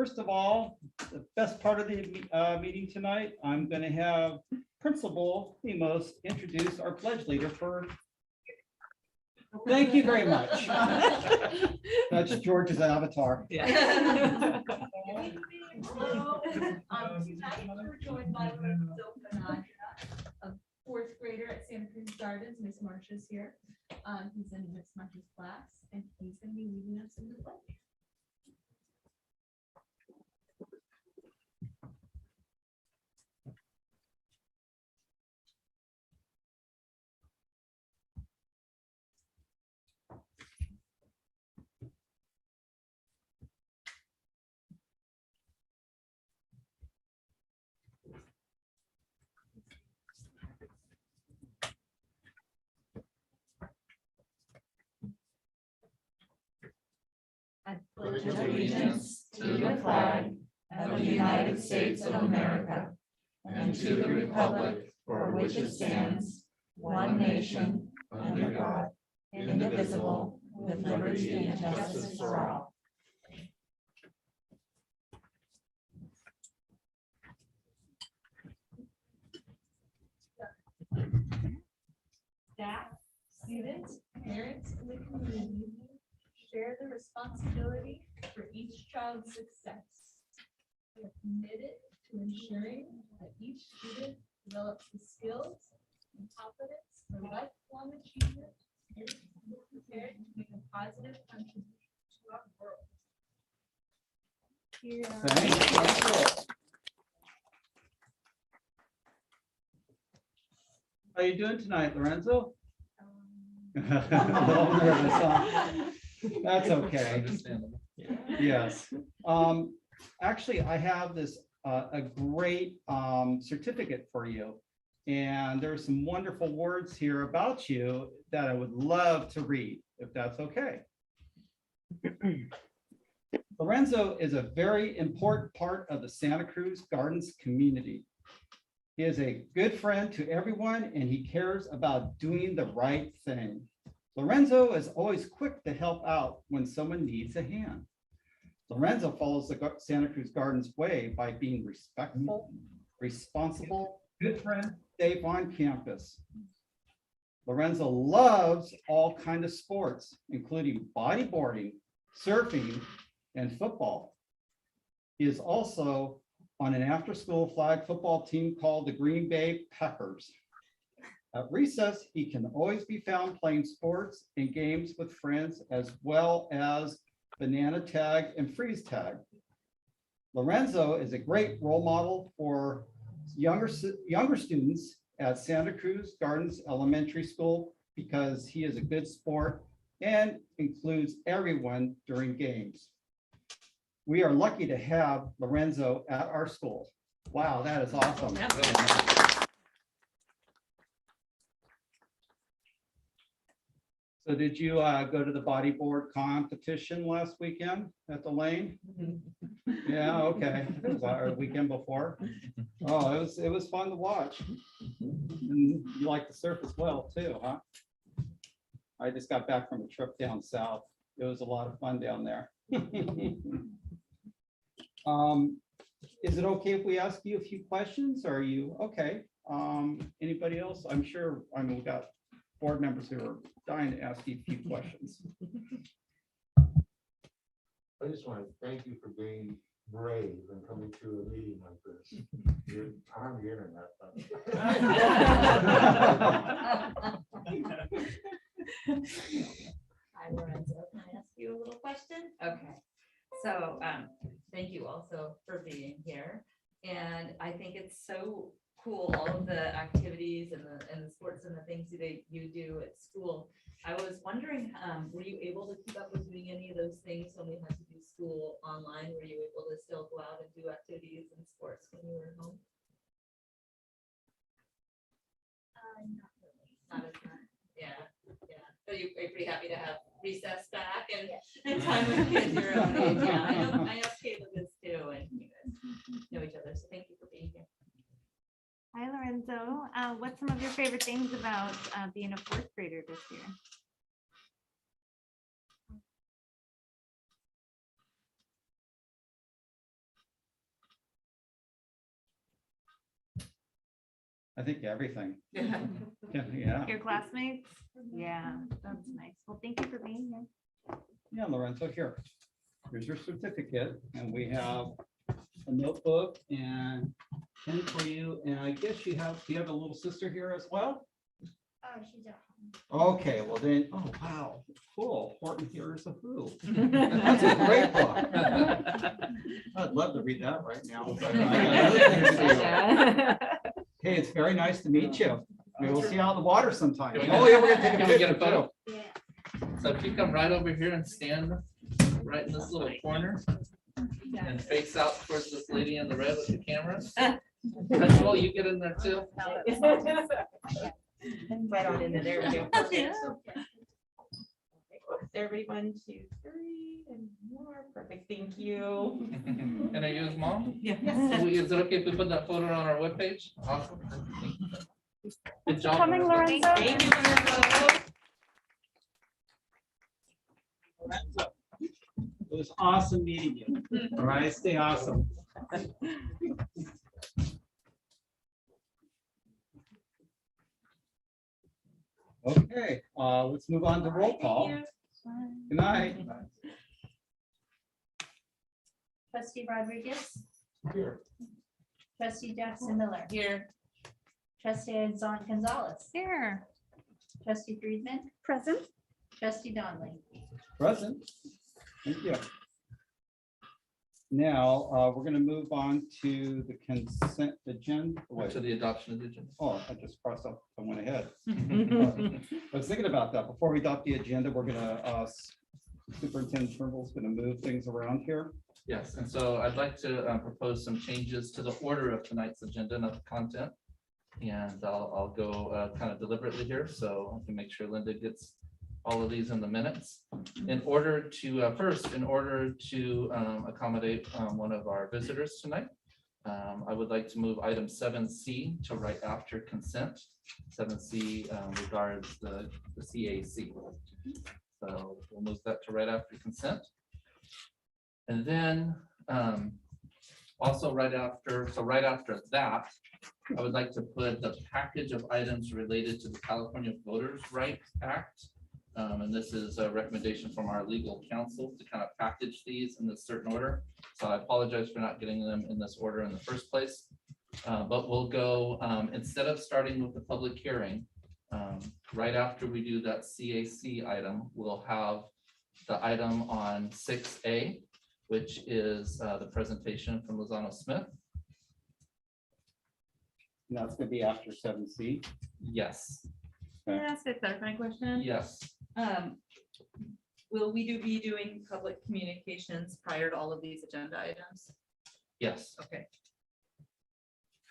first of all, the best part of the meeting tonight, I'm going to have Principal Lemos introduce our pledge leader for. Thank you very much. That's George's avatar. Yeah. Hello. Tonight we're joined by Lorenzo Panaglia, a fourth grader at Santa Cruz Gardens. Miss Marcia's here. He's in Miss Marcia's class, and he's going to be leading us in the pledge. I pledge allegiance to the flag of the United States of America and to the republic for which it stands, one nation, under God, indivisible, with liberty and justice for all. Staff, students, parents, and the community share the responsibility for each child's success. We are committed to ensuring that each student develops the skills and confidence for lifelong achievement and is prepared to make a positive contribution to our world. Thank you. How are you doing tonight, Lorenzo? A little nervous, huh? That's okay. Understandable. Yes. Actually, I have this a great certificate for you. And there's some wonderful words here about you that I would love to read, if that's okay. Lorenzo is a very important part of the Santa Cruz Gardens community. He is a good friend to everyone, and he cares about doing the right thing. Lorenzo is always quick to help out when someone needs a hand. Lorenzo follows the Santa Cruz Gardens way by being respectful, responsible, good friend, safe on campus. Lorenzo loves all kinds of sports, including bodyboarding, surfing, and football. He is also on an after-school flag football team called the Green Bay Packers. At recess, he can always be found playing sports and games with friends, as well as banana tag and freeze tag. Lorenzo is a great role model for younger students at Santa Cruz Gardens Elementary School because he is a good sport and includes everyone during games. We are lucky to have Lorenzo at our school. Wow, that is awesome. So did you go to the bodyboard competition last weekend at the lane? Yeah, okay. It was our weekend before. Oh, it was fun to watch. And you like to surf as well too, huh? I just got back from a trip down south. It was a lot of fun down there. Is it okay if we ask you a few questions? Are you okay? Anybody else? I'm sure, I mean, we got board members who are dying to ask you a few questions. I just want to thank you for being brave and coming to a meeting like this. You're on the internet. Hi, Lorenzo. Can I ask you a little question? Okay. So thank you also for being here. And I think it's so cool, all of the activities and the sports and the things that you do at school. I was wondering, were you able to keep up with doing any of those things when we had to do school online? Were you able to still go out and do activities and sports when you were home? Not really. Not as much. Yeah, yeah. So are you pretty happy to have recess back and time with kids your own age? Yeah, I know Caleb is too, and you guys know each other. So thank you for being here. Hi, Lorenzo. What's some of your favorite things about being a fourth grader this year? I think everything. Yeah. Yeah. Your classmates? Yeah, that's nice. Well, thank you for being here. Yeah, Lorenzo, here. Here's your certificate, and we have a notebook and pen for you. And I guess you have a little sister here as well? Oh, she's at home. Okay, well then, oh, wow, cool. Horton Hears a Who. That's a great book. I'd love to read that right now. but I got other things to do. Hey, it's very nice to meet you. We will see you out in the water sometime. Can we Oh, yeah, we're gonna take can a we get picture a photo? too. Yeah. So if you come right over here and stand right in this little corner and face out towards this lady in the red with the camera. Principal, you get in there too. Right on into there. We go. Yeah. Everybody, 1, 2, 3, and more. Perfect. Thank you. And are you his mom? Yes. Is it okay if we put that photo on our webpage? Awesome. Good job. Coming, Lorenzo. Lorenzo. Thank you, Lorenzo. It was awesome meeting you. All right, stay awesome. Okay, let's move on to roll call. Good night. Trustee Rodriguez, Here. trustee Jackson Miller, Here. trustee Gonzalez, Here. trustee Friedman, Present. trustee Donley. Present. Thank you. Now, we're gonna move on to the consent agenda. Wait, To the adoption of the agenda. oh, I just crossed off, I went ahead. I was thinking about that. Before we adopt the agenda, we're gonna, Superintendent Turnbull's gonna move things around here. Yes, and so I'd like to propose some changes to the order of tonight's agenda, not the content. And I'll go kind of deliberately here, so I can make sure Linda gets all of these in the minutes. In order to, first, in order to accommodate one of our visitors tonight, I would like to move item 7C to right after consent. 7C regards the CAC. So we'll move that to right after consent. And then also right after that, I would like to put the package of items related to the California Voters' Rights Act. And this is a recommendation from our legal counsel to kind of package these in this certain order. So I apologize for not getting them in this order in the first place. But we'll go, instead of starting with the public hearing, right after we do that CAC item, we'll have the item on 6A, which is the presentation from Lozano Smith. And that's gonna be after 7C. Yes, Can I ask a clarifying question? yes, Will we be doing public communications prior to all of these agenda items? yes, Okay,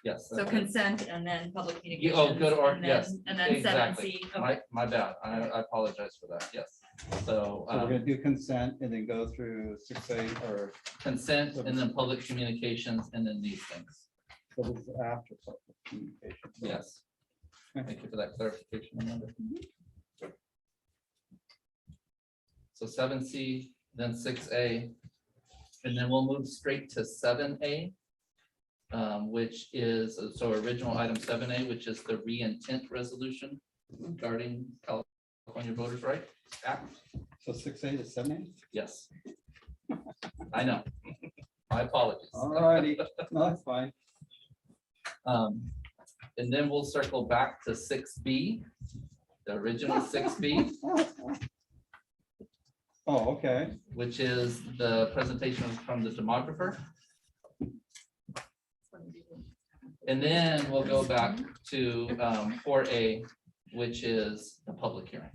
yes. so consent and then public Yeah, communications. oh, good, or, and then- yes, And then exactly. 7C. Okay. My bad. I apologize for that. Yes. So So we're gonna do consent and then go through 6A or consent and then public communications and then these things. so this is after public communication. Yes. Thank you for that clarification, Amanda. So 7C, then 6A, and then we'll move straight to 7A, which is, so original item 7A, which is the re-intent resolution regarding California Voters' Rights Act. So 6A to 7A? Yes. I know. My apologies. All righty, no, that's fine. And then we'll circle back to 6B, the original 6B, Oh, okay. which is the presentation from the demographer. And then we'll go back to 4A, which is the public hearing.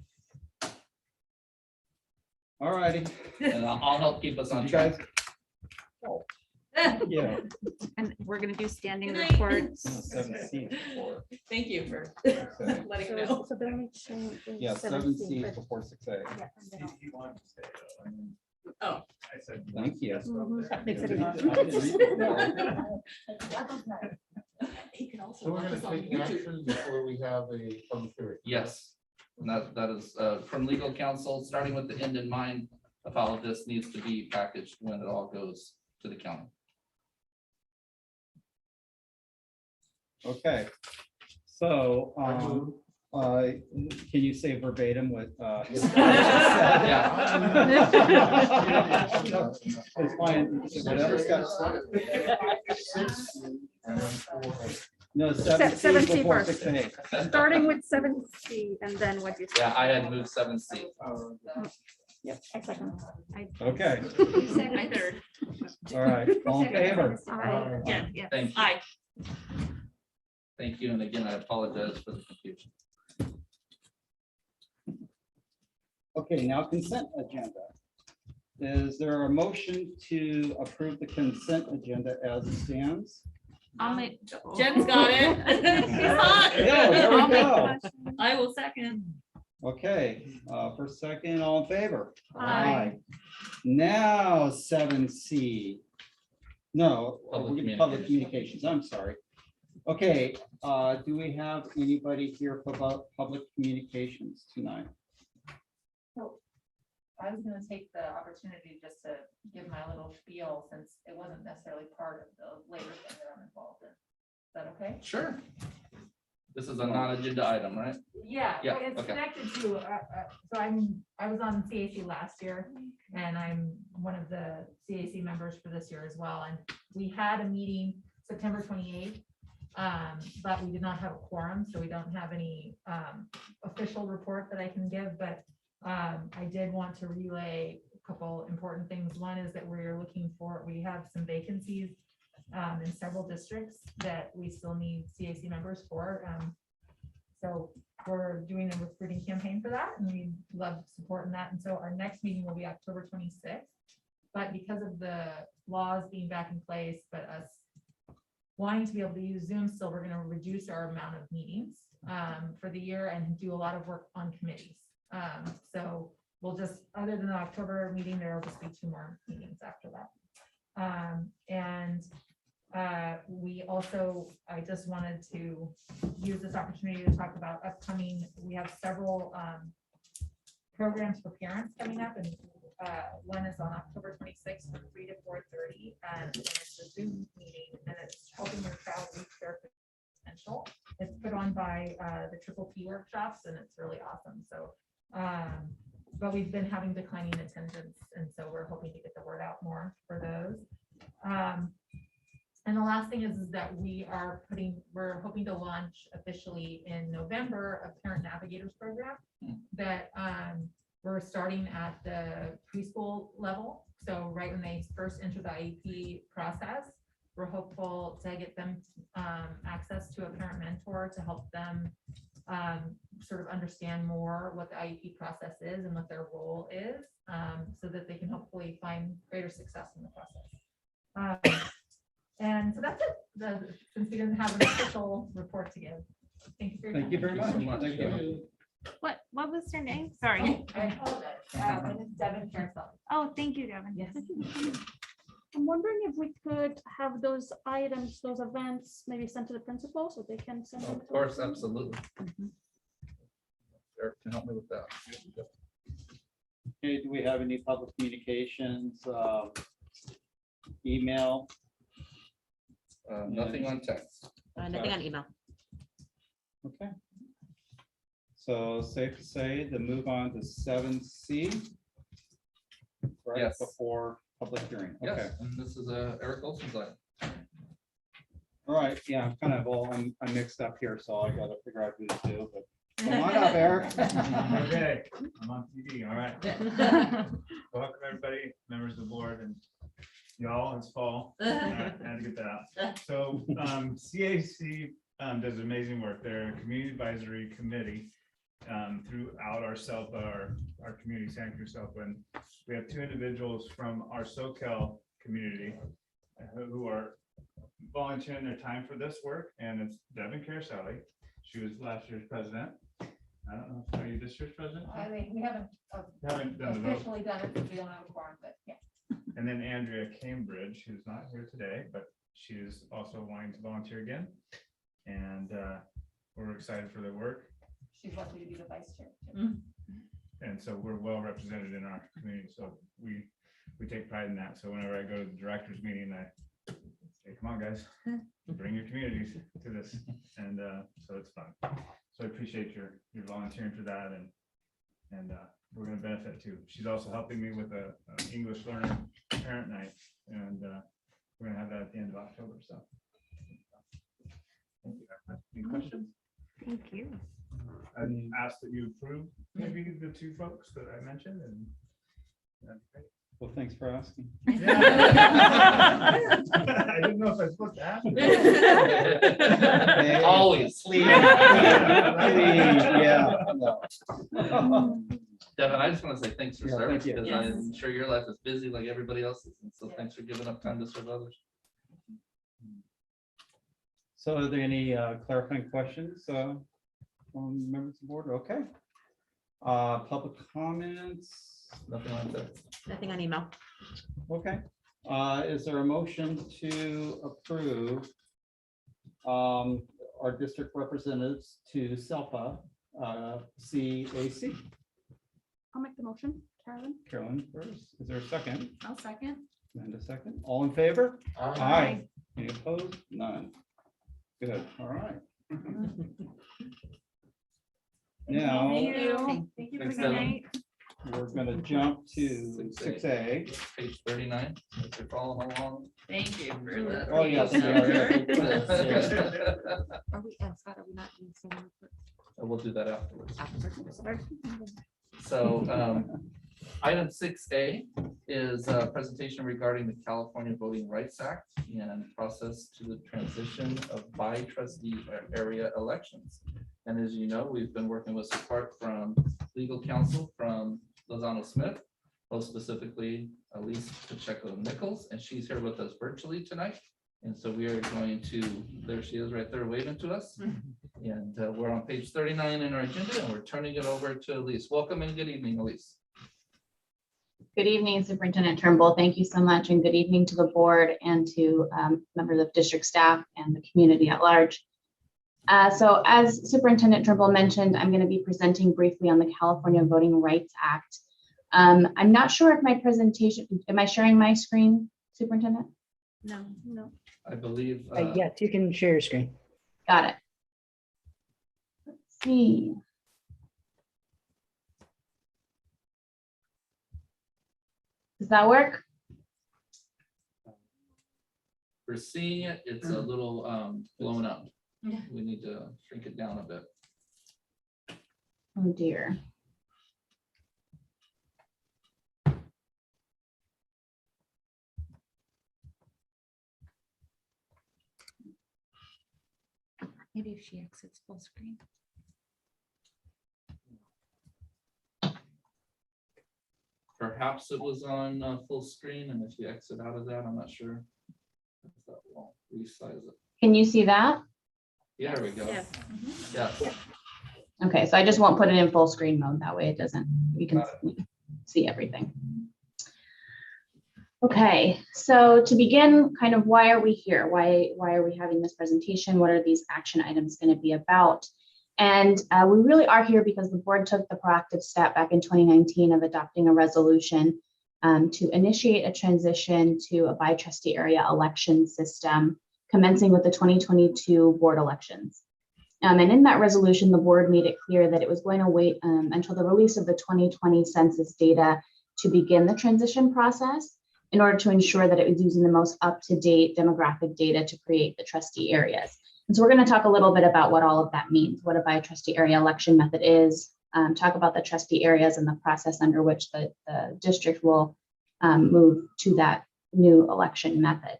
All righty. And I'll help keep us on You track. guys. Yeah. And we're gonna do standing Good night. reports. 7C before Thank you for 6A. letting me know. Yeah, 7C is before 6A. Oh. Thank you. Makes it I easier. didn't read that. He can also So we're watch gonna us on take YouTube. action before we have a public hearing. Yes, and that is from legal counsel, starting with the end in mind of how this needs to be packaged when it all goes to the county. Okay, So, can you say verbatim what? It's fine, whatever Scott said. No, Seven 7C C before first. 6A. Starting with 7C and then what you Yeah, said. I had moved 7C. Yep, I second. Okay, I third. all right, all in favor? Aye. Yeah. Yeah. Thank you. Aye. Thank you. And again, I apologize for the confusion. Okay, now consent agenda. Is there a motion to approve the consent agenda as it stands? I'll make. Jen's got it. She's hot. Yeah, there we I'll make the go. motion. I will second. Okay, first, second, all in favor? Aye. Now 7C. No, Public public communications, I'm sorry. Okay, do we have anybody here for public communications tonight? I was gonna take the opportunity just to give my little spiel, since it wasn't necessarily part of the labor thing that I'm involved in. Is that okay? Sure. This is a non-agenda item, right? Yeah, Yeah, well, it's okay. connected to, so I was on CAC last year, and I'm one of the CAC members for this year as well, and we had a meeting September 28th, but we did not have a quorum, so we don't have any official report that I can give, but I did want to relay a couple important things. One is that we're looking for, we have some vacancies in several districts that we still need CAC members for. So we're doing a recruiting campaign for that, and we love supporting that. And so our next meeting will be October 26th. But because of the laws being back in place, but us wanting to be able to use Zoom still, we're going to reduce our amount of meetings for the year and do a lot of work on committees. So we'll just, other than the October meeting, there will just be 2 more meetings after that. We also, I just wanted to use this opportunity to talk about upcoming, we have several programs for parents coming up, and one is on October 26th from 3 to 4:30, and it's a Zoom meeting, and it's helping your child reach their potential. It's put on by the Triple P workshops, and it's really awesome. So, but we've been having declining attendance, and so we're hoping to get the word out more for those. And the last thing is that we're hoping to launch officially in November a parent navigators program that we're starting at the preschool level. So right when they first enter the IEP process, we're hopeful to get them access to a parent mentor to help them sort of understand more what the IEP process is and what their role is, so that they can hopefully find greater success in the process. And so that's it, since we didn't have an official report to give. Thank you for your time. Thank you very Thank you so much. much. Thank you. What was your name? Sorry. I apologize. My name is Devin Carousel. Oh, thank you, Devin. Yes. I'm wondering if we could have those items, those events, maybe sent to the principal so they can send them. Of to course, us. absolutely. Eric can help me with that. Okay, do we have any public communications, email? Nothing on text. Nothing on email. Okay. So safe to say to move on to 7C. Right Yes. before public hearing. Okay, Yes, and this is Eric Olson's item. all right, yeah, I'm kind of I'm mixed up here, so I gotta figure out who's who, but come on up, Eric. Okay, I'm on TV, all right. Welcome, everybody, members of the board, and y'all, it's fall. All right, had to get that out. So CAC does amazing work. They're a community advisory committee throughout our community, Santa Cruz Southwind. We have 2 individuals from our SoCal community who are volunteering their time for this work, and it's Devin Caroselli. She was last year's president. I don't know, are you this year's president? I mean, we haven't Haven't done the vote. officially done it because we don't have a quorum, but yeah. And then Andrea Cambridge, who's not here today, but she is also wanting to volunteer again. And we're excited for the work. She's lucky to be the vice chair. And so we're well represented in our community. So we take pride in that. So whenever I go to the directors meeting, hey, come on, guys, bring your communities to this. And so it's fun. So I appreciate your volunteering for that, and we're gonna benefit too. She's also helping me with a English learner parent night, and we're gonna have that at the end of October, so. Thank you very much. Any questions? Thank you. I ask that you approve maybe the two folks that I mentioned, and that'd be great. Well, thanks for asking. Yeah. I didn't know if I was supposed to ask. Always. Please, yeah. no. Devin, I just want to say thanks for Yeah, serving, thank you. because Yes. I'm sure your life is busy like everybody else's, and so thanks for giving up time to serve others. So are there any clarifying questions from members of the board? Okay. Public comments? Nothing like that. Nothing on email. Okay. Is there a motion to approve our district representatives to SELPA CAC? I'll make the motion, Carolyn. Carolyn first. Is there a second? I'll second. Amanda second. All in favor? Aye. Any opposed? None. Good. All right. Now, Thank you. Thank you. Thanks, Good Devin. night. we're going to jump to 6A. Page 39, if you're following along. Thank you for the. Oh, yes. page number. Are we, Scott, are we not doing some reports We'll do that afterwards. afterwards? So item 6A is a presentation regarding the California Voting Rights Act and process to the transition of by trustee area elections. And as you know, we've been working with support from legal counsel from Lozano Smith, most specifically Elise Pacheco Nichols, and she's here with us virtually tonight. And so we are going to, there she is right there waving to us. And we're on page 39 in our agenda, and we're turning it over to Elise. Welcome and good evening, Elise. Good evening, Superintendent Turnbull. Thank you so much, and good evening to the board and to members of district staff and the community at large. So as Superintendent Turnbull mentioned, I'm going to be presenting briefly on the California Voting Rights Act. I'm not sure if my presentation, am I sharing my screen, Superintendent? No, no. I believe. Yes, you can share your screen. Got it. Let's see. Does that work? We're seeing it. It's a little blown up. We need to shrink it down a bit. Oh dear. Maybe if she exits full screen. Perhaps it was on full screen, and if you exit out of that, I'm not sure. If that will resize it. Can you see that? Yeah, there we go. Yes. Yeah. Okay, so I just won't put it in full screen mode. That way it doesn't, we can Got see everything. Okay, so to begin, kind of why are we here? Why are we having this presentation? What are these action items going to be about? And we really are here because the board took the proactive step back in 2019 of adopting a resolution to initiate a transition to a by trustee area election system, commencing with the 2022 board elections. And in that resolution, the board made it clear that it was going to wait until the release of the 2020 census data to begin the transition process in order to ensure that it was using the most up-to-date demographic data to create the trustee areas. And so we're going to talk a little bit about what all of that means, what a by trustee area election method is, talk about the trustee areas and the process under which the district will move to that new election method.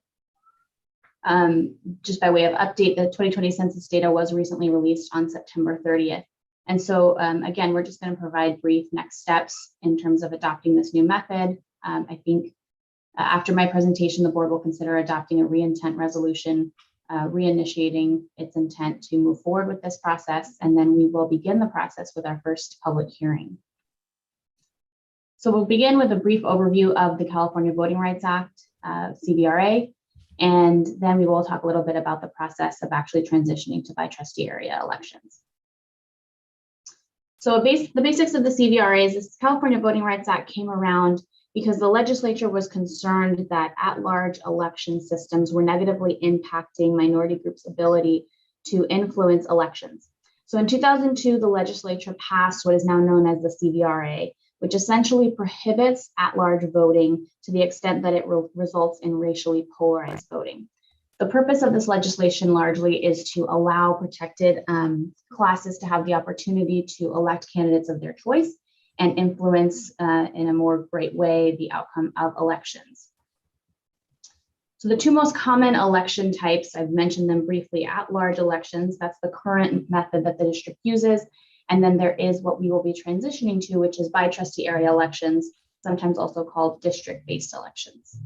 Just by way of update, the 2020 census data was recently released on September 30th. And so again, we're just going to provide brief next steps in terms of adopting this new method. I think after my presentation, the board will consider adopting a re-intent resolution, reinitiating its intent to move forward with this process, and then we will begin the process with our first public hearing. So we'll begin with a brief overview of the California Voting Rights Act, CVRA, and then we will talk a little bit about the process of actually transitioning to by trustee area elections. So the basics of the CVRA is this California Voting Rights Act came around because the legislature was concerned that at-large election systems were negatively impacting minority groups' ability to influence elections. So in 2002, the legislature passed what is now known as the CVRA, which essentially prohibits at-large voting to the extent that it results in racially polarized voting. The purpose of this legislation largely is to allow protected classes to have the opportunity to elect candidates of their choice and influence in a more great way the outcome of elections. So the two most common election types, I've mentioned them briefly: at-large elections, that's the current method that the district uses. And then there is what we will be transitioning to, which is by trustee area elections, sometimes also called district-based elections.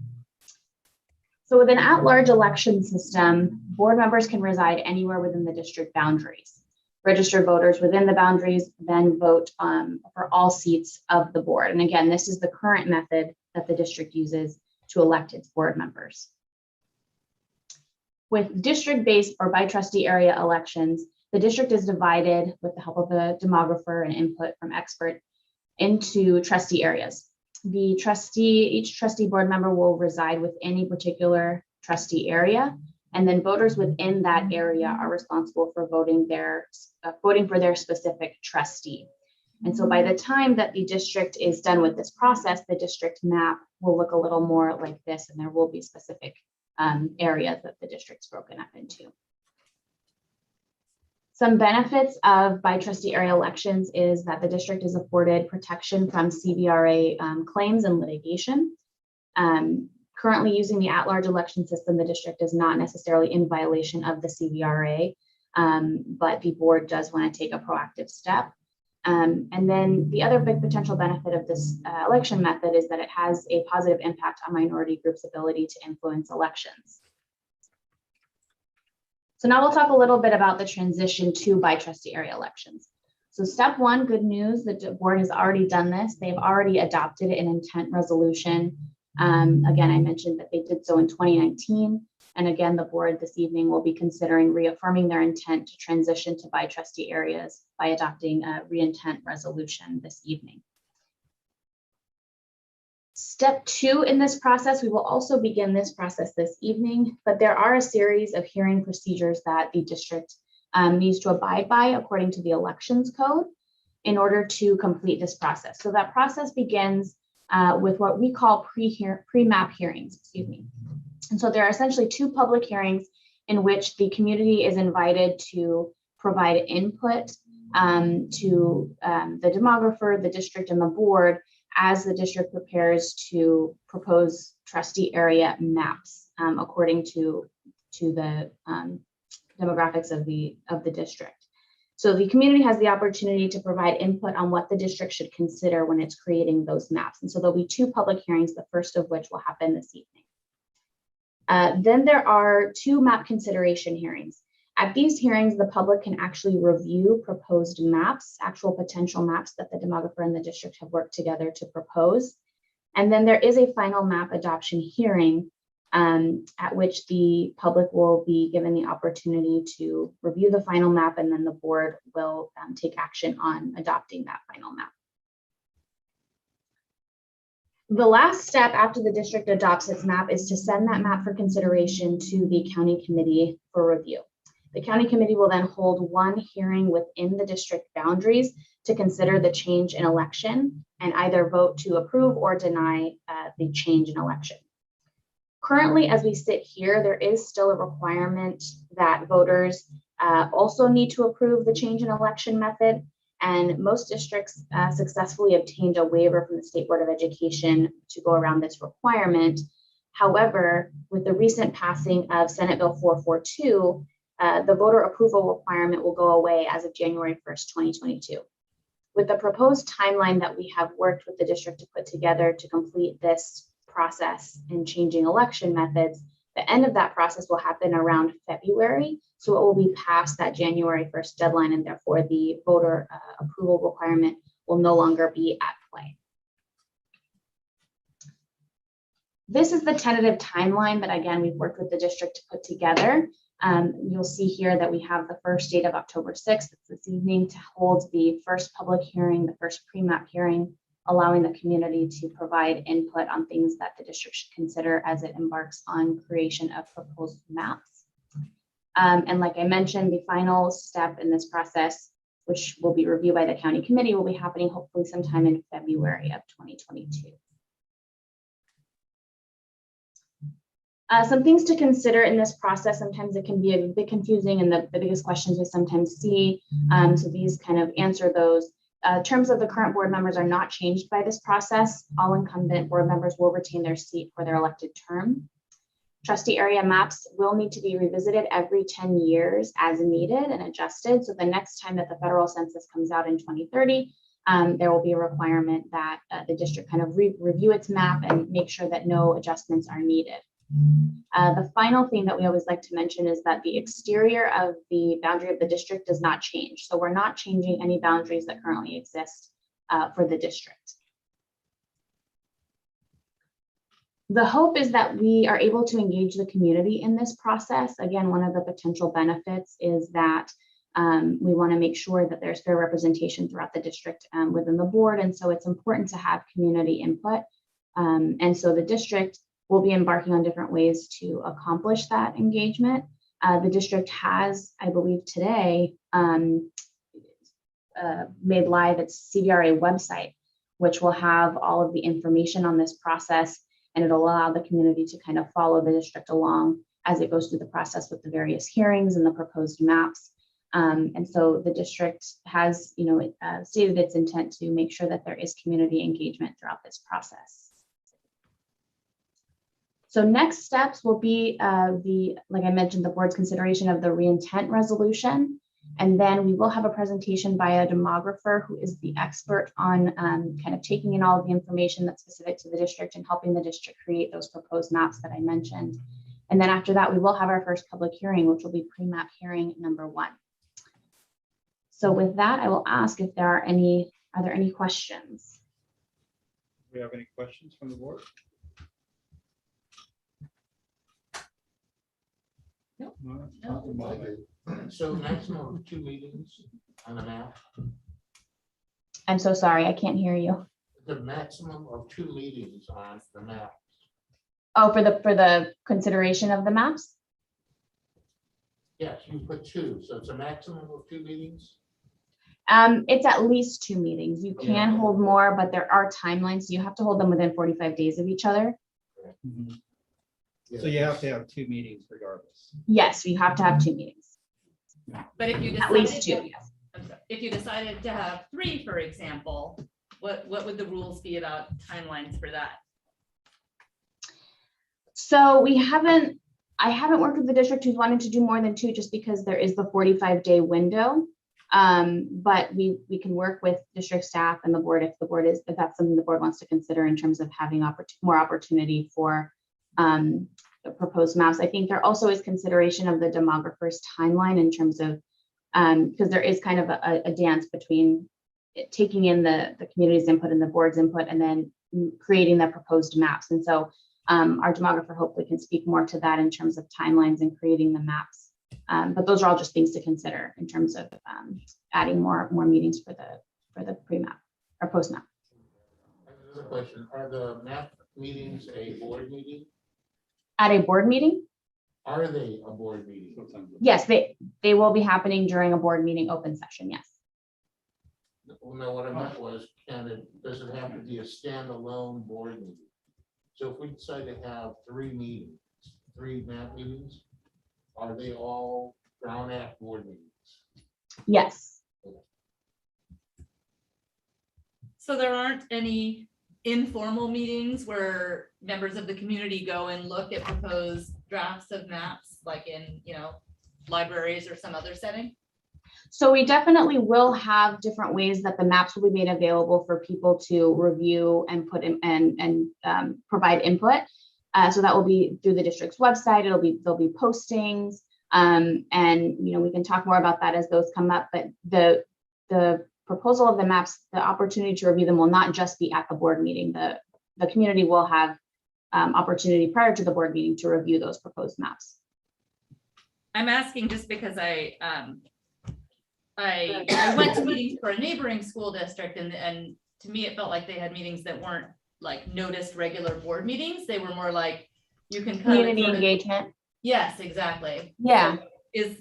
So with an at-large election system, board members can reside anywhere within the district boundaries. Registered voters within the boundaries then vote for all seats of the board. And again, this is the current method that the district uses to elect its board members. With district-based or by trustee area elections, the district is divided with the help of a demographer and input from expert into trustee areas. Each trustee board member will reside within a particular trustee area, and then voters within that area are responsible for voting for their specific trustee. And so by the time that the district is done with this process, the district map will look a little more like this, and there will be specific areas that the district's broken up into. Some benefits of by trustee area elections is that the district is afforded protection from CVRA claims and litigation. Currently using the at-large election system, the district is not necessarily in violation of the CVRA, but the board does want to take a proactive step. And then the other big potential benefit of this election method is that it has a positive impact on minority groups' ability to influence elections. So now we'll talk a little bit about the transition to by trustee area elections. So step one, good news, the board has already done this. They've already adopted an intent resolution. Again, I mentioned that they did so in 2019. And again, the board this evening will be considering reaffirming their intent to transition to by trustee areas by adopting a re-intent resolution this evening. Step two in this process, we will also begin this process this evening, but there are a series of hearing procedures that the district needs to abide by according to the elections code in order to complete this process. So that process begins with what we call pre-map hearings, And so there are essentially two public hearings in which the community is invited to provide input to the demographer, the district, and the board as the district prepares to propose trustee area maps according to the demographics of the district. So the community has the opportunity to provide input on what the district should consider when it's creating those maps. And so there'll be two public hearings, the first of which will happen this evening. Then there are two map consideration hearings. At these hearings, the public can actually review proposed maps, actual potential maps that the demographer and the district have worked together to propose. And then there is a final map adoption hearing at which the public will be given the opportunity to review the final map, and then the board will take action on adopting that final map. The last step after the district adopts its map is to send that map for consideration to the county committee for review. The county committee will then hold one hearing within the district boundaries to consider the change in election and either vote to approve or deny the change in election. Currently, as we sit here, there is still a requirement that voters also need to approve the change in election method, and most districts successfully obtained a waiver from the State Board of Education to go around this requirement. However, with the recent passing of Senate Bill 442, the voter approval requirement will go away as of January 1st, 2022. With the proposed timeline that we have worked with the district to put together to complete this process in changing election methods, the end of that process will happen around February. So it will be past that January 1st deadline, and therefore the voter approval requirement will no longer be at play. This is the tentative timeline that, again, we've worked with the district to put together. You'll see here that we have the first date of October 6th, it's this evening, to hold the first public hearing, the first pre-map hearing allowing the community to provide input on things that the district should consider as it embarks on creation of proposed maps. And like I mentioned, the final step in this process, which will be reviewed by the county committee, will be happening hopefully sometime in February of 2022. Some things to consider in this process. Sometimes it can be a bit confusing, and the biggest questions we sometimes see. So these kind of answer those. Terms of the current board members are not changed by this process. All incumbent board members will retain their seat for their elected term. Trustee area maps will need to be revisited every 10 years as needed and adjusted. So the next time that the federal census comes out in 2030, there will be a requirement that the district kind of review its map and make sure that no adjustments are needed. The final thing that we always like to mention is that the exterior of the boundary of the district does not change. So we're not changing any boundaries that currently exist for the district. The hope is that we are able to engage the community in this process. Again, one of the potential benefits is that we want to make sure that there's fair representation throughout the district within the board. And so it's important to have community input. And so the district will be embarking on different ways to accomplish that engagement. The district has, I believe today, made live its CVRA website, which will have all of the information on this process, and it'll allow the community to kind of follow the district along as it goes through the process with the various hearings and the proposed maps. And so the district has, stated its intent to make sure that there is community engagement throughout this process. So next steps will be like I mentioned, the board's consideration of the reintent resolution. And then we will have a presentation by a demographer who is the expert on kind of taking in all of the information that's specific to the district and helping the district create those proposed maps that I mentioned. And then after that, we will have our first public hearing, which will be pre-map hearing number 1. So with that, I will ask if are there any questions? Do we have any questions from the board? No. So maximum of 2 meetings on a map, I'm so sorry, I can't hear you. the maximum of 2 meetings on the map. Oh, for the consideration of the maps? Yes, you put 2, so it's a maximum of 2 meetings? It's at least 2 meetings. You can hold more, but there are timelines. So you have to hold them within 45 days of each other. So you have to have 2 meetings regardless. Yes, you have to have 2 meetings. But if you At least decided, 2, yes. if you decided to have 3, for example, what would the rules be about timelines for that? So I haven't worked with the district who's wanted to do more than 2 just because there is the 45-day window. But we can work with district staff and the board if that's something the board wants to consider in terms of having more opportunity for the proposed maps. I think there also is consideration of the demographer's timeline in terms of because there is kind of a dance between taking in the community's input and the board's input and then creating the proposed maps. And so our demographer hopefully can speak more to that in terms of timelines and creating the maps. But those are all just things to consider in terms of adding more meetings for the pre-map or post-map. Another question, are the map meetings a board meeting? At a board meeting? Are they a board meeting? Yes, they will be happening during a board meeting open session, yes. Well, no, what I meant was, does it have to be a standalone board meeting? So if we decide to have 3 meetings, 3 map meetings, are they all Brown Act board meetings? Yes. So there aren't any informal meetings where members of the community go and look at proposed drafts of maps, like in, libraries or some other setting? So we definitely will have different ways that the maps will be made available for people to review and put in and provide input. So that will be through the district's website. There'll be postings, and we can talk more about that as those come up. But the proposal of the maps, the opportunity to review them will not just be at the board meeting. The community will have opportunity prior to the board meeting to review those proposed maps. I'm asking just because I went to meetings for a neighboring school district and to me, it felt like they had meetings that weren't like noticed regular board meetings. They were more like, you can come. and Community sort of- engagement. Yes, exactly. Yeah. So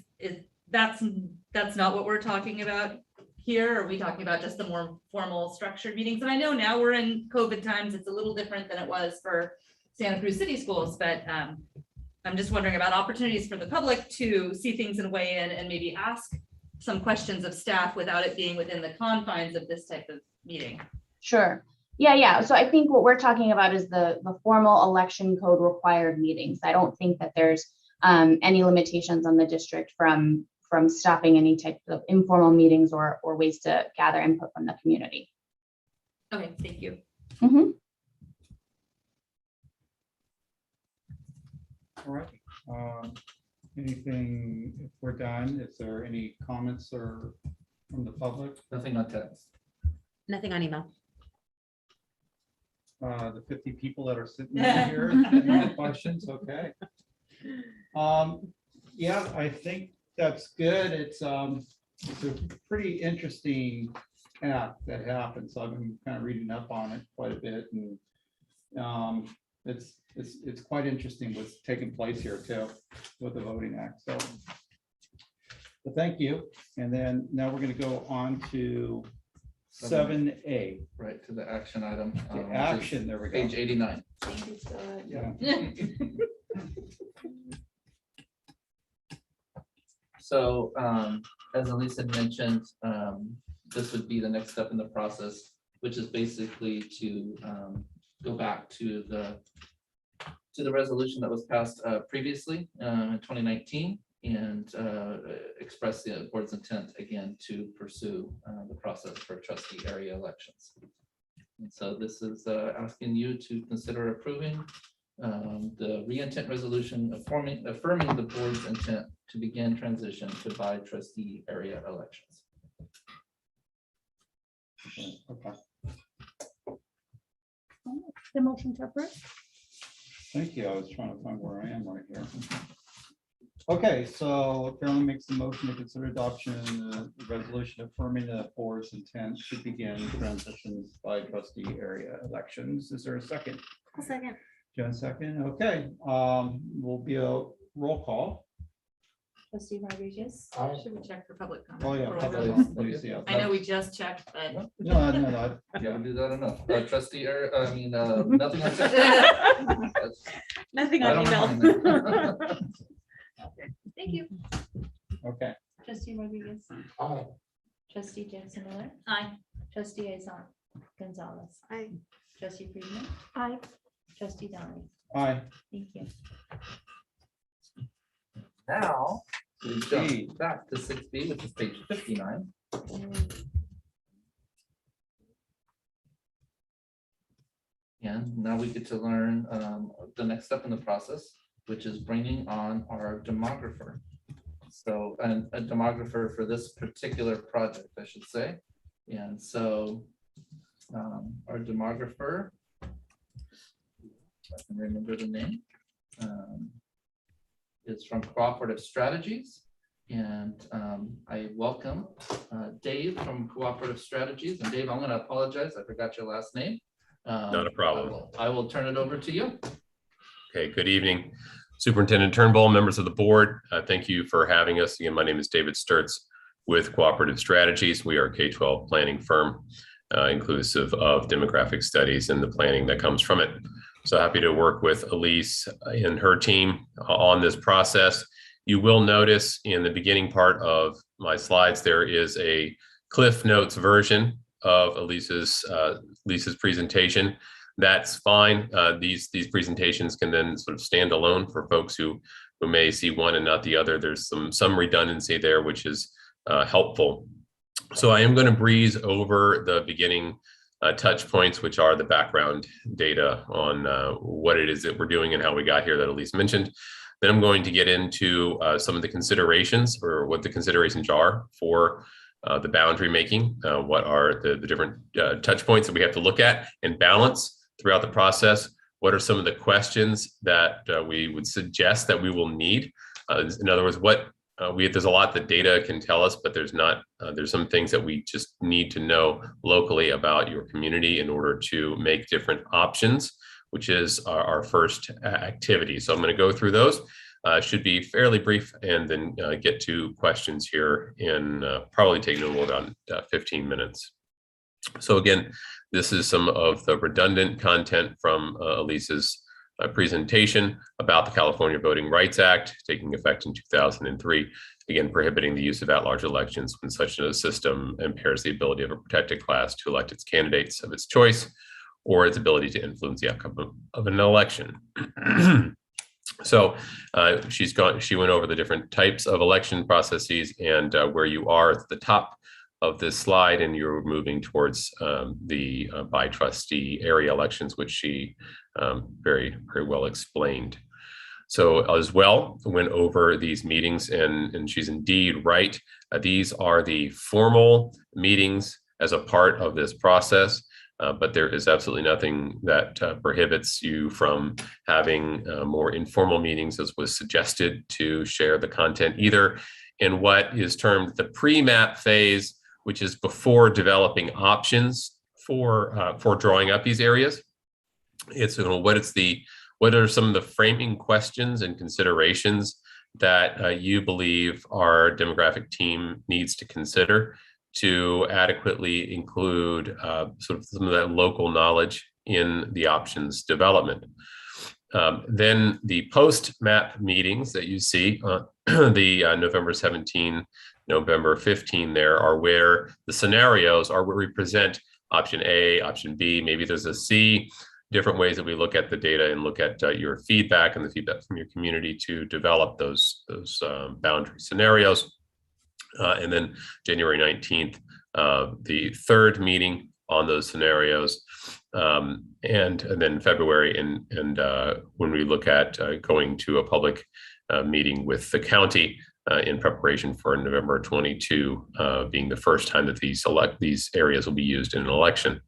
that's not what we're talking about here? Are we talking about just the more formal structured meetings? And I know now we're in COVID times, it's a little different than it was for Santa Cruz City Schools, but I'm just wondering about opportunities for the public to see things and weigh in and maybe ask some questions of staff without it being within the confines of this type of meeting. Sure. Yeah. So I think what we're talking about is the formal election code required meetings. I don't think that there's any limitations on the district from stopping any type of informal meetings or ways to gather input from the community. Okay, thank you. Mhm. All right. Anything, if we're done, is there any comments or from the public? Nothing on text. Nothing on email. The 50 people that are sitting here, any questions? Okay. Yeah, I think that's good. It's a pretty interesting act that happened. So I've been kind of reading up on it quite a bit, and it's quite interesting what's taking place here too with the voting act. So thank you. And then now we're going to go on to 7A. Right, to the action item. The which is action, there we go. Page 89. Yeah. So as Elise had mentioned, this would be the next step in the process, which is basically to go back to the resolution that was passed previously in 2019 and express the board's intent again to pursue the process for trustee area elections. And so this is asking you to consider approving the re-intent resolution affirming the board's intent to begin transition to by trustee area elections. Okay. The motion to approve. Thank you. I was trying to find where I am right here. Okay, so apparently makes the motion to consider adoption the resolution affirming the board's intent to begin transitions by trustee area elections. Is there a second? A second. Jen, second. Okay, will be a roll call. Trustee Rodriguez. Should we check for public comment? Oh, yeah. Or public roll comment. call? Let me see. I know we just checked, but. No, You haven't do that enough. Trustee, nothing. On text. That's- Nothing I on don't email. know. Thank you. Okay, Trustee Rodriguez. Aye. Trustee Jackson Miller. Aye. Trustee Azan Gonzalez. Aye. Trustee Friedman. Aye. Trustee Donnelly. aye. Thank you. Now, we jump back to 6B, which is page 59. And now we get to learn the next step in the process, which is bringing on our demographer. So, and a demographer for this particular project, I should say. And so our demographer, if I can remember the name, is from Cooperative Strategies. And I welcome Dave from Cooperative Strategies. And Dave, I'm going to apologize. I forgot your last name. Not a problem. I will turn it over to you. Okay, good evening. Superintendent Turnbull, members of the board, thank you for having us. Again, my name is David Sturtz with Cooperative Strategies. We are a K-12 planning firm, inclusive of demographic studies and the planning that comes from it. So happy to work with Elise and her team on this process. You will notice in the beginning part of my slides, there is a Cliff Notes version of Elise's presentation. That's fine. These presentations can then sort of stand alone for folks who may see one and not the other. There's some redundancy there, which is helpful. So I am going to breeze over the beginning touch points, which are the background data on what it is that we're doing and how we got here that Elise mentioned. Then I'm going to get into some of the considerations, or what the considerations are for the boundary making. What are the different touch points that we have to look at and balance throughout the process? What are some of the questions that we would suggest that we will need? In other words, what there's a lot that data can tell us, but there's some things that we just need to know locally about your community in order to make different options, which is our first activity. So I'm going to go through those. Should be fairly brief, and then get to questions here in probably take no more than 15 minutes. So again, this is some of the redundant content from Elise's presentation about the California Voting Rights Act taking effect in 2003, again, prohibiting the use of at-large elections when such a system impairs the ability of a protected class to elect its candidates of its choice or its ability to influence the outcome of an election. So she went over the different types of election processes, and where you are at the top of this slide, and you're moving towards the by trustee area elections, which she very well explained. So as well, went over these meetings, and she's indeed right. These are the formal meetings as a part of this process. But there is absolutely nothing that prohibits you from having more informal meetings, as was suggested, to share the content either in what is termed the pre-map phase, which is before developing options for drawing up these areas. It's what are some of the framing questions and considerations that you believe our demographic team needs to consider to adequately include sort of some of that local knowledge in the options development. Then the post-map meetings that you see, the November 17, November 15 there, are where the scenarios are where we present option A, option B, maybe there's a C, different ways that we look at the data and look at your feedback and the feedback from your community to develop those boundary scenarios. And then January 19th, the third meeting on those scenarios, and then February, and when we look at going to a public meeting with the county in preparation for November 22 being the first time that these areas will be used in an election.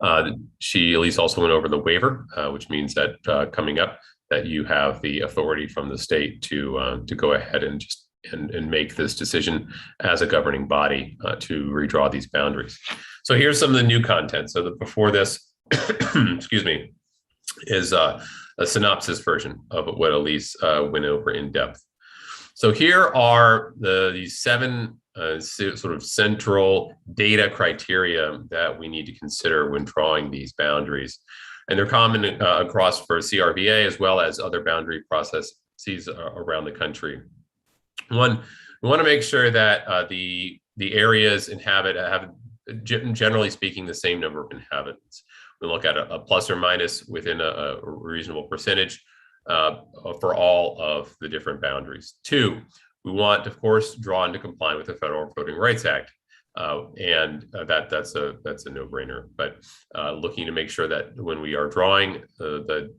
Elise also went over the waiver, which means that coming up, that you have the authority from the state to go ahead and just and make this decision as a governing body to redraw these boundaries. So here's some of the new content. So before this, excuse me, is a synopsis version of what Elise went over in depth. So here are these 7 sort of central data criteria that we need to consider when drawing these boundaries. And they're common across for CRVA as well as other boundary processes around the country. One, we want to make sure that the areas have, generally speaking, the same number of inhabitants. We look at a plus or minus within a reasonable percentage for all of the different boundaries. 2, we want, of course, draw into compliance with the Federal Voting Rights Act. And that's a no-brainer. But looking to make sure that when we are drawing the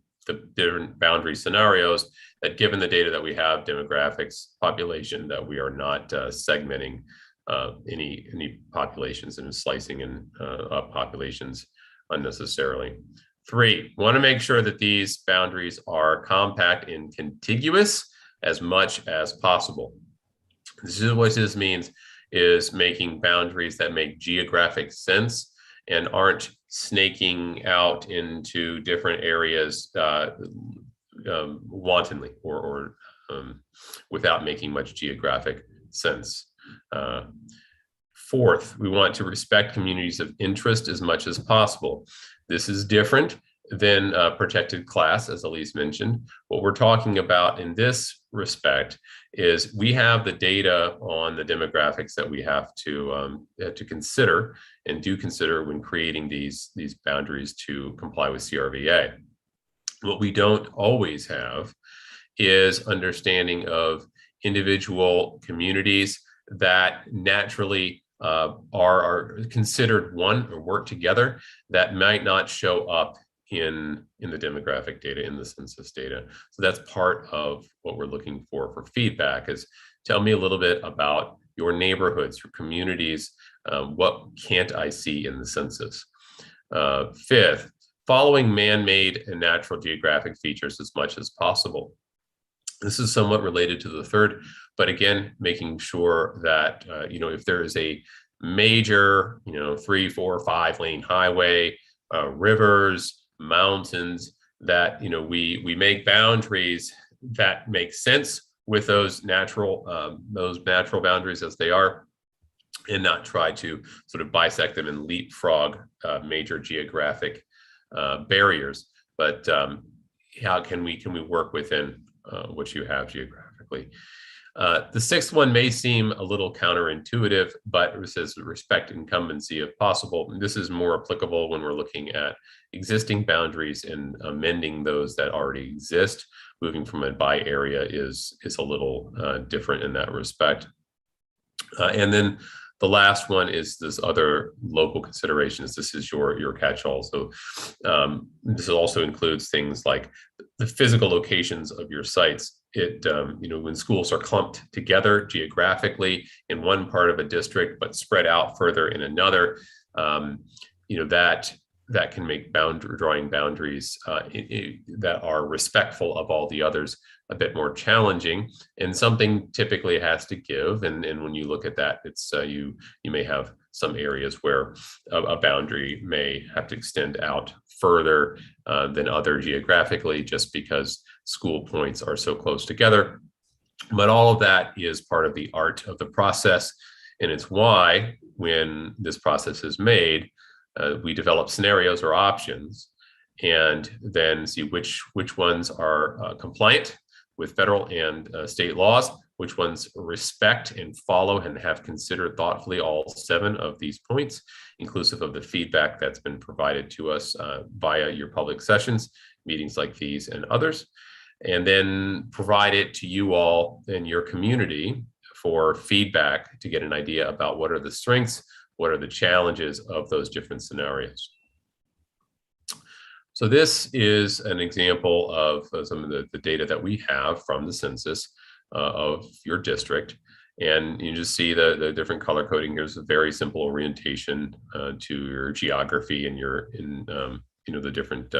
different boundary scenarios, that given the data that we have, demographics, population, that we are not segmenting any populations and slicing in populations unnecessarily. 3, we want to make sure that these boundaries are compact and contiguous as much as possible. This is what this means, is making boundaries that make geographic sense and aren't snaking out into different areas wantonly or without making much geographic sense. 4th, we want to respect communities of interest as much as possible. This is different than protected class, as Elise mentioned. What we're talking about in this respect is we have the data on the demographics that we have to consider and do consider when creating these boundaries to comply with CRVA. What we don't always have is understanding of individual communities that naturally are considered one or work together that might not show up in the demographic data, in the census data. So that's part of what we're looking for feedback, is tell me a little bit about your neighborhoods, your communities, what can't I see in the census? 5th, following man-made and natural geographic features as much as possible. This is somewhat related to the third, but again, making sure that, if there is a major, 3, 4, 5 lane highway, rivers, mountains, that, we make boundaries that make sense with those natural boundaries as they are, and not try to sort of bisect them and leapfrog major geographic barriers. But how can we work within what you have geographically? The sixth one may seem a little counterintuitive, but it says respect incumbency if possible. And this is more applicable when we're looking at existing boundaries and amending those that already exist. Moving from a by area is a little different in that respect. And then the last one is this other local considerations. This is your catch-all. So this also includes things like the physical locations of your sites. When schools are clumped together geographically in one part of a district, but spread out further in another, that can make drawing boundaries that are respectful of all the others a bit more challenging, and something typically has to give. And when you look at that, it's you may have some areas where a boundary may have to extend out further than other geographically, just because school points are so close together. But all of that is part of the art of the process, and it's why when this process is made, we develop scenarios or options, and then see which ones are compliant with federal and state laws, which ones respect and follow and have considered thoughtfully all 7 of these points, inclusive of the feedback that's been provided to us via your public sessions, meetings like these and others, and then provide it to you all in your community for feedback to get an idea about what are the strengths, what are the challenges of those different scenarios. So this is an example of some of the data that we have from the census of your district. And you just see the different color coding. Here's a very simple orientation to your geography and the different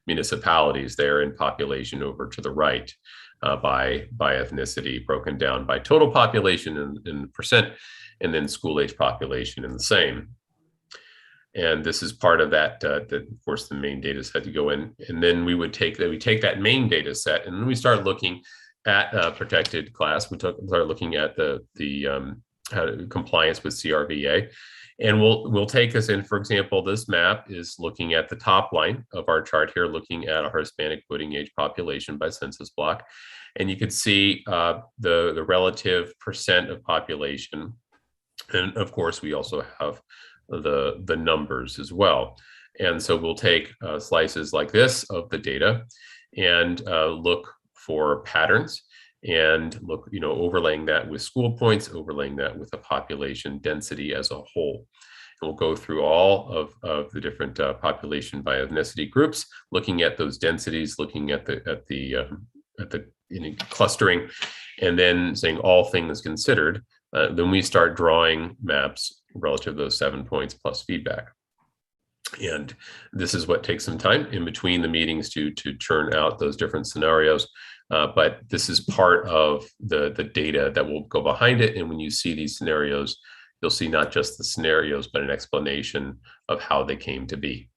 municipalities there in population over to the right by ethnicity, broken down by total population in percent, and then school age population in the same. And this is part of that, of course, the main data set to go in. And then we take that main data set, and then we start looking at protected class. We start looking at the compliance with CRVA. And we'll take this in, for example, this map is looking at the top line of our chart here, looking at our Hispanic voting age population by census block. And you can see the relative percent of population. And of course, we also have the numbers as well. And so we'll take slices like this of the data and look for patterns and look, overlaying that with school points, overlaying that with the population density as a whole. And we'll go through all of the different population by ethnicity groups, looking at those densities, looking at the clustering, and then saying all things considered. Then we start drawing maps relative to those 7 points plus feedback. And this is what takes some time in between the meetings to churn out those different scenarios. But this is part of the data that will go behind it. And when you see these scenarios, you'll see not just the scenarios, but an explanation of how they came to be.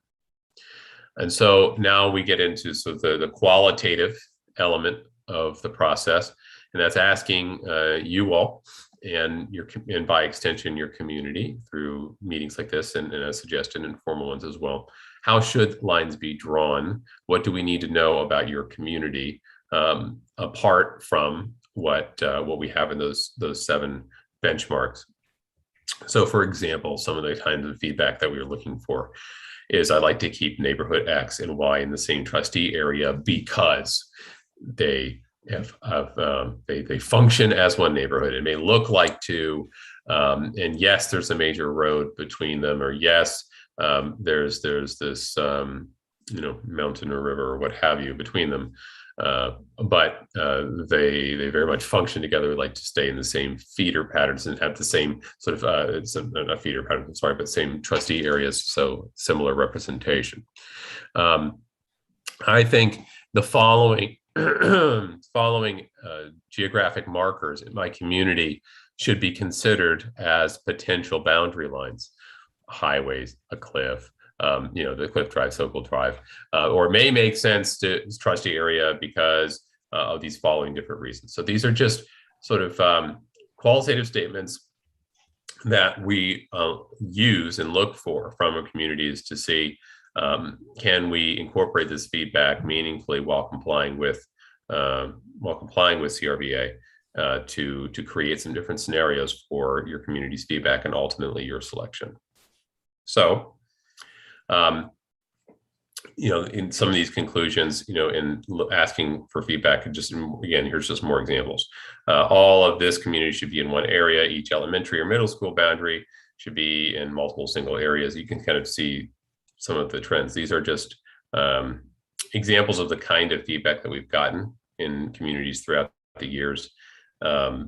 And so now we get into the qualitative element of the process, and that's asking you all and by extension your community through meetings like this and as suggested informal ones as well. How should lines be drawn? What do we need to know about your community apart from what we have in those 7 benchmarks? So, for example, some of the kinds of feedback that we were looking for is I like to keep neighborhood X and Y in the same trustee area because they they function as one neighborhood. It may look like 2, and yes, there's a major road between them, or yes, there's this mountain or river or what have you between them, but they very much function together. We like to stay in the same feeder patterns and have the same sort of it's not feeder pattern, sorry, but same trustee areas, so similar representation. I think the following following geographic markers in my community should be considered as potential boundary lines. Highways, a cliff, the Cliff Drive, Sokol Drive, or may make sense to trustee area because of these following different reasons. So these are just sort of qualitative statements that we use and look for from our communities to see, can we incorporate this feedback meaningfully while complying with CRVA to create some different scenarios for your community's feedback and ultimately your selection. So, in some of these conclusions, in asking for feedback, and just again, here's just more examples. All of this community should be in one area. Each elementary or middle school boundary should be in multiple single areas. You can kind of see some of the trends. These are just examples of the kind of feedback that we've gotten in communities throughout the years.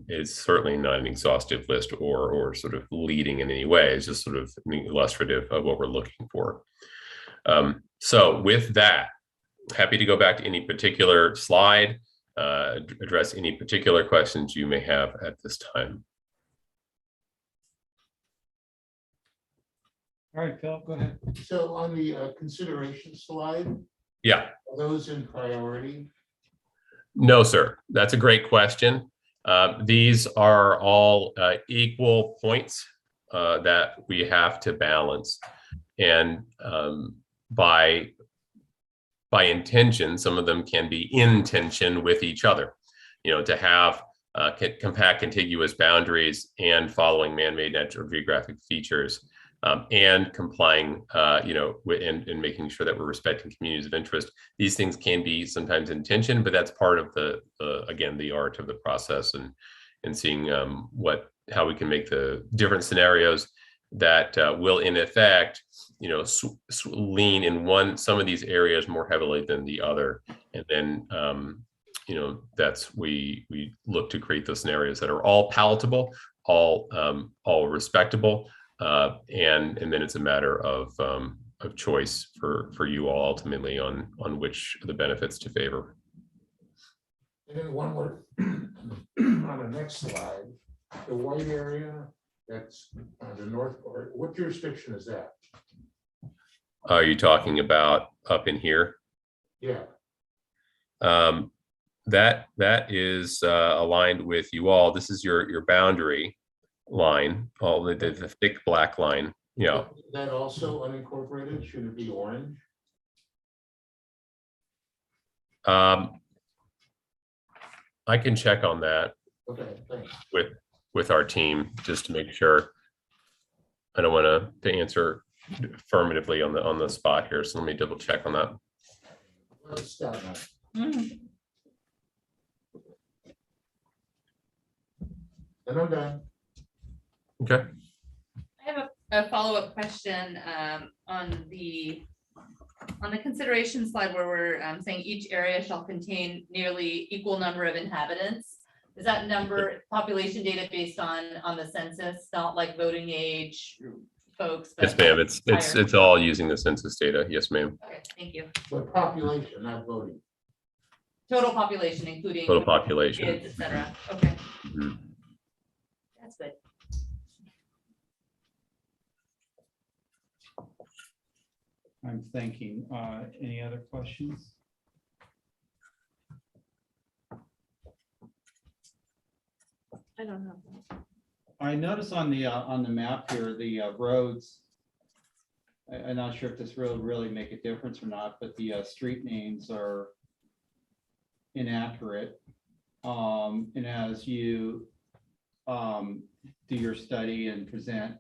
It's certainly not an exhaustive list or sort of leading in any way. It's just sort of illustrative of what we're looking for. So with that, happy to go back to any particular slide, address any particular questions you may have at this time. All right, Phil, go ahead. So on the consideration slide, Yeah. are those in priority? No, sir. That's a great question. These are all equal points that we have to balance. And by intention, some of them can be in tension with each other. To have compact contiguous boundaries and following man-made natural geographic features, and complying, and making sure that we're respecting communities of interest. These things can be sometimes in tension, but that's part of again, the art of the process and seeing how we can make the different scenarios that will in effect, lean in some of these areas more heavily than the other. And then, we look to create those scenarios that are all palatable, all respectable. And then it's a matter of choice for you all ultimately on which of the benefits to favor. And then one more on the next slide, the white area that's on the north part, what jurisdiction is that? Are you talking about up in here? Yeah. That is aligned with you all. This is your boundary line, all the thick black line. That also unincorporated, should it be orange? I can check on that. Okay, thanks. with our team just to make sure. I don't want to answer affirmatively on the spot here, so let me double check on that. Let's start now. And I'm done. Okay. I have a follow-up question on the consideration slide where we're saying each area shall contain nearly equal number of inhabitants. Is that number population data based on the census, not like voting age folks? Yes, ma'am. It's all using the census data. Yes, ma'am. Okay, thank you. But population, not voting. Total population, including Total population. kids, et cetera. Okay. Mhm. That's good. I'm thinking, any other questions? I don't know. I notice on the map here, the roads. I'm not sure if this will really make a difference or not, but the street names are inaccurate. And as you do your study and present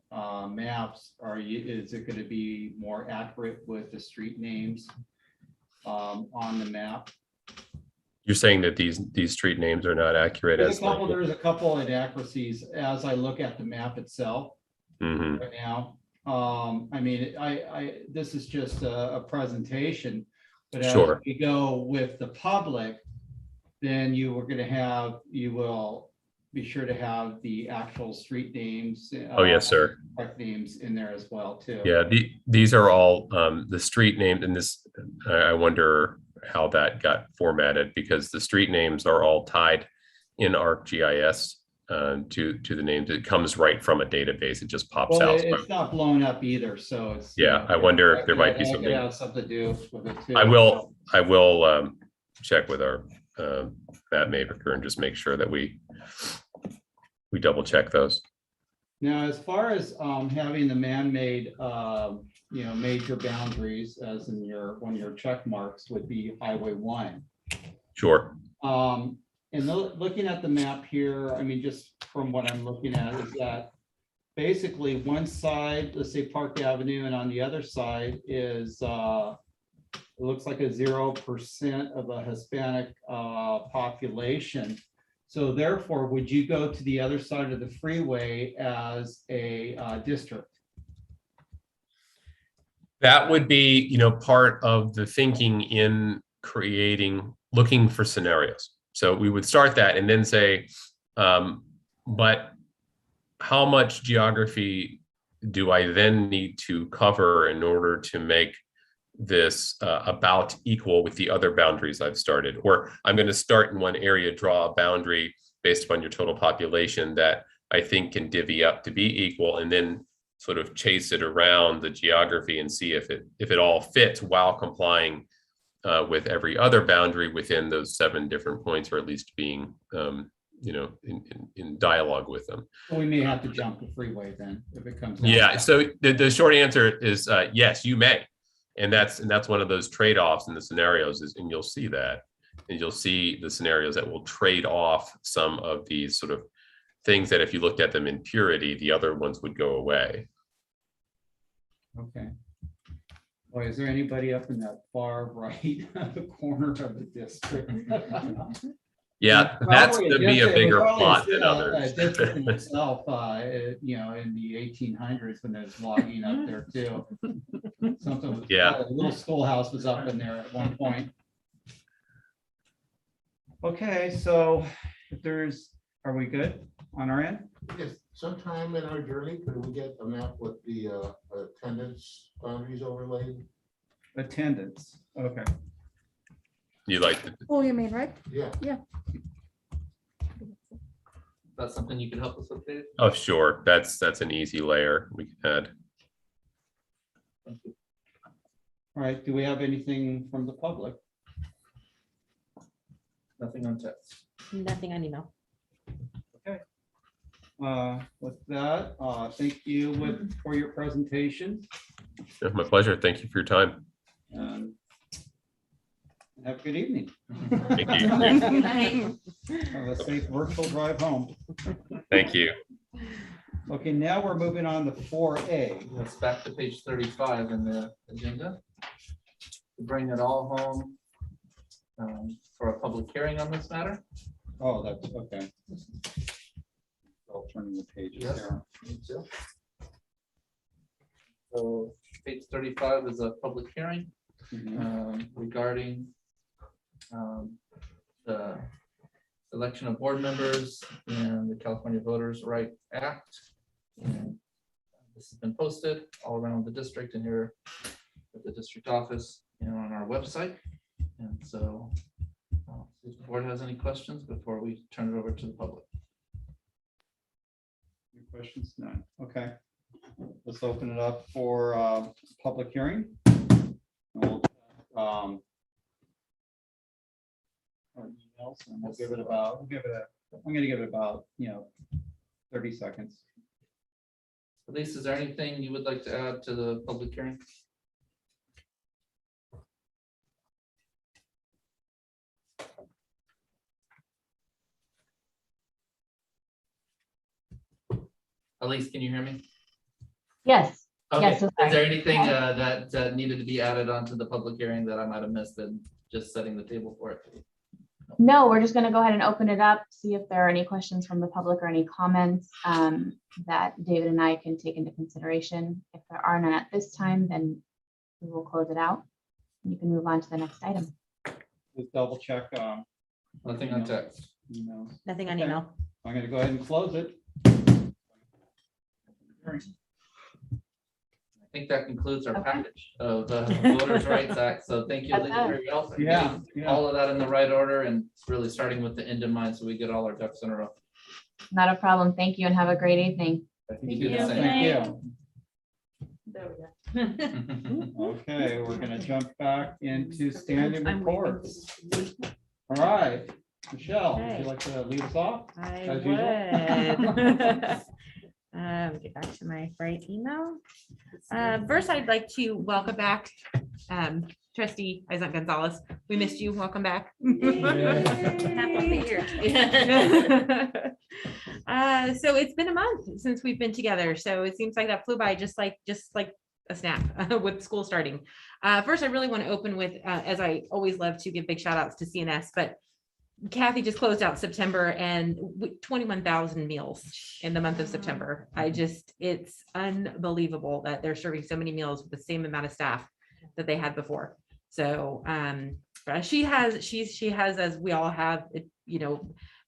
maps, is it going to be more accurate with the street names on the map? You're saying that these street names are not accurate There's as a couple inaccuracies as I look at the map itself Mhm. right now. I mean, this is just a presentation, but as Sure. we go with the public, then you will be sure to have the actual street names. Oh, yes, sir. Correct names in there as well, too. Yeah, these are all the street names, and this, I wonder how that got formatted, because the street names are all tied in ArcGIS to the names. It comes right from a database. It just pops Well, out. it's not blown up either, so it's. Yeah, I wonder if there might be that could something. have something to do with it too. I will check with our Matt Mavicker and just make sure that we double check those. Now, as far as having the man-made, major boundaries, as in one of your check marks would be Highway 1. Sure. And looking at the map here, I mean, just from what I'm looking at, is that basically one side, let's say Park Avenue, and on the other side is, it looks like a 0% of a Hispanic population. So therefore, would you go to the other side of the freeway as a district? That would be, part of the thinking in looking for scenarios. So we would start that and then say, but how much geography do I then need to cover in order to make this about equal with the other boundaries I've started? Or I'm going to start in one area, draw a boundary based upon your total population that I think can divvy up to be equal, and then sort of chase it around the geography and see if it all fits while complying with every other boundary within those 7 different points, or at least being in dialogue with them. Well, we may have to jump the freeway then if it comes. Yeah. So the short answer is yes, you may. And that's one of those trade-offs in the scenarios and you'll see that, and you'll see the scenarios that will trade off some of these sort of things that if you looked at them in purity, the other ones would go away. Okay. Boy, is there anybody up in that far right corner of the district? Yeah, that's Probably going to be a bigger probably plot than a others. district in itself, in the 1800s when there's logging up there too. Something. Yeah. A little schoolhouse was up in there at one point. Okay, so are we good on our end? Yes, sometime in our journey, could we get a map with the attendance boundaries overlaid? Attendance, okay. You like the Oh, you mean, right? Yeah. That's something you can help us with, Dave? Oh, sure. That's an easy layer we can add. Thank you. All right, do we have anything from the public? Nothing on text. Nothing on email. With that, thank you for your presentation. Yeah, my pleasure. Thank you for your time. Have a good evening. Thank you. Good night. Have a safe virtual drive home. Thank you. Okay, now we're moving on to 4A. Let's back to page 35 in the agenda. To bring it all home for a public hearing on this matter. Oh, that's okay. I'll turn the pages Yes. there. Me too. So page 35 is a public hearing regarding the election of board members and the California Voters' Right Act. And this has been posted all around the district and here at the district office and on our website. And so if the board has any questions before we turn it over to the public. Any questions? None. Okay. Let's open it up for public hearing. We'll, our emails, and I'm gonna give it about 30 seconds. Elise, is there anything you would like to add to the public hearing? Elise, can you hear me? Yes. Okay, Yes, is sorry. there anything that needed to be added onto the public hearing that I might have missed in just setting the table for it? No, we're just going to go ahead and open it up, see if there are any questions from the public or any comments that David and I can take into consideration. If there are none at this time, then we will close it out. You can move on to the next item. Just double check. Nothing on text. Emails. Nothing on Okay. email. I'm gonna go ahead and close it. I think that concludes our Okay. package of Voters' Rights Act. So thank you, That's Linda, it. for your help. in Yeah, getting yeah. all of that in the right order and really starting with the end in mind so we get all our ducks in a row. Not a problem. Thank you and have a great evening. You do the same. Thank you. There we go. Okay, we're gonna jump back into standing I'm waiting. reports. All right, Michelle, would Okay. you like to lead us off? I As usual. would. Get back to my right email. First, I'd like to welcome back Trustee Isaac Gonzalez. We missed you. Welcome back. Happy to be here. So it's been a month since we've been together. So it seems like that flew by just like a snap with school starting. First, I really want to open with, as I always love to give big shout outs to CNS, but Kathy just closed out September and 21,000 meals in the month of September. It's unbelievable that they're serving so many meals with the same amount of staff that they had before. So she has, as we all have,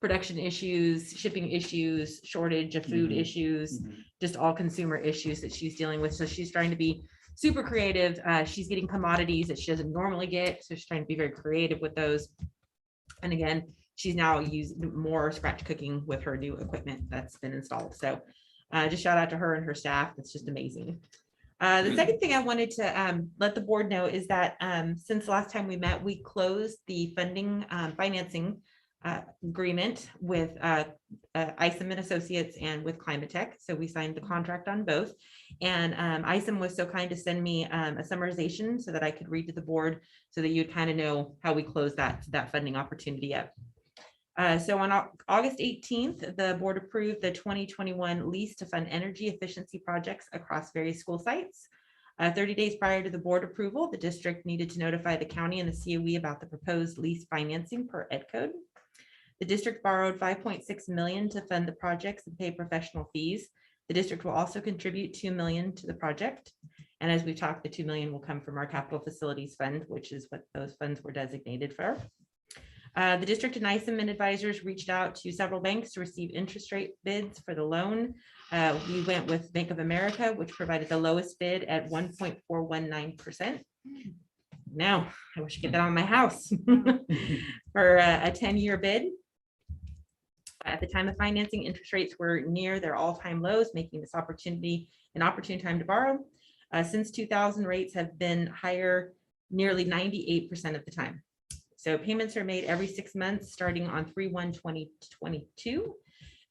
production issues, shipping issues, shortage of food issues, just all consumer issues that she's dealing with. So she's trying to be super creative. She's getting commodities that she doesn't normally get. So she's trying to be very creative with those. And again, she's now using more scratch cooking with her new equipment that's been installed. So just shout out to her and her staff. It's just amazing. The second thing I wanted to let the board know is that since the last time we met, we closed the funding financing agreement with ISM and Associates and with Climate Tech. So we signed the contract on both. And ISM was so kind to send me a summarization so that I could read to the board so that you'd kind of know how we closed that funding opportunity up. So on August 18th, the board approved the 2021 lease to fund energy efficiency projects across various school sites. 30 days prior to the board approval, the district needed to notify the county and the COE about the proposed lease financing per ed code. The district borrowed $5.6 million to fund the projects and pay professional fees. The district will also contribute $2 million to the project. And as we've talked, the $2 million will come from our capital facilities fund, which is what those funds were designated for. The district and ISM and advisors reached out to several banks to receive interest rate bids for the loan. We went with Bank of America, which provided the lowest bid at 1.419%. Now, I wish I could get that on my house for a 10-year bid. At the time of financing, interest rates were near their all-time lows, making this opportunity an opportune time to borrow. Since 2000, rates have been higher nearly 98% of the time. So payments are made every 6 months, starting on 3/1/2022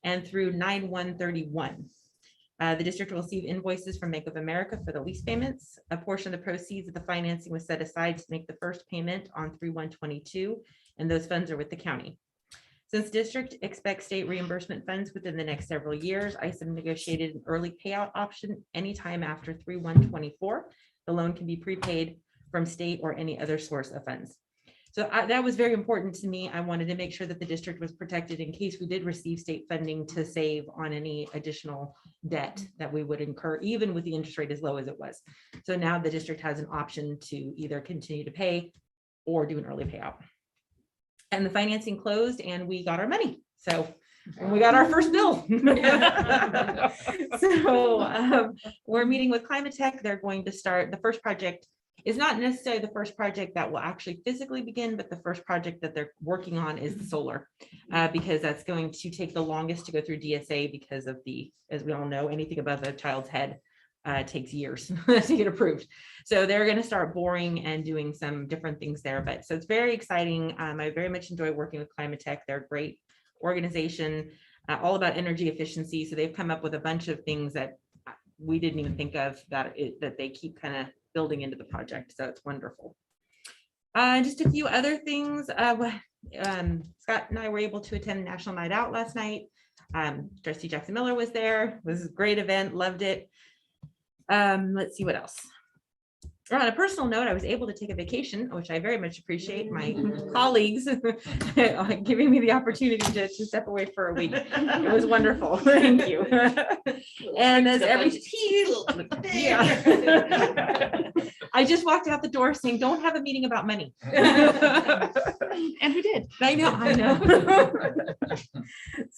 and through 9/1/31. The district will receive invoices from Bank of America for the lease payments. A portion of the proceeds of the financing was set aside to make the first payment on 3/1/22, and those funds are with the county. Since district expects state reimbursement funds within the next several years, ISM negotiated an early payout option anytime after 3/1/24. The loan can be prepaid from state or any other source of funds. So that was very important to me. I wanted to make sure that the district was protected in case we did receive state funding to save on any additional debt that we would incur, even with the interest rate as low as it was. So now the district has an option to either continue to pay or do an early payout. And the financing closed and we got our money. So and we got our first bill. So we're meeting with Climate Tech. They're going to start the first project. Is not necessarily the first project that will actually physically begin, but the first project that they're working on is the solar, because that's going to take the longest to go through DSA because of as we all know, anything above a child's head takes years to get approved. So they're going to start boring and doing some different things there. But so it's very exciting. I very much enjoy working with Climate Tech. They're a great organization, all about energy efficiency. So they've come up with a bunch of things that we didn't even think of that they keep kind of building into the project. So it's wonderful. Just a few other things. Scott and I were able to attend National Night Out last night. Trustee Jackson Miller was there. It was a great event, loved it. Let's see what else. On a personal note, I was able to take a vacation, which I very much appreciate my colleagues giving me the opportunity to step away for a week. It was wonderful. Thank you. And as I just walked out the door saying, don't have a meeting about money. And we did. I know.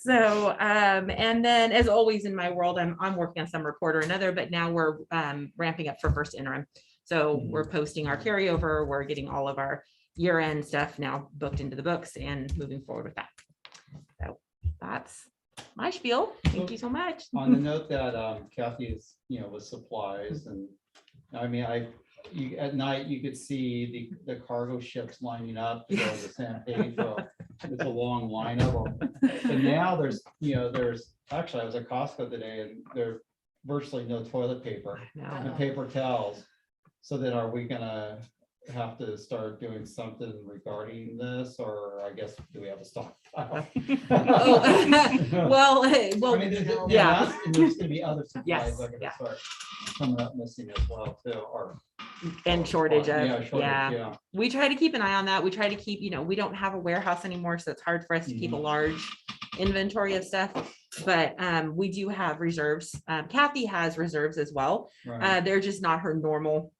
So, and then as always in my world, I'm working on some report or another, but now we're ramping up for first interim. So we're posting our carryover, we're getting all of our year-end stuff now booked into the books and moving forward with that. So that's my spiel. Thank you so much. On the note that Kathy is, with supplies and, I mean, at night, you could see the cargo ships lining up to go to San Pedro. It's a long line of them. But now there's actually, I was at Costco today and there's virtually no toilet paper and paper towels. So then are we gonna have to start doing something regarding this, or I guess, do we have a stockpile? Well, I mean, yeah. there's gonna be other supplies Yes, that are gonna yeah. start coming up missing as well too, or. And shortage of, Shortage, yeah. We try to keep an eye on that. We try to keep, we don't have a warehouse anymore, so it's hard for us to keep a large inventory of stuff. But we do have reserves. Kathy has reserves as well. Right. They're just not her normal,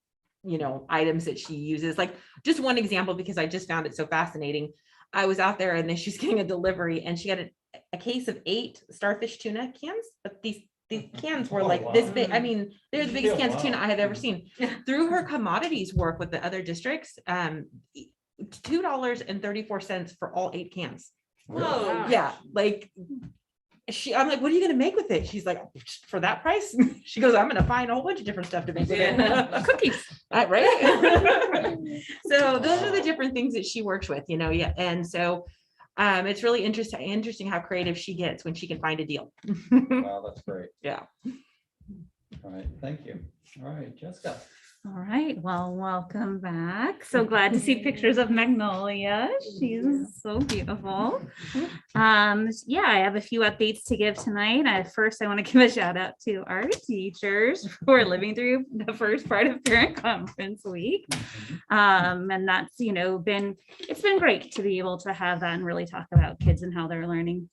items that she uses. Like just one example, because I just found it so fascinating. I was out there and then she's getting a delivery and she got a case of 8 starfish tuna cans, but these cans were like this big. I mean, they're the biggest cans of tuna I have ever seen. Through her commodities work with the other districts, $2.34 for all 8 cans. Whoa. Yeah, like I'm like, what are you gonna make with it? She's like, for that price? She goes, I'm gonna find a whole bunch of different stuff to make with it. Cookies, right? So those are the different things that she works with, yeah. And so it's really interesting how creative she gets when she can find a deal. Wow, that's great. Yeah. All right, thank you. All right, Jessica. All right, well, welcome back. So glad to see pictures of Magnolia. She's so beautiful. Yeah, I have a few updates to give tonight. First, I want to give a shout out to our teachers for living through the first part of parent conference week. And that's, it's been great to be able to have that and really talk about kids and how they're learning.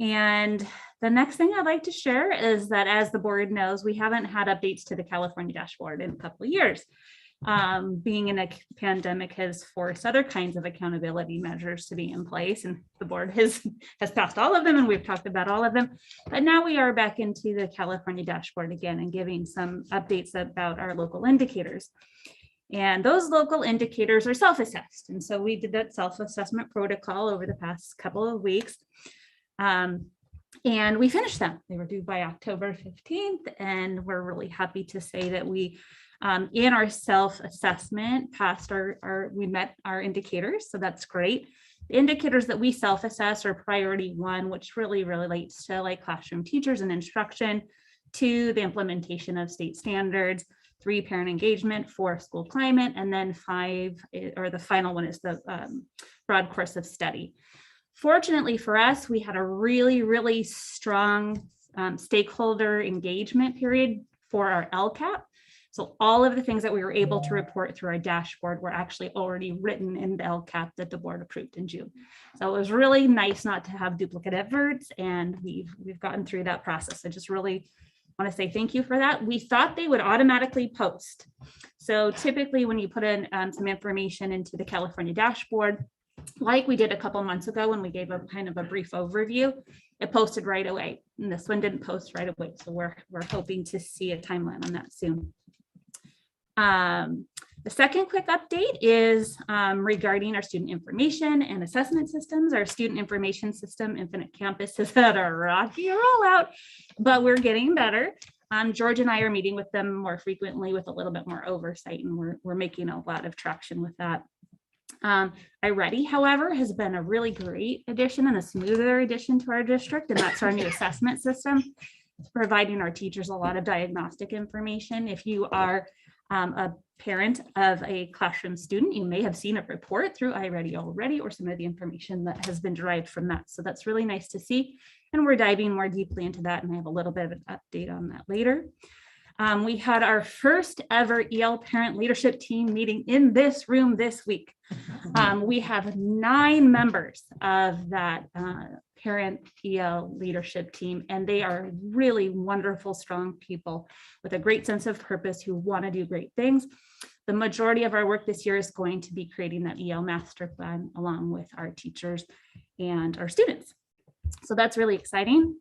And the next thing I'd like to share is that, as the board knows, we haven't had updates to the California dashboard in a couple of years. Being in a pandemic has forced other kinds of accountability measures to be in place, and the board has passed all of them, and we've talked about all of them. But now we are back into the California dashboard again and giving some updates about our local indicators. And those local indicators are self-assessed. And so we did that self-assessment protocol over the past couple of weeks. And we finished them. They were due by October 15th. And we're really happy to say that we, in our self-assessment, we met our indicators. So that's great. The indicators that we self-assess are priority 1, which really relates to like classroom teachers and instruction, 2, the implementation of state standards, 3, parent engagement, 4, school climate, and then 5, or the final one is the broad course of study. Fortunately for us, we had a really, really strong stakeholder engagement period for our LCAP. So all of the things that we were able to report through our dashboard were actually already written in the LCAP that the board approved in June. So it was really nice not to have duplicate efforts, and we've gotten through that process. I just really want to say thank you for that. We thought they would automatically post. So typically when you put in some information into the California dashboard, like we did a couple months ago when we gave a kind of a brief overview, it posted right away. And this one didn't post right away. So we're hoping to see a timeline on that soon. The second quick update is regarding our student information and assessment systems. Our student information system, Infinite Campus, has had a rocky rollout, but we're getting better. George and I are meeting with them more frequently with a little bit more oversight, and we're making a lot of traction with that. iReady, however, has been a really great addition and a smoother addition to our district, and that's our new assessment system. It's providing our teachers a lot of diagnostic information. If you are a parent of a classroom student, you may have seen a report through iReady already, or some of the information that has been derived from that. So that's really nice to see. And we're diving more deeply into that, and I have a little bit of an update on that later. We had our first ever EL parent leadership team meeting in this room this week. We have 9 members of that parent EL leadership team, and they are really wonderful, strong people with a great sense of purpose who want to do great things. The majority of our work this year is going to be creating that EL master plan along with our teachers and our students. So that's really exciting.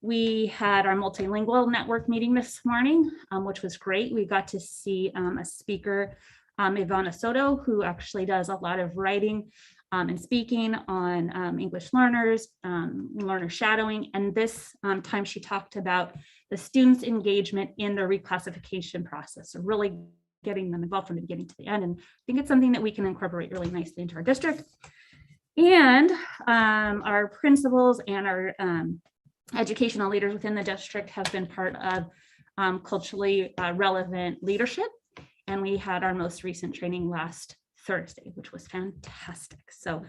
We had our multilingual network meeting this morning, which was great. We got to see a speaker, Ivana Soto, who actually does a lot of writing and speaking on English learners, learner shadowing. And this time she talked about the students' engagement in the reclassification process. So really getting them involved from the beginning to the end. And I think it's something that we can incorporate really nicely into our district. And our principals and our educational leaders within the district have been part of culturally relevant leadership. And we had our most recent training last Thursday, which was fantastic. So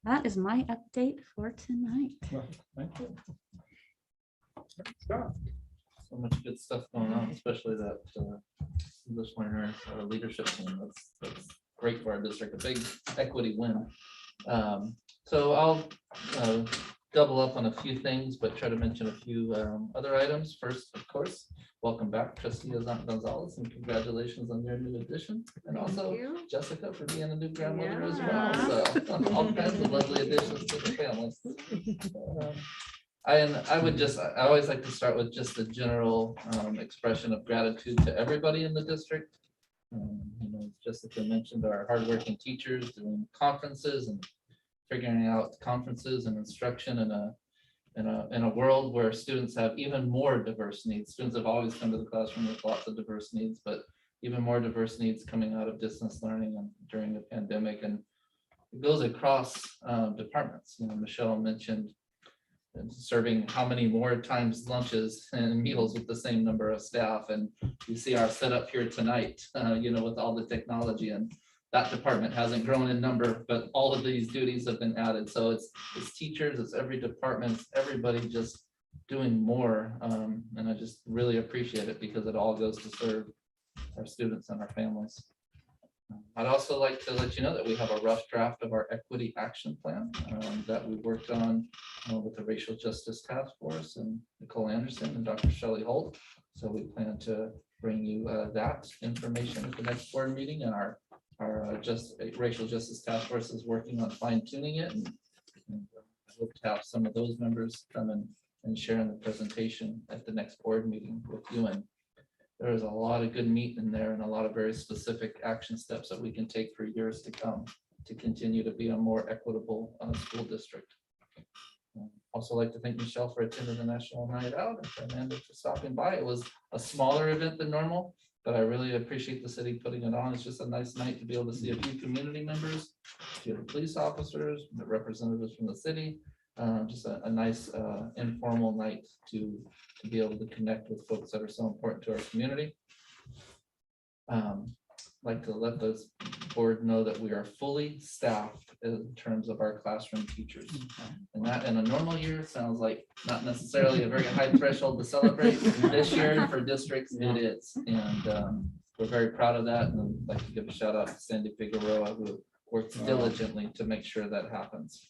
that is my update for tonight. Well, thank you. So much good stuff going on, especially that English learner leadership team. That's great for our district, a big equity win. So I'll double up on a few things, but try to mention a few other items. First, of course, welcome back, Trustee Gonzalez, and congratulations on your new addition. And also Jessica for being a new grandmother as well. So all kinds of lovely additions to the family. I always like to start with just a general expression of gratitude to everybody in the district. Jessica mentioned our hardworking teachers doing conferences and figuring out conferences and instruction in a world where students have even more diverse needs. Students have always come to the classroom with lots of diverse needs, but even more diverse needs coming out of distance learning and during the pandemic. And it goes across departments. Michelle mentioned serving how many more times lunches and meals with the same number of staff. And you see our setup here tonight, with all the technology, and that department hasn't grown in number, but all of these duties have been added. So it's teachers, it's every department, it's everybody just doing more. And I just really appreciate it because it all goes to serve our students and our families. I'd also like to let you know that we have a rough draft of our equity action plan that we worked on with the Racial Justice Task Force and Nicole Anderson and Dr. Shelley Holt. So we plan to bring you that information at the next board meeting, and our Racial Justice Task Force is working on fine tuning it. And I hope to have some of those members come and share in the presentation at the next board meeting with you. And there is a lot of good meat in there and a lot of very specific action steps that we can take for years to come to continue to be a more equitable school district. Also like to thank Michelle for attending the National Night Out and for Amanda for stopping by. It was a smaller event than normal, but I really appreciate the city putting it on. It's just a nice night to be able to see a few community members, a few police officers, the representatives from the city. Just a nice informal night to be able to connect with folks that are so important to our community. Like to let the board know that we are fully staffed in terms of our classroom teachers. And that in a normal year sounds like not necessarily a very high threshold to celebrate. This year for districts, it is. And we're very proud of that. And I'd like to give a shout out to Sandy Figueroa, who works diligently to make sure that happens.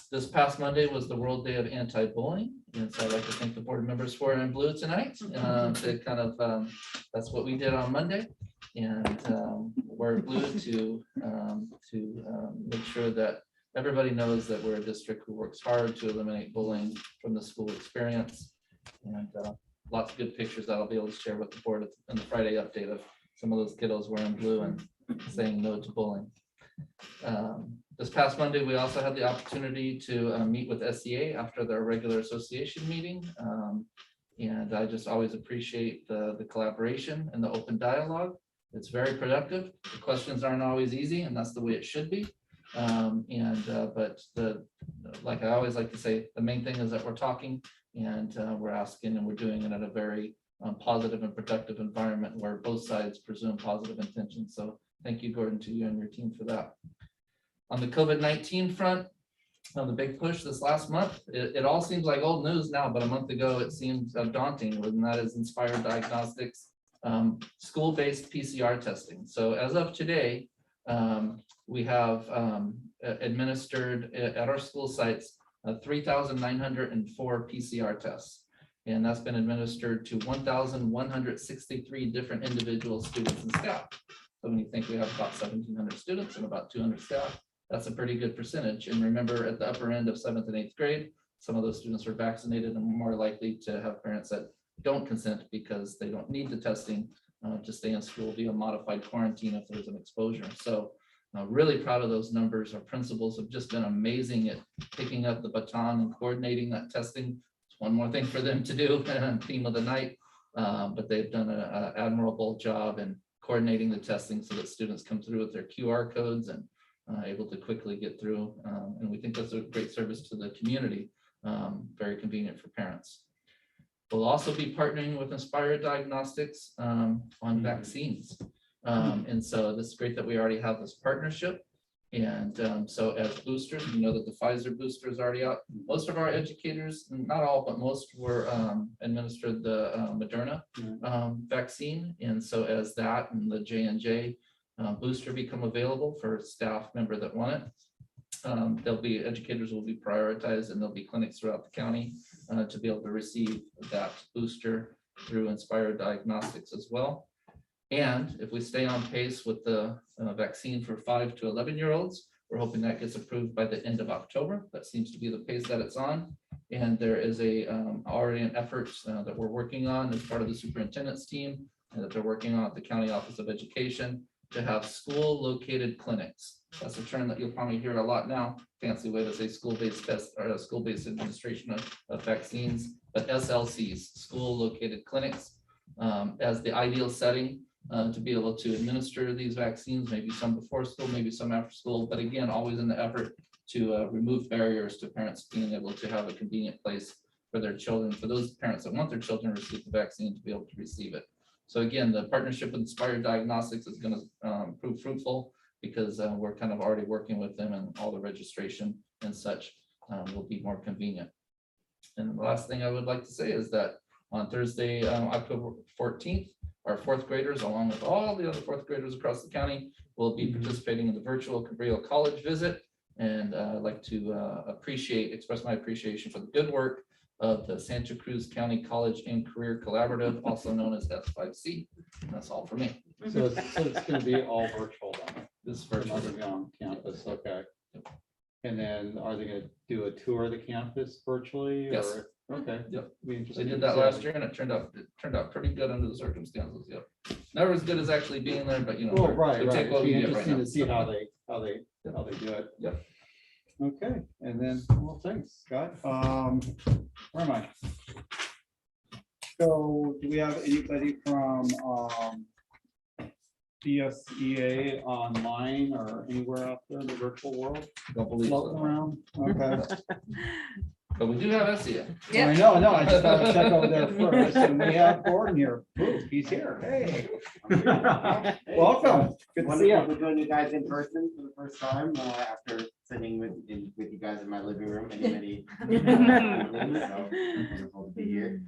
This past Monday was the World Day of Anti-Bullying, and so I'd like to thank the board members for in blue tonight. To kind of that's what we did on Monday, and wear blue to make sure that everybody knows that we're a district who works hard to eliminate bullying from the school experience. And lots of good pictures that I'll be able to share with the board in the Friday update of some of those kiddos wearing blue and saying no to bullying. This past Monday, we also had the opportunity to meet with SEA after their regular association meeting. And I just always appreciate the collaboration and the open dialogue. It's very productive. The questions aren't always easy, and that's the way it should be. But like I always like to say, the main thing is that we're talking and we're asking, and we're doing it in a very positive and productive environment where both sides presume positive intentions. So thank you, Gordon, to you and your team for that. On the COVID-19 front, on the big push this last month, it all seems like old news now, but a month ago it seemed daunting, and that is Inspire Diagnostics school-based PCR testing. So as of today, we have administered at our school sites 3,904 PCR tests. And that's been administered to 1,163 different individual students and staff. So when you think we have about 1,700 students and about 200 staff, that's a pretty good percentage. And remember, at the upper end of 7th and 8th grade, some of those students are vaccinated and more likely to have parents that don't consent because they don't need the testing to stay in school via modified quarantine if there's an exposure. So really proud of those numbers. Our principals have just been amazing at picking up the baton and coordinating that testing. It's one more thing for them to do, theme of the night, but they've done an admirable job in coordinating the testing so that students come through with their QR codes and able to quickly get through. And we think that's a great service to the community, very convenient for parents. We'll also be partnering with Inspire Diagnostics on vaccines. And so this is great that we already have this partnership. And so as boosters, we know that the Pfizer booster is already out. Most of our educators, not all, but most were administered the Moderna vaccine. And so as that and the J&J booster become available for staff member that want it, educators will be prioritized, and there'll be clinics throughout the county to be able to receive that booster through Inspire Diagnostics as well. And if we stay on pace with the vaccine for 5 to 11-year-olds, we're hoping that gets approved by the end of October. That seems to be the pace that it's on. And there is already an effort that we're working on as part of the superintendent's team, and that they're working on at the County Office of Education to have school-located clinics. That's a term that you'll probably hear a lot now. Fancy way to say school-based test or school-based administration of vaccines, but SLCs, school-located clinics, as the ideal setting to be able to administer these vaccines, maybe some before school, maybe some after school, but again, always in the effort to remove barriers to parents being able to have a convenient place for their children, for those parents that want their children to receive the vaccine to be able to receive it. So again, the partnership with Inspire Diagnostics is going to prove fruitful because we're kind of already working with them, and all the registration and such will be more convenient. And the last thing I would like to say is that on Thursday, October 14th, our 4th graders, along with all the other 4th graders across the county, will be participating in the virtual Cabrillo College visit. And I'd like to express my appreciation for the good work of the Santa Cruz County College and Career Collaborative, also known as S5C. And that's all for me. So it's going to be all virtual then? This is virtual. Not gonna be on campus, okay. And then are they going to do a tour of the campus virtually? Yes. Or okay. Yep. Be They interesting did to that see. last year, and it turned out pretty good under the circumstances. Yep. Never as good as actually being there, but you know. Well, right, we right. take It'd what be we get right interesting now. to see how they do it. Yep. Okay, and then, well, thanks, Scott. Where am I? So do we have anybody from DSEA online or anywhere out there in the virtual world Don't believe floating so. around? Okay. But we do have SEA. I know, I just thought I'd check over there first, and we have Gordon here. Ooh, he's here. Hey. Welcome. Good to see you. Wonderful to join you guys in person for the first time after sitting with you guys in my living room many. So wonderful to be here.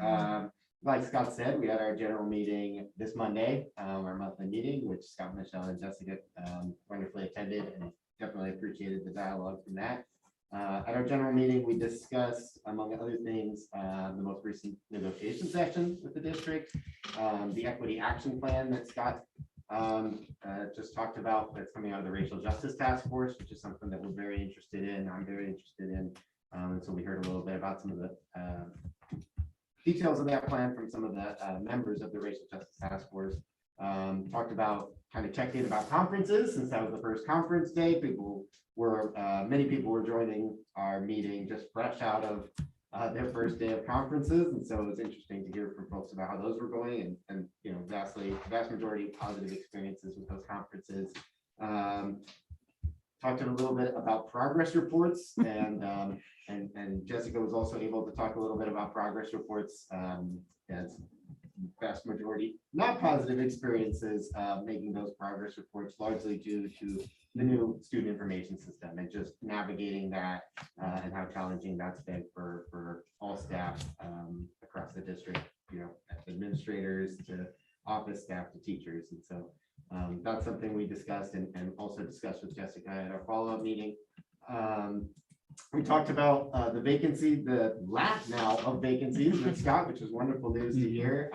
Like Scott said, we had our general meeting this Monday, our monthly meeting, which Scott, Michelle, and Jessica wonderfully attended, and definitely appreciated the dialogue from that. At our general meeting, we discussed, among other things, the most recent negotiation session with the district, the equity action plan that Scott just talked about, that's coming out of the Racial Justice Task Force, which is something that we're very interested in. I'm very interested in. And so we heard a little bit about some of the details of that plan from some of the members of the Racial Justice Task Force. Talked about, kind of checked in about conferences, since that was the first conference day. Many people were joining our meeting just fresh out of their first day of conferences, and so it was interesting to hear from folks about how those were going, and you know, vast majority of positive experiences with those conferences. Talked a little bit about progress reports, and Jessica was also able to talk a little bit about progress reports, as vast majority not positive experiences making those progress reports, largely due to the new student information system and just navigating that, and how challenging that's been for all staff across the district, you know, administrators to office staff to teachers. And so that's something we discussed and also discussed with Jessica at our follow-up meeting. We talked about the vacancy, the lack now of vacancies with Scott, which was wonderful news to hear.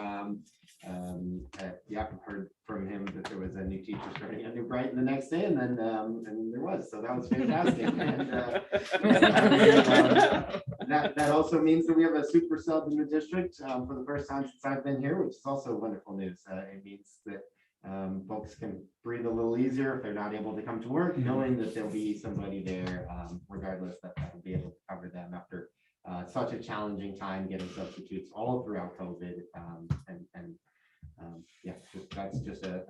Yeah, I've heard from him that there was a new teacher starting at New Brighton the next day, and then there was, so that was fantastic. And that also means that we have a super sub in the district for the first time since I've been here, which is also wonderful news. It means that folks can breathe a little easier if they're not able to come to work, knowing that there'll be somebody there, regardless, that will be able to cover them after such a challenging time getting substitutes all throughout COVID. Yeah, that's just a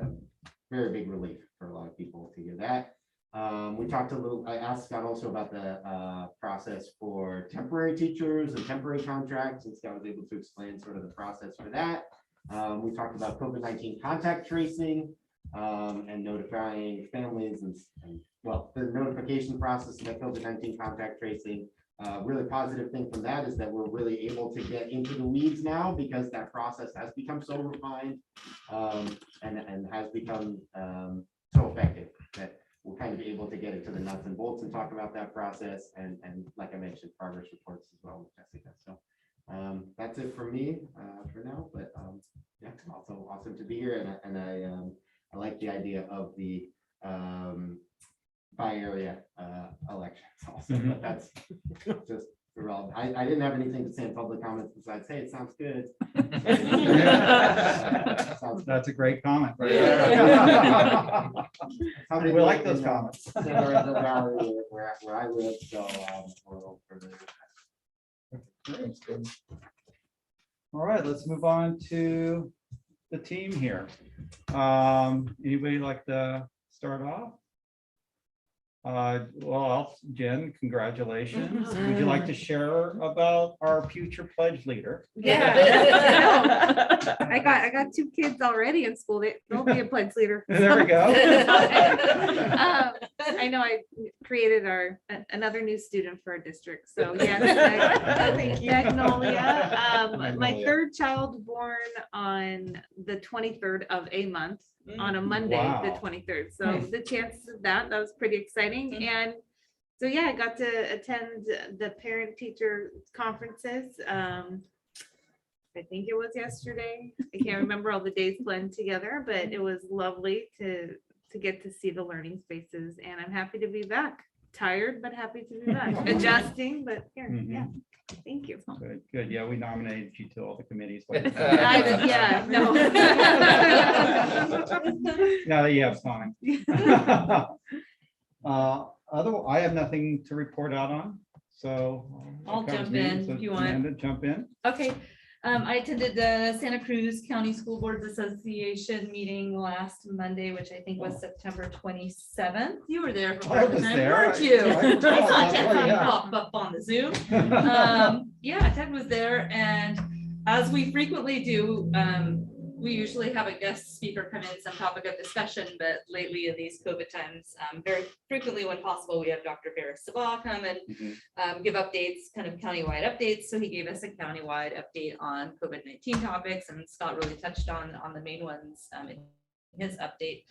very big relief for a lot of people to hear that. We talked a little, I asked Scott also about the process for temporary teachers and temporary contracts, and Scott was able to explain sort of the process for that. We talked about COVID-19 contact tracing and notifying families and well, the notification process of that COVID-19 contact tracing. Really positive thing from that is that we're really able to get into the weeds now because that process has become so refined and has become so effective that we're kind of able to get into the nuts and bolts and talk about that process and like I mentioned, progress reports as well with Jessica. So that's it for me for now, but yeah, also awesome to be here, and I like the idea of the by area elections also, but that's just irrelevant. I didn't have anything to say in public comments besides, hey, it sounds good. That's a great comment. We like those comments. Where I live, so we're a little further. All right, let's move on to the team here. Anybody like to start off? Well, Jen, congratulations. Would you like to share about our future pledge leader? Yeah. I got 2 kids already in school. They'll be a pledge leader. There we go. I know I created another new student for our district. So yes, thank you. Magnolia. My 3rd child born on the 23rd of a month on a Monday, the 23rd. So the chances of that was pretty exciting. And so yeah, I got to attend the parent teacher conferences. I think it was yesterday. I can't remember all the days blend together, but it was lovely to get to see the learning spaces, and I'm happy to be back. Tired, but happy to be back. Adjusting, but here, yeah. Thank you. Good, good. Yeah, we nominated you to all the committees. Yeah, no. Now that you have time. I have nothing to report out on, so. I'll jump in if you want. Amanda, jump in. Okay, I attended the Santa Cruz County School Boards Association meeting last Monday, which I think was September 27th. You were there for part of the time, weren't you? I saw Ted pop up on the Zoom. Yeah, Ted was there, and as we frequently do, we usually have a guest speaker come in, some topic of discussion, but lately in these COVID times, very frequently when possible, we have Dr. Barris Sabah come and give updates, kind of countywide updates. So he gave us a countywide update on COVID-19 topics, and Scott really touched on the main ones in his update.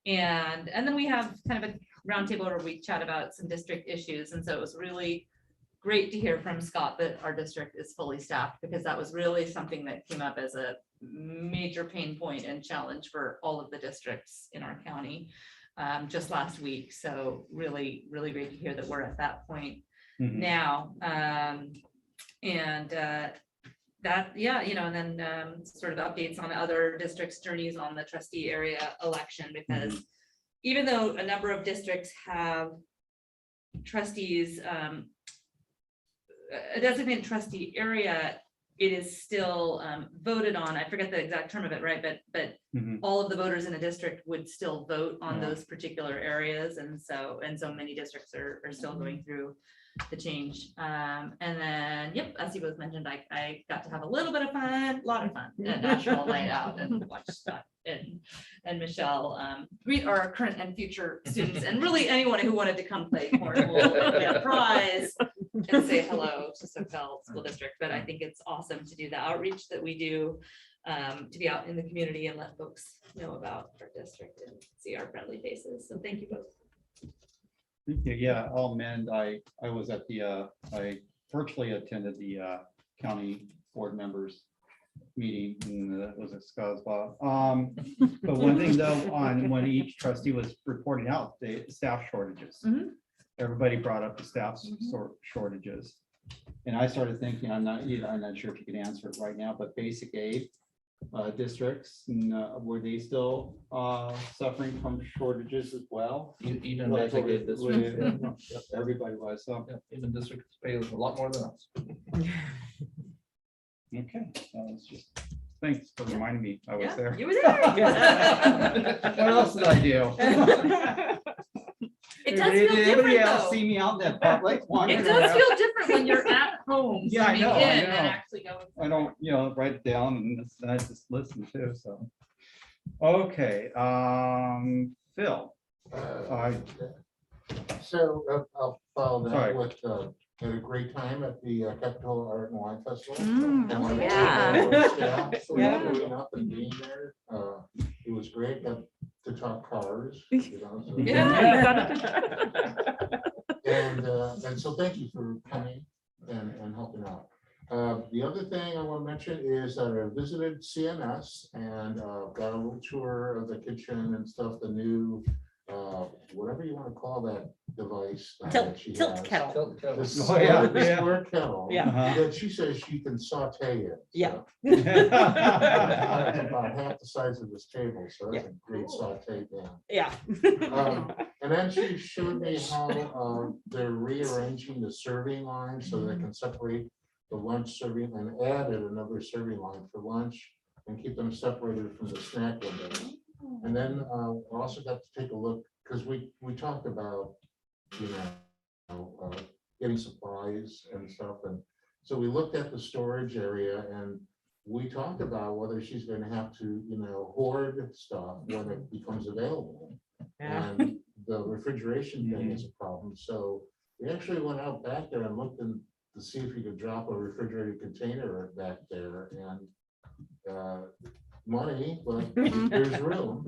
And then we have kind of a roundtable where we chat about some district issues. And so it was really great to hear from Scott that our district is fully staffed, because that was really something that came up as a major pain point and challenge for all of the districts in our county just last week. So really, really great to hear that we're at that point now. That, yeah, you know, and then sort of updates on other districts' journeys on the trustee area election, because even though a number of districts have trustees, a designated trustee area, it is still voted on. I forget the exact term of it, right? But all of the voters in a district would still vote on those particular areas. And so many districts are still going through the change. And then, yep, as he both mentioned, I got to have a little bit of fun, a lot of fun at National Night Out and watch Scott and Michelle greet our current and future students, and really anyone who wanted to come play cornhole get a prize and say hello to Soquel School District. But I think it's awesome to do the outreach that we do, to be out in the community and let folks know about our district and see our friendly faces. So thank you both. Yeah, I'll amend. I was at the, I virtually attended the county board members meeting, and that was at Scottsbluff. But one thing though, on when each trustee was reporting out the staff shortages. Mhm. Everybody brought up the staff shortages. And I started thinking, I'm not sure if you can answer it right now, but basic aid districts, were they still suffering from shortages as well? Even basic aid districts. Yep, everybody was, so. Yeah, even districts pay a lot more than us. Okay, so it's just, thanks for reminding me, I was Yeah, there. you were there. What else did I do? It does Did feel anybody different else though. see me out in that public? wandering It does around? feel different when you're at home. Yeah, I zooming know, I in and know. actually going. I don't, write it down, and it's nice to listen to, so. Okay, Phil. So I'll follow Sorry. that with, had a great time at the Capitol Art and Wine Festival. Mm, And when I yeah. came over, staff for Yeah. showing up and being there. It was great, got to talk cars, so- And so thank you for coming and helping out. The other thing I want to mention is that I visited CMS and got a little tour of the kitchen and stuff, the new, whatever you want to call that device. that she has. kettle. This Oh, yeah, yeah. square kettle. Yeah. That she says she can saute it. Yeah. It's about half the size of this table, so that's a great saute pan. Yeah. And then she showed me how they're rearranging the serving line so they can separate the lunch serving and added another serving line for lunch and keep them separated from the snack window. And then I also got to take a look, because we talked about, getting supplies and stuff. And so we looked at the storage area and we talked about whether she's going to have to, hoard stuff when it becomes available. And the refrigeration thing is a problem. So we actually went out back there and looked to see if we could drop a refrigerated container back there and money, but there's room,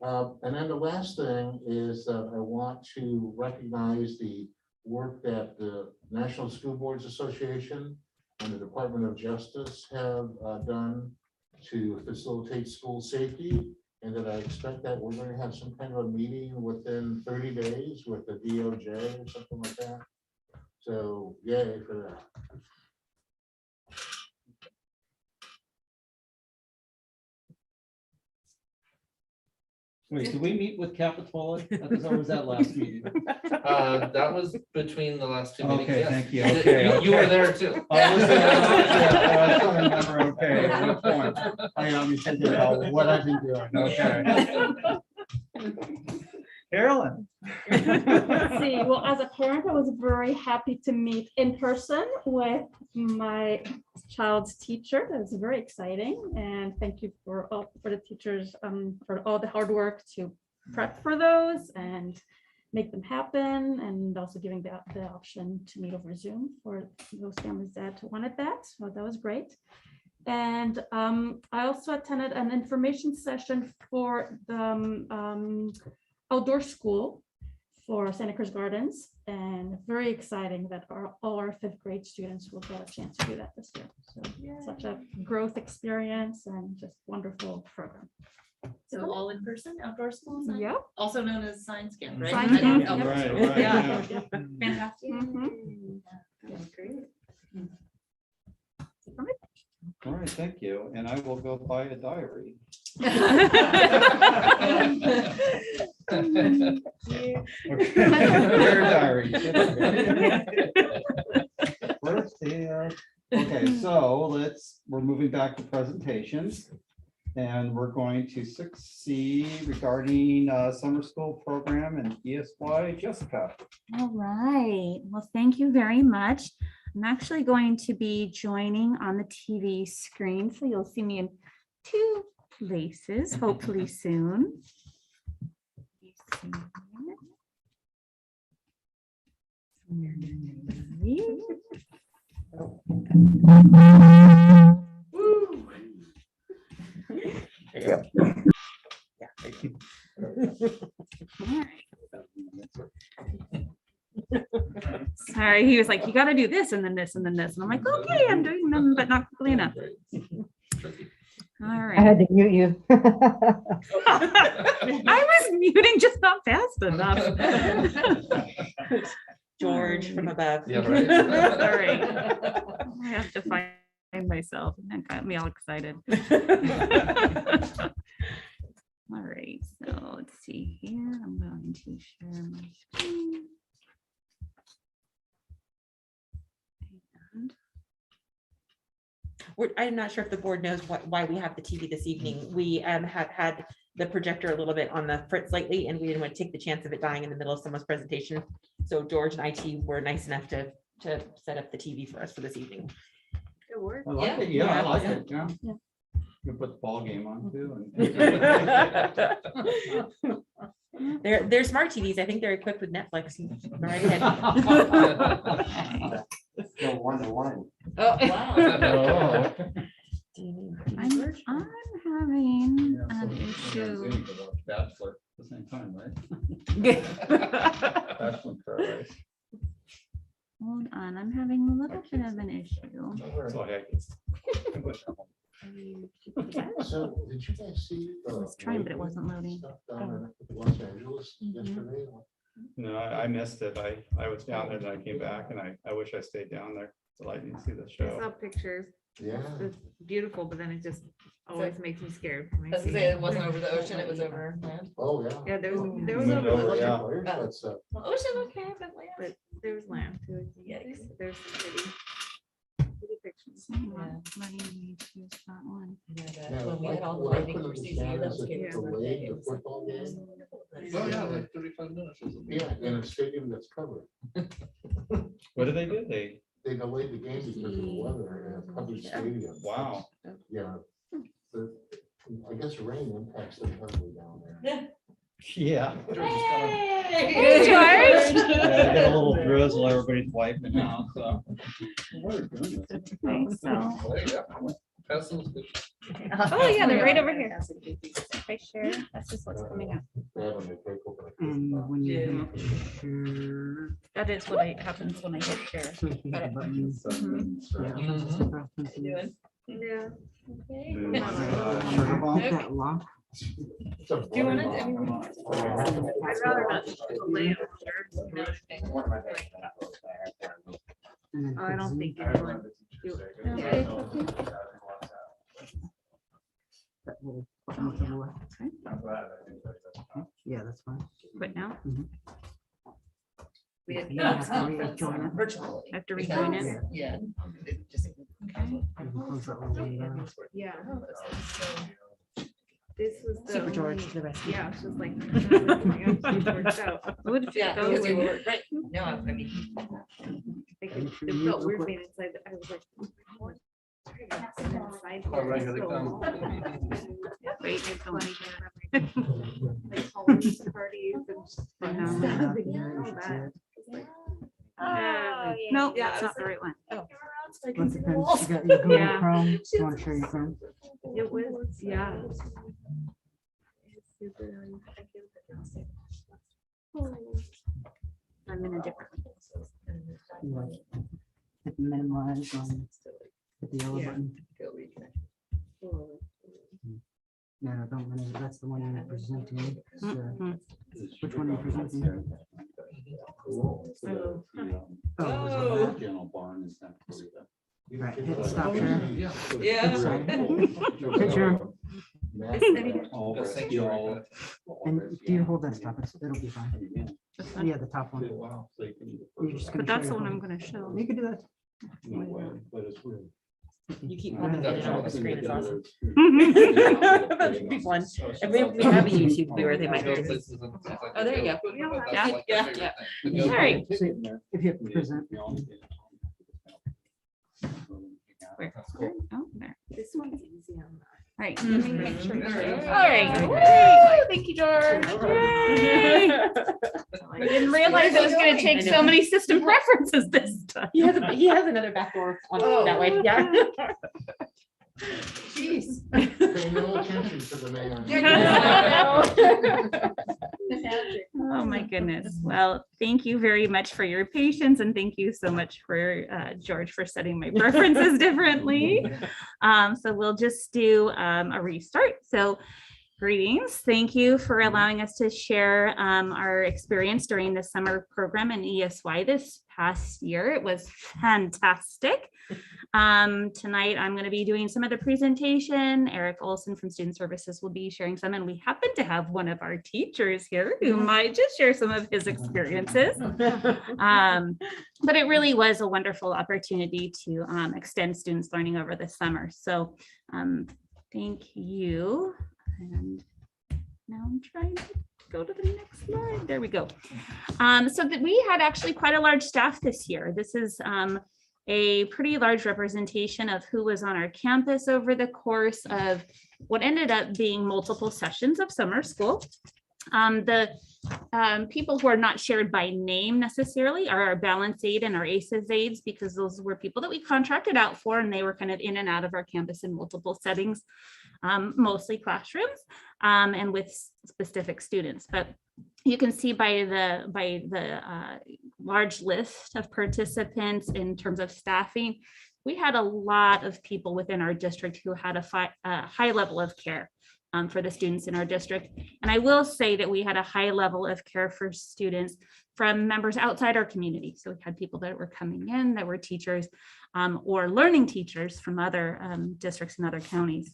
And then the last thing is that I want to recognize the work that the National School Boards Association and the Department of Justice have done to facilitate school safety. And that I expect that we're going to have some kind of a meeting within 30 days with the DOJ or something like that. So yay for that. Wait, did we meet with Capitola? Or was that last meeting? That was between the last two meetings. Okay, yes. thank you. Okay, You were okay. there too. I was there. I was trying to remember, okay, at what point? I got me thinking about what I've been doing, okay. Carolyn. Let's see, well, as a parent, I was very happy to meet in person with my child's teacher. That was very exciting. And thank you for the teachers for all the hard work to prep for those and make them happen, and also giving the option to meet over Zoom for those families that wanted that. So that was great. And I also attended an information session for the outdoor school for Santa Cruz Gardens, and very exciting that all our 5th grade students will get a chance to do that this year. So such a growth experience and just wonderful program. So all in person outdoor schools? Yep. Also known as science camp, right? Science camp, Oh, yep. Right, Yeah. yeah. Fantastic. Mhm. That's great. All right, thank you. And I will go buy a diary. Okay. Your diary. Where's the, okay, so we're moving back to presentations. And we're going to 6C regarding summer school program and ESY. Jessica. All right. Well, thank you very much. I'm actually going to be joining on the TV screen, so you'll see me in 2 places, hopefully soon. There you go. All right. Sorry, he was like, you gotta do this and then this and then this. And I'm like, okay, I'm doing them, but not quickly enough. All I right. had to mute you. I was muting, just not fast enough. George from above. Yeah, right. Sorry. I have to find myself, and that got me all excited. All right, so let's see here. I'm going to share my screen. And I'm not sure if the board knows why we have the TV this evening. We have had the projector a little bit on the fritz lately, and we didn't want to take the chance of it dying in the middle of someone's presentation. So George and IT were nice enough to set up the TV for us for this evening. I like it. Yeah, I like it. Yeah. Yeah. You put the ball game on too. They're smart TVs. I think they're equipped with Netflix. Right ahead. No 1-to-1. Oh, Wow. I'm having an issue. Bachelor at the same time, right? Bachelor in Paradise. Hold on, I'm having a little bit of an issue. So heck. So did you guys see? I was trying, but it wasn't loading. stuff down in Los Angeles yesterday? No, I missed it. I was down there and I came back and I wish I stayed down there so I didn't see the I show. saw pictures. Yeah. It's beautiful, but then it just always makes me scared. when I As I see say, it. it wasn't over the ocean, it was over land. Oh, yeah. Yeah, there was Moved over over, the yeah. ocean, That's, Well, ocean, okay, but land. but there was land too. Yikes. There's some pretty pictures. It's not letting me choose that one. yeah, When we had all the what I landing couldn't procedure, understand that is was it Gator's delayed birthday. the football game. Oh, yeah, like 35 minutes. or something. Yeah, in a stadium that's covered. What did they do? They delayed the game because of the weather in a covered stadium. Wow. Yeah. The- I guess rain impacts them heavily down there. Yeah. George is coming. Hey, George. Yeah, I got a little drizzle, everybody's wiping out, so. Okay, so, There you go. Pass those pictures. oh yeah, they're right over here. If I share, that's just what's coming up. They have them, they take over. And when you Yeah. hit share, That is what happens when I hit share. so if you hit the button, Doing? Yeah. Okay. hit that lock. It's a Do you want it? button. I'd rather not delay it. and then I hit don't zoom. think anyone. That little button to the left. Yeah, that's fine. Quit now. We had- You have to rejoin it. Virtually. I have to rejoin it. Yeah. It just- Okay. You can close that little window. Yeah. This was the Super George only- to the rescue. Yeah, it's just like. Worked out. Would Yeah, feel because we good. were, right, no, I mean. Like, it felt weird being inside. I was like. Inside. All right, here they come. Wait, it's only Like Halloween parties and stuff. No. Yeah, you should see it. No, Yeah, that's not the right one. Well, it depends. You got your Google Yeah. Chrome. You want to share your Chrome? It was, yeah. I'm in a different. You like hit minimize on hit the yellow Yeah. button. No, no, don't minimize. That's the one you're presenting. It's, which one are you presenting? Cool. So the, Oh, was it that? General barn is not. Right, hit stop share. Yeah. Sorry. Picture. All Yes, thank steel. you. And do you hold that stop? It'll be fine. This one. Yeah, the top one. Wow. So you can either You're just But gonna that's show the your one I'm phone. gonna show. You can do that. No way, but it's weird. You keep Yeah. popping in and out of the screen. It's awesome. That's That'd be fun. If we have a YouTube viewer, they might. Go do this. places and things like Oh, there you that. go. That's Yeah. like their Yeah. favorite Yeah. thing. All right. So if you hit present, Where? That's cool. Oh, there. This one's easy on that. All right. Let me make sure. Mhm. All right. Woo, thank you, George. Yay. I didn't realize it was gonna take I know. so many system preferences this time. He has another back door on that way. Yeah. Jeez. Pay no attention to the man. Oh, my goodness. Well, thank you very much for your patience and thank you so much for George for setting my preferences differently. So we'll just do a restart. So greetings. Thank you for allowing us to share our experience during the summer program in ESY this past year. It was fantastic. Tonight, I'm going to be doing some of the presentation. Eric Olson from Student Services will be sharing some, and we happen to have one of our teachers here who might just share some of his experiences. But it really was a wonderful opportunity to extend students' learning over the summer. So thank you. And now I'm trying to go to the next slide. There we go. So that we had actually quite a large staff this year. This is a pretty large representation of who was on our campus over the course of what ended up being multiple sessions of summer school. The people who are not shared by name necessarily are our balance aid and our ACES aides, because those were people that we contracted out for, and they were kind of in and out of our campus in multiple settings, mostly classrooms and with specific students. But you can see by the large list of participants in terms of staffing, we had a lot of people within our district who had a high level of care for the students in our district. And I will say that we had a high level of care for students from members outside our community. So we had people that were coming in that were teachers or learning teachers from other districts and other counties.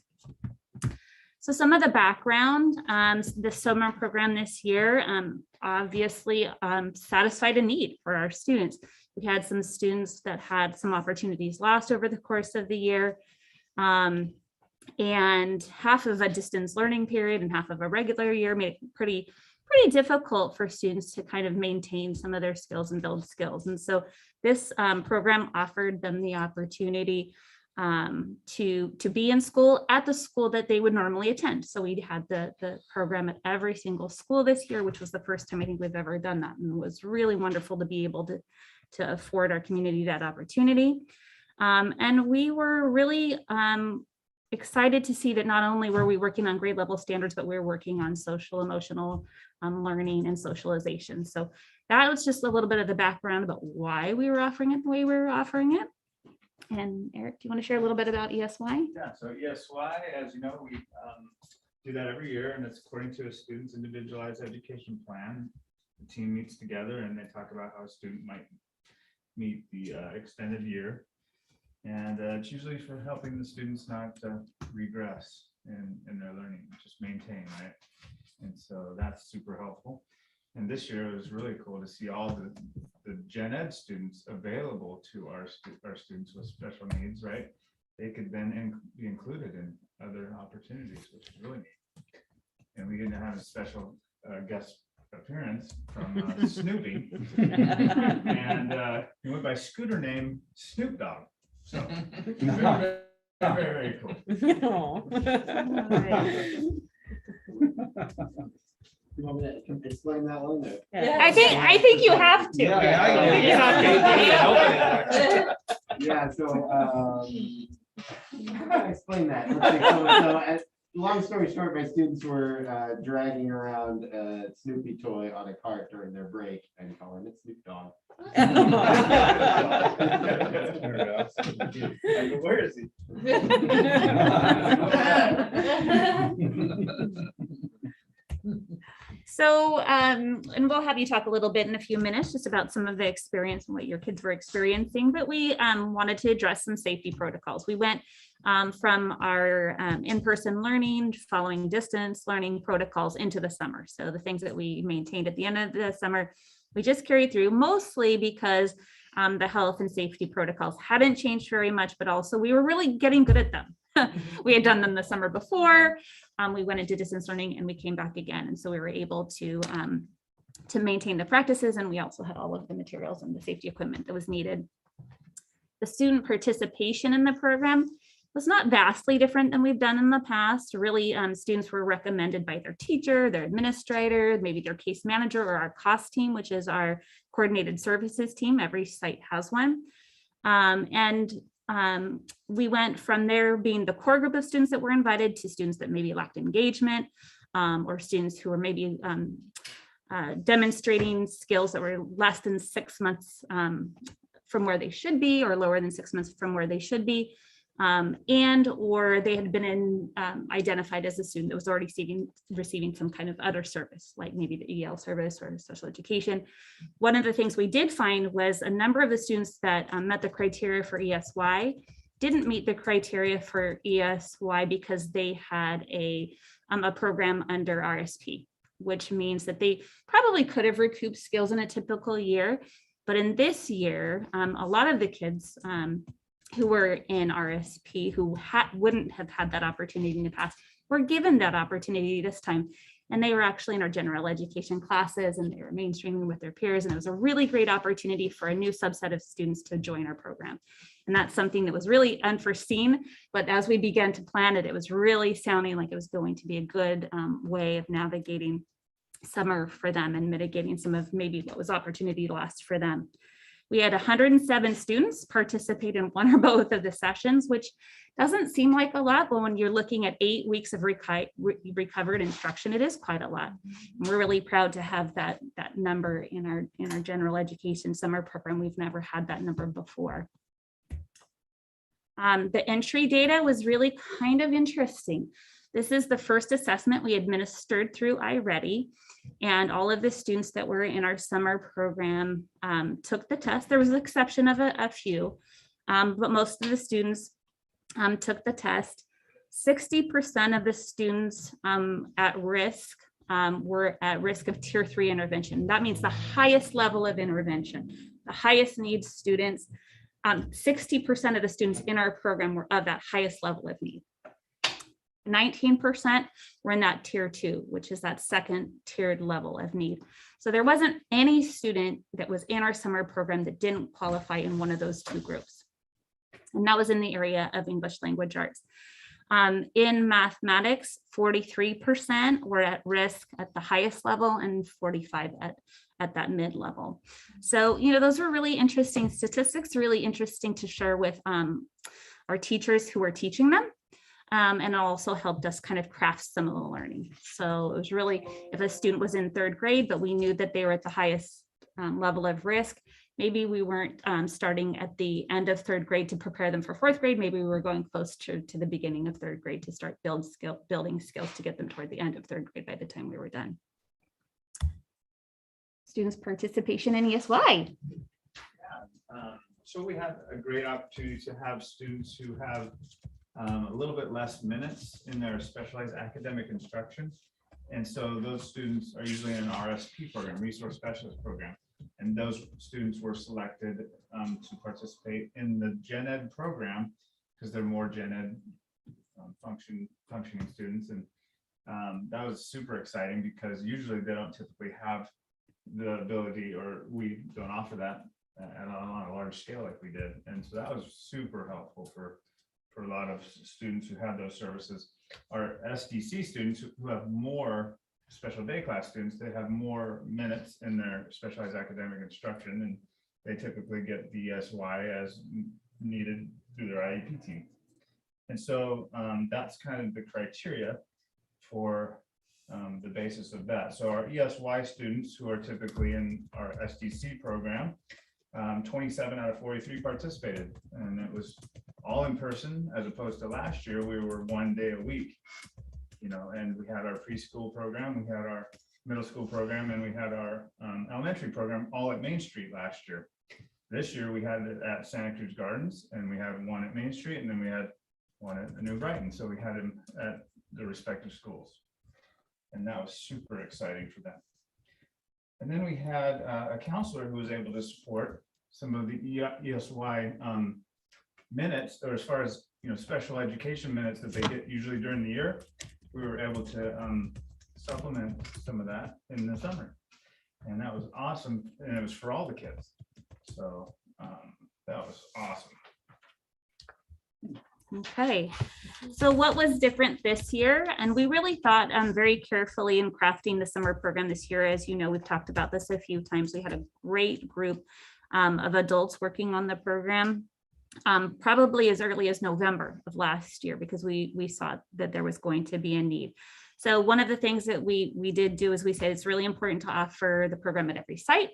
So some of the background, the summer program this year obviously satisfied a need for our students. We had some students that had some opportunities lost over the course of the year, and half of a distance learning period and half of a regular year made it pretty difficult for students to kind of maintain some of their skills and build skills. And so this program offered them the opportunity to be in school at the school that they would normally attend. So we had the program at every single school this year, which was the first time I think we've ever done that. And it was really wonderful to be able to afford our community that opportunity. And we were really excited to see that not only were we working on grade level standards, but we were working on social emotional learning and socialization. So that was just a little bit of the background about why we were offering it the way we were offering it. And Eric, do you want to share a little bit about ESY? Yeah, so ESY, as you know, we do that every year, and it's according to a student's individualized education plan. The team meets together and they talk about how a student might meet the extended year. And it's usually for helping the students not regress in their learning, just maintain, right? And so that's super helpful. And this year it was really cool to see all the gen ed students available to our students with special needs, right? They could then be included in other opportunities, which is really neat. And we didn't have a special guest appearance from Snoopy. And he went by scooter name Snoop Dogg. So very, very cool. You want me to explain that one? I think you have to. Yeah, so how do I explain that? Let's see, so long story short, my students were dragging around a Snoopy toy on a cart during their break and calling it Snoop Dogg. Where is he? So, and we'll have you talk a little bit in a few minutes just about some of the experience and what your kids were experiencing, but we wanted to address some safety protocols. We went from our in-person learning, following distance learning protocols into the summer. So the things that we maintained at the end of the summer, we just carried through, mostly because the health and safety protocols hadn't changed very much, but also we were really getting good at them. We had done them the summer before. We went into distance learning and we came back again. And so we were able to maintain the practices, and we also had all of the materials and the safety equipment that was needed. The student participation in the program was not vastly different than we've done in the past. Really, students were recommended by their teacher, their administrator, maybe their case manager, or our COS team, which is our coordinated services team. Every site has one. We went from there being the core group of students that were invited to students that maybe lacked engagement, or students who were maybe demonstrating skills that were less than 6 months from where they should be, or lower than 6 months from where they should be. And or they had been identified as a student that was already receiving some kind of other service, like maybe the EL service or special education. One of the things we did find was a number of the students that met the criteria for ESY didn't meet the criteria for ESY because they had a program under RSP, which means that they probably could have recouped skills in a typical year. But in this year, a lot of the kids who were in RSP who wouldn't have had that opportunity in the past were given that opportunity this time. And they were actually in our general education classes, and they were mainstreaming with their peers. And it was a really great opportunity for a new subset of students to join our program. And that's something that was really unforeseen. But as we began to plan it, it was really sounding like it was going to be a good way of navigating summer for them and mitigating some of maybe what was opportunity lost for them. We had 107 students participate in one or both of the sessions, which doesn't seem like a lot, but when you're looking at 8 weeks of recovered instruction, it is quite a lot. And we're really proud to have that number in our general education summer program. We've never had that number before. The entry data was really kind of interesting. This is the first assessment we administered through iReady, and all of the students that were in our summer program took the test. There was an exception of a few, but most of the students took the test. 60% of the students at risk were at risk of tier 3 intervention. That means the highest level of intervention, the highest needs students. 60% of the students in our program were of that highest level of need. 19% were in that tier 2, which is that second tiered level of need. So there wasn't any student that was in our summer program that didn't qualify in one of those two groups. And that was in the area of English language arts. In mathematics, 43% were at risk at the highest level and 45 at that mid level. So, those were really interesting statistics, really interesting to share with our teachers who were teaching them. And it also helped us kind of craft some of the learning. So it was really, if a student was in 3rd grade, but we knew that they were at the highest level of risk, maybe we weren't starting at the end of 3rd grade to prepare them for 4th grade. Maybe we were going close to the beginning of 3rd grade to start building skills to get them toward the end of 3rd grade by the time we were done. Students' participation in ESY. So we had a great opportunity to have students who have a little bit less minutes in their specialized academic instruction. And so those students are usually in an RSP program, resource specialist program. And those students were selected to participate in the Gen Ed program because they're more Gen Ed functioning students. And that was super exciting because usually they don't typically have the ability, or we don't offer that on a large scale like we did. And so that was super helpful for a lot of students who had those services. Our SDC students who have more special day class students, they have more minutes in their specialized academic instruction, and they typically get the ESY as needed through their IEP team. And so that's kind of the criteria for the basis of that. So our ESY students who are typically in our SDC program, 27 out of 43 participated, and it was all in person, as opposed to last year we were 1 day a week, and we had our preschool program, we had our middle school program, and we had our elementary program all at Main Street last year. This year we had it at Santa Cruz Gardens, and we had one at Main Street, and then we had one at New Brighton. So we had them at the respective schools, and that was super exciting for them. And then we had a counselor who was able to support some of the ESY minutes, or as far as special education minutes that they get usually during the year. We were able to supplement some of that in the summer, and that was awesome. And it was for all the kids, so that was awesome. Okay, so what was different this year? And we really thought very carefully in crafting the summer program this year. As you know, we've talked about this a few times. We had a great group of adults working on the program, probably as early as November of last year, because we saw that there was going to be a need. So one of the things that we did do is we said it's really important to offer the program at every site.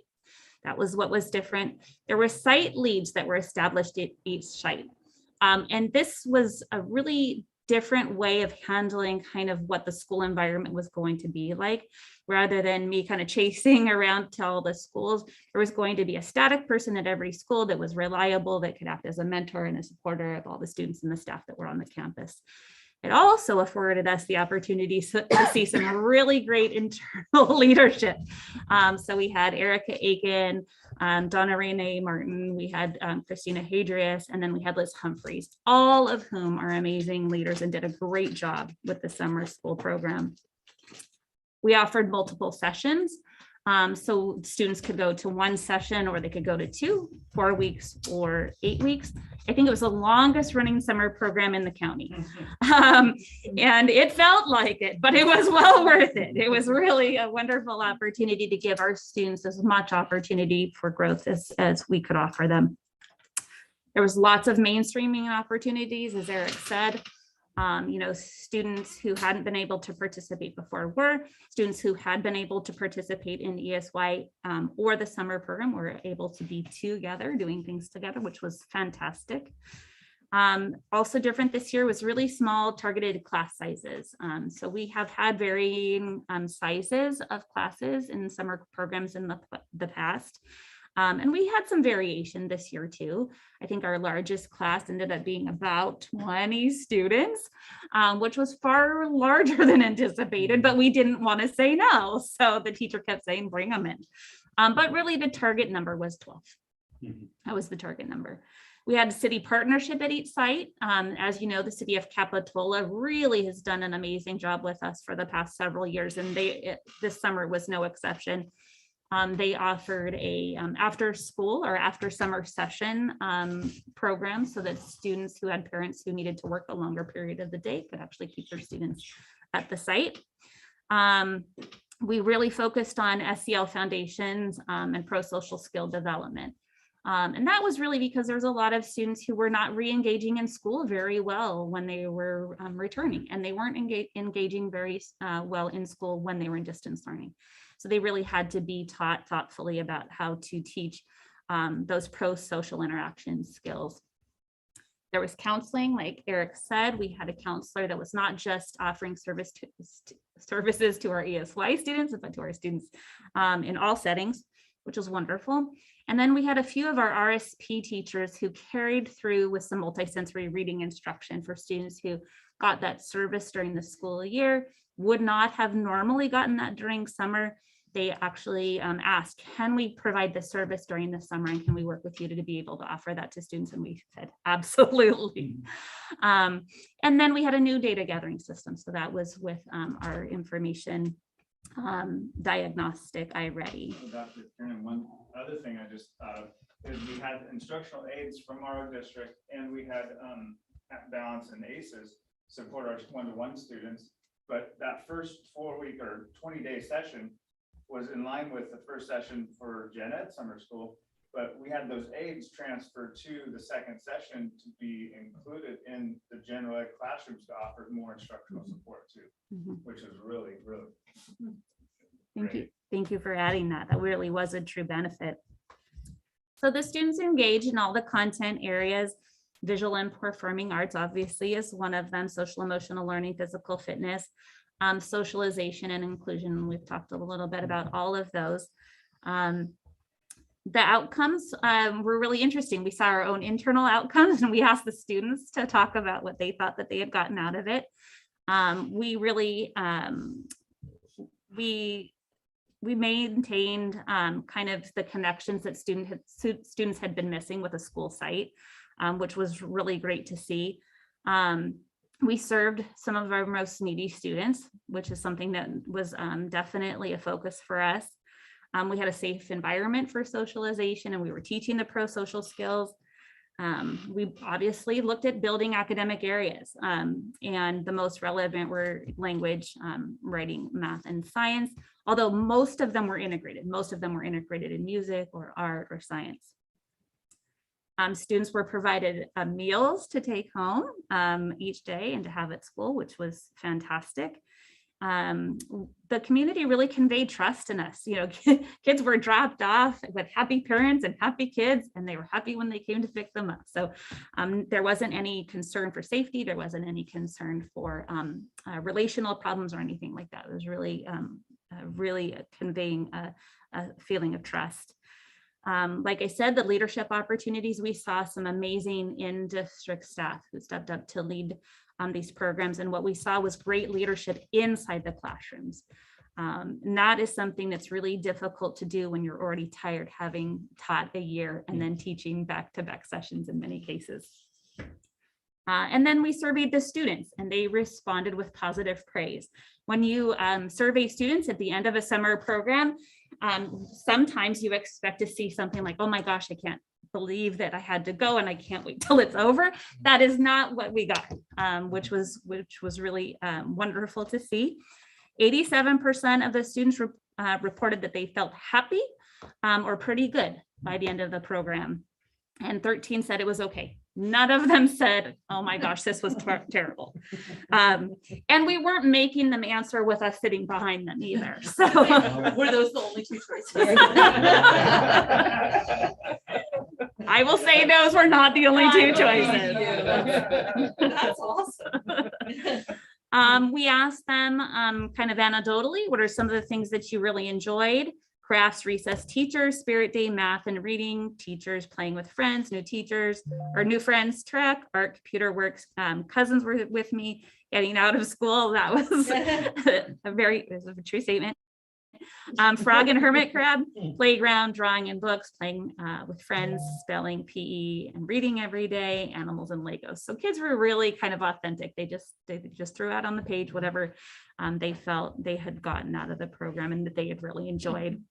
That was what was different. There were site leads that were established at each site. And this was a really different way of handling kind of what the school environment was going to be like, rather than me kind of chasing around to all the schools. There was going to be a static person at every school that was reliable, that could act as a mentor and a supporter of all the students and the staff that were on the campus. It also afforded us the opportunity to see some really great internal leadership. So we had Erica Aiken, Donna Renee Martin, we had Christina Hadrius, and then we had Liz Humphreys, all of whom are amazing leaders and did a great job with the summer school program. We offered multiple sessions. So students could go to one session, or they could go to 2, 4 weeks, or 8 weeks. I think it was the longest running summer program in the county. And it felt like it, but it was well worth it. It was really a wonderful opportunity to give our students as much opportunity for growth as we could offer them. There was lots of mainstreaming opportunities, as Eric said. Students who hadn't been able to participate before were, students who had been able to participate in ESY or the summer program were able to be together, doing things together, which was fantastic. Also different this year was really small targeted class sizes. So we have had varying sizes of classes in summer programs in the past. And we had some variation this year too. I think our largest class ended up being about 20 students, which was far larger than anticipated, but we didn't want to say no. So the teacher kept saying, bring them in. But really the target number was 12. That was the target number. We had city partnership at each site. As you know, the city of Capitola really has done an amazing job with us for the past several years, and this summer was no exception. They offered a after school or after summer session program so that students who had parents who needed to work a longer period of the day could actually keep their students at the site. We really focused on SEL foundations and pro-social skill development. And that was really because there's a lot of students who were not re-engaging in school very well when they were returning, and they weren't engaging very well in school when they were in distance learning. So they really had to be taught thoughtfully about how to teach those pro-social interaction skills. There was counseling, like Eric said. We had a counselor that was not just offering services to our ESY students, but to our students in all settings, which was wonderful. And then we had a few of our RSP teachers who carried through with some multisensory reading instruction for students who got that service during the school year, would not have normally gotten that during summer. They actually asked, can we provide this service during the summer, and can we work with you to be able to offer that to students? And we said, absolutely. And then we had a new data gathering system. So that was with our information diagnostic iReady. So Dr. Kiernan, one other thing I just thought of is we had instructional aides from our district, and we had Balance and ACEs support our one-to-one students. But that first 4-week or 20-day session was in line with the first session for Gen Ed summer school, but we had those aides transferred to the second session to be included in the general ed classrooms to offer more instructional support too, which is really, really great. Thank you for adding that. That really was a true benefit. So the students engaged in all the content areas. Visual and performing arts obviously is one of them, social emotional learning, physical fitness, socialization and inclusion. We've talked a little bit about all of those. The outcomes were really interesting. We saw our own internal outcomes, and we asked the students to talk about what they thought that they had gotten out of it. We really, we maintained kind of the connections that students had been missing with a school site, which was really great to see. We served some of our most needy students, which is something that was definitely a focus for us. We had a safe environment for socialization, and we were teaching the pro-social skills. We obviously looked at building academic areas, and the most relevant were language, writing, math, and science, although most of them were integrated. Most of them were integrated in music or art or science. Students were provided meals to take home each day and to have at school, which was fantastic. the community really conveyed trust in us. You know, kids were dropped off with happy parents and happy kids, and they were happy when they came to pick them up. So there wasn't any concern for safety. There wasn't any concern for relational problems or anything like that. It was really, really conveying a feeling of trust. Like I said, the leadership opportunities, we saw some amazing in-district staff who stepped up to lead these programs. And what we saw was great leadership inside the classrooms. And that is something that's really difficult to do when you're already tired, having taught a year and then teaching back-to-back sessions in many cases. And then we surveyed the students and they responded with positive praise. When you survey students at the end of a summer program, sometimes you expect to see something like, oh my gosh, I can't believe that I had to go and I can't wait till it's over. That is not what we got, which was really wonderful to see. 87% of the students reported that they felt happy or pretty good by the end of the program. And 13 said it was okay. None of them said, oh my gosh, this was terrible. And we weren't making them answer with us sitting behind them either. So Were those the only two choices? I will say those were not the only two choices. That's awesome. We asked them kind of anecdotally, what are some of the things that you really enjoyed? Crafts, recess teachers, spirit day, math and reading, teachers playing with friends, new teachers or new friends, track, art, computer works, cousins were with me, getting out of school. That was it was a true statement. Frog and hermit crab, playground, drawing and books, playing with friends, spelling, PE and reading every day, animals and Legos. So kids were really kind of authentic. They just threw out on the page whatever they felt they had gotten out of the program and that they had really enjoyed.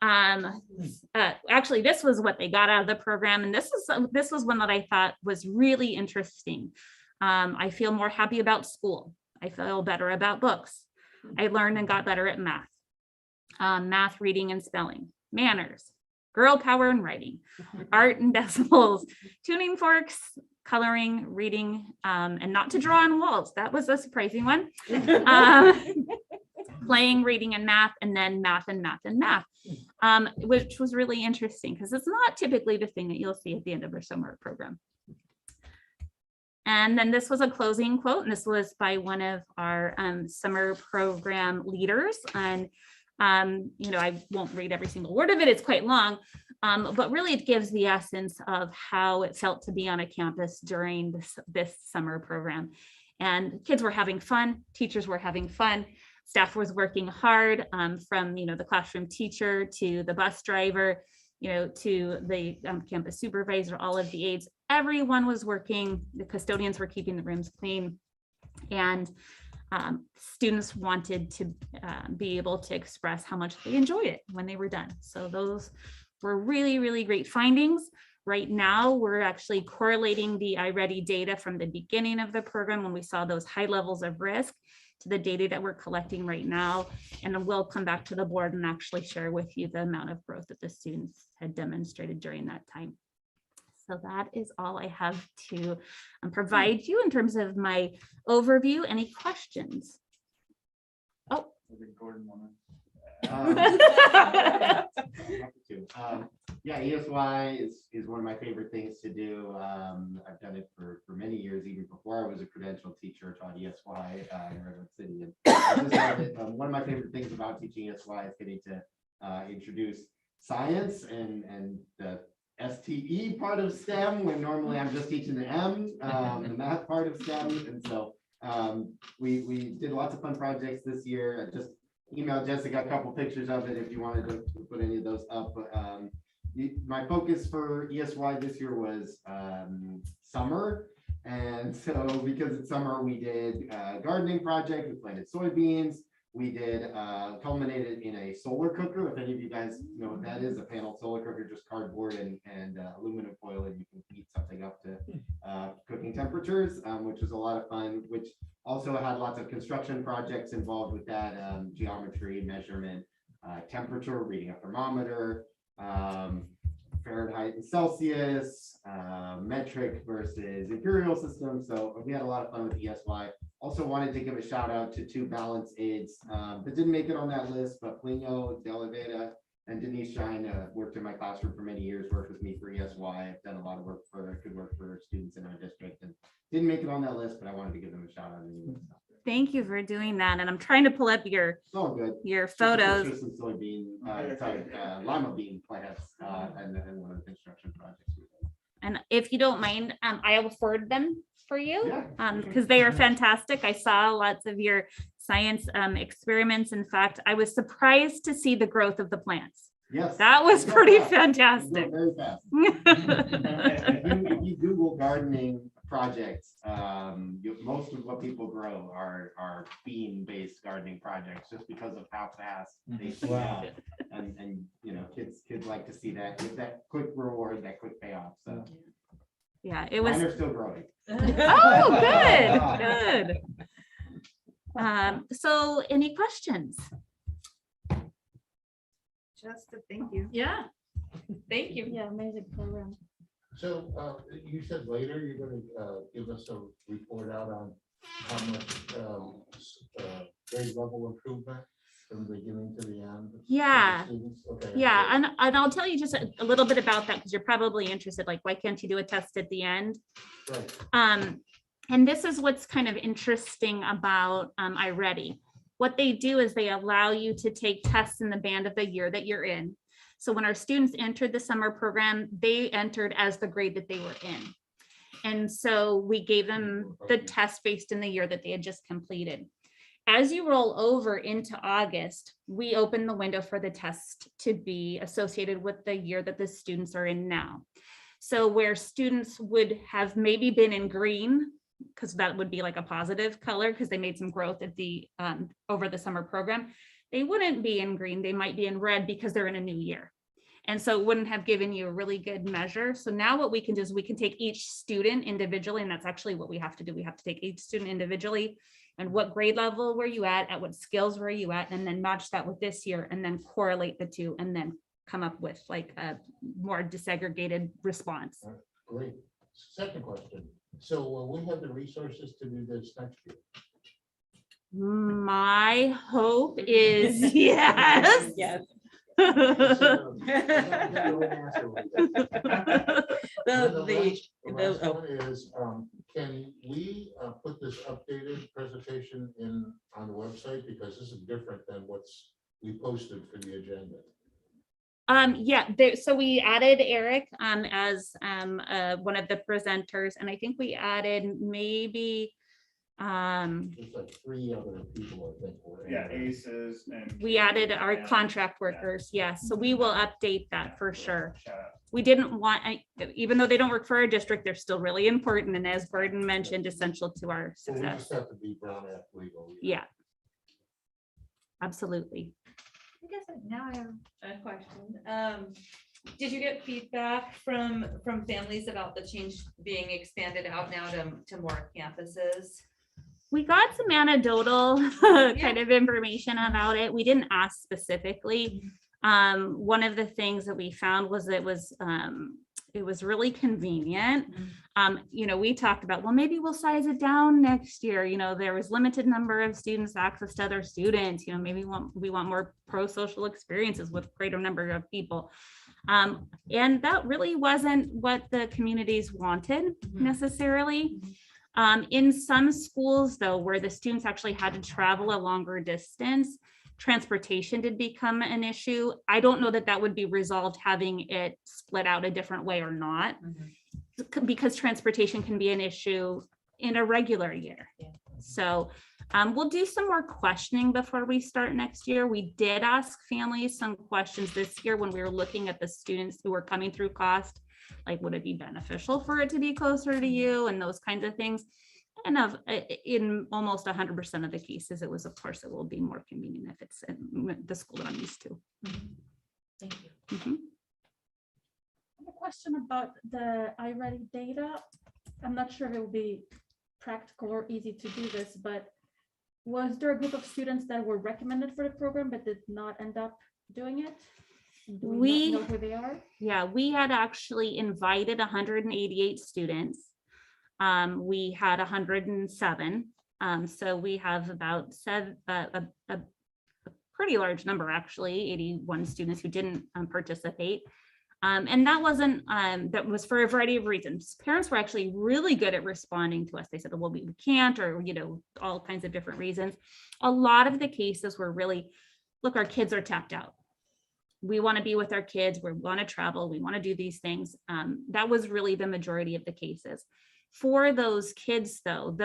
Actually, this was what they got out of the program. And this was one that I thought was really interesting. I feel more happy about school. I feel better about books. I learned and got better at math, math, reading and spelling, manners, girl power and writing, art and decimals, tuning forks, coloring, reading, and not to draw on walls. That was a surprising one. Playing, reading and math, and then math and math and math, which was really interesting because it's not typically the thing that you'll see at the end of our summer program. And then this was a closing quote, and this was by one of our summer program leaders. And, you know, I won't read every single word of it, it's quite long, but really it gives the essence of how it felt to be on a campus during this summer program. And kids were having fun, teachers were having fun, staff was working hard, from, you know, the classroom teacher to the bus driver, you know, to the campus supervisor, all of the aides. Everyone was working, the custodians were keeping the rooms clean, and students wanted to be able to express how much they enjoyed it when they were done. So those were really, really great findings. Right now, we're actually correlating the iReady data from the beginning of the program when we saw those high levels of risk to the data that we're collecting right now. And then we'll come back to the board and actually share with you the amount of growth that the students had demonstrated during that time. So that is all I have to provide you in terms of my overview. Any questions? Oh. Yeah, ESY is one of my favorite things to do. I've done it for many years, even before I was a credentialed teacher, taught ESY in Redwood City. And I just love it. One of my favorite things about teaching ESY is getting to introduce science and the STE part of STEM, when normally I'm just teaching the M, the math part of STEM. And so we did lots of fun projects this year. I just emailed Jessica a couple pictures of it if you wanted to put any of those up. But my focus for ESY this year was summer. And so because it's summer, we did a gardening project, we planted soybeans. We did culminated in a solar cooker. If any of you guys know what that is, a panel solar cooker, just cardboard and aluminum foil, and you can heat something up to cooking temperatures, which was a lot of fun, which also had lots of construction projects involved with that, geometry, measurement, temperature, reading a thermometer, Fahrenheit and Celsius, metric versus imperial system. So we had a lot of fun with ESY. Also wanted to give a shout out to two balance aides that didn't make it on that list, but Plino De Oliveira and Denise Shine worked in my classroom for many years, worked with me for ESY. I've done a lot of work for good work for students in our district and didn't make it on that list, but I wanted to give them a shout out anyway. Thank you for doing that. And I'm trying to pull up your It's all good. your Just a photos. picture of some soybean, lima bean plants and one of the construction projects. we did. And if you don't mind, I will forward them for you Yeah. because they are fantastic. I saw lots of your science experiments. In fact, I was surprised to see the growth of the plants. Yes. That was They go pretty fast. They go fantastic. Very fast. If you Google gardening projects, most of what people grow are bean-based gardening projects, just because of how fast they shoot out. And kids like to see that, get that quick reward, that quick payoff, so. Yeah, it was. Mine are still growing. Oh, good, good. So any questions? Just a thank you. Yeah, thank you. Yeah, amazing program. So you said later you're gonna give us a report out on how much grade level improvement from the beginning to the end? for the Yeah. students? Okay. Yeah, and I'll tell you just a little bit about that because you're probably interested, like, why can't you do a test at the end? Right. And this is what's kind of interesting about iReady. What they do is they allow you to take tests in the band of the year that you're in. So when our students entered the summer program, they entered as the grade that they were in. And so we gave them the test based in the year that they had just completed. As you roll over into August, we open the window for the test to be associated with the year that the students are in now. So where students would have maybe been in green, because that would be like a positive color because they made some growth at the over the summer program, they wouldn't be in green, they might be in red because they're in a new year. And so it wouldn't have given you a really good measure. So now what we can do is we can take each student individually, and that's actually what we have to do. We have to take each student individually and what grade level were you at what skills were you at, and then match that with this year and then correlate the two and then come up with like a more disaggregated response. Great. Second question. So will we have the resources to do this next year? My hope is yes. Yes. The last one is, can we put this updated presentation on the website? Because this is different than we posted for the agenda. So we added Eric as one of the presenters, and I think we added maybe There's like 3 other people, I think. Yeah, ACEs and. we added our Yeah. contract workers. Yes, so we will update that for sure. Shout out. We didn't want, even though they don't work for our district, they're still really important, and as Burden mentioned, essential to our So we success. just have to be Brown Act legal. Yeah. Absolutely. I guess now I have a question. Did you get feedback from families about the change being expanded out now to more campuses? We got some anecdotal kind of information about it. We didn't ask specifically. One of the things that we found was it was really convenient. We talked about, well, maybe we'll size it down next year. There was limited number of students, access to other students, maybe we want more pro-social experiences with greater number of people. And that really wasn't what the communities wanted necessarily. In some schools, though, where the students actually had to travel a longer distance, transportation did become an issue. I don't know that would be resolved having it split out a different way or not, because transportation can be an issue in a regular year. So we'll do some more questioning before we start next year. We did ask families some questions this year when we were looking at the students who were coming through cost, like, would it be beneficial for it to be closer to you, and those kinds of things. And in almost 100% of the cases, it was, of course, it will be more convenient if it's in the school that I'm used to. Thank you. Mhm. I have a question about the iReady data. I'm not sure if it will be practical or easy to do this, but was there a group of students that were recommended for the program but did not end up doing it? Do we not know who they are? Yeah, we had actually invited 188 students. We had 107 So we have about a pretty large number, actually, 81 students who didn't participate. And that wasn't, that was for a variety of reasons. Parents were actually really good at responding to us. They said, well, we can't, or, all kinds of different reasons. A lot of the cases were really, look, our kids are tapped out. We want to be with our kids. We want to travel. We want to do these things. That was really the majority of the cases. For those kids, though,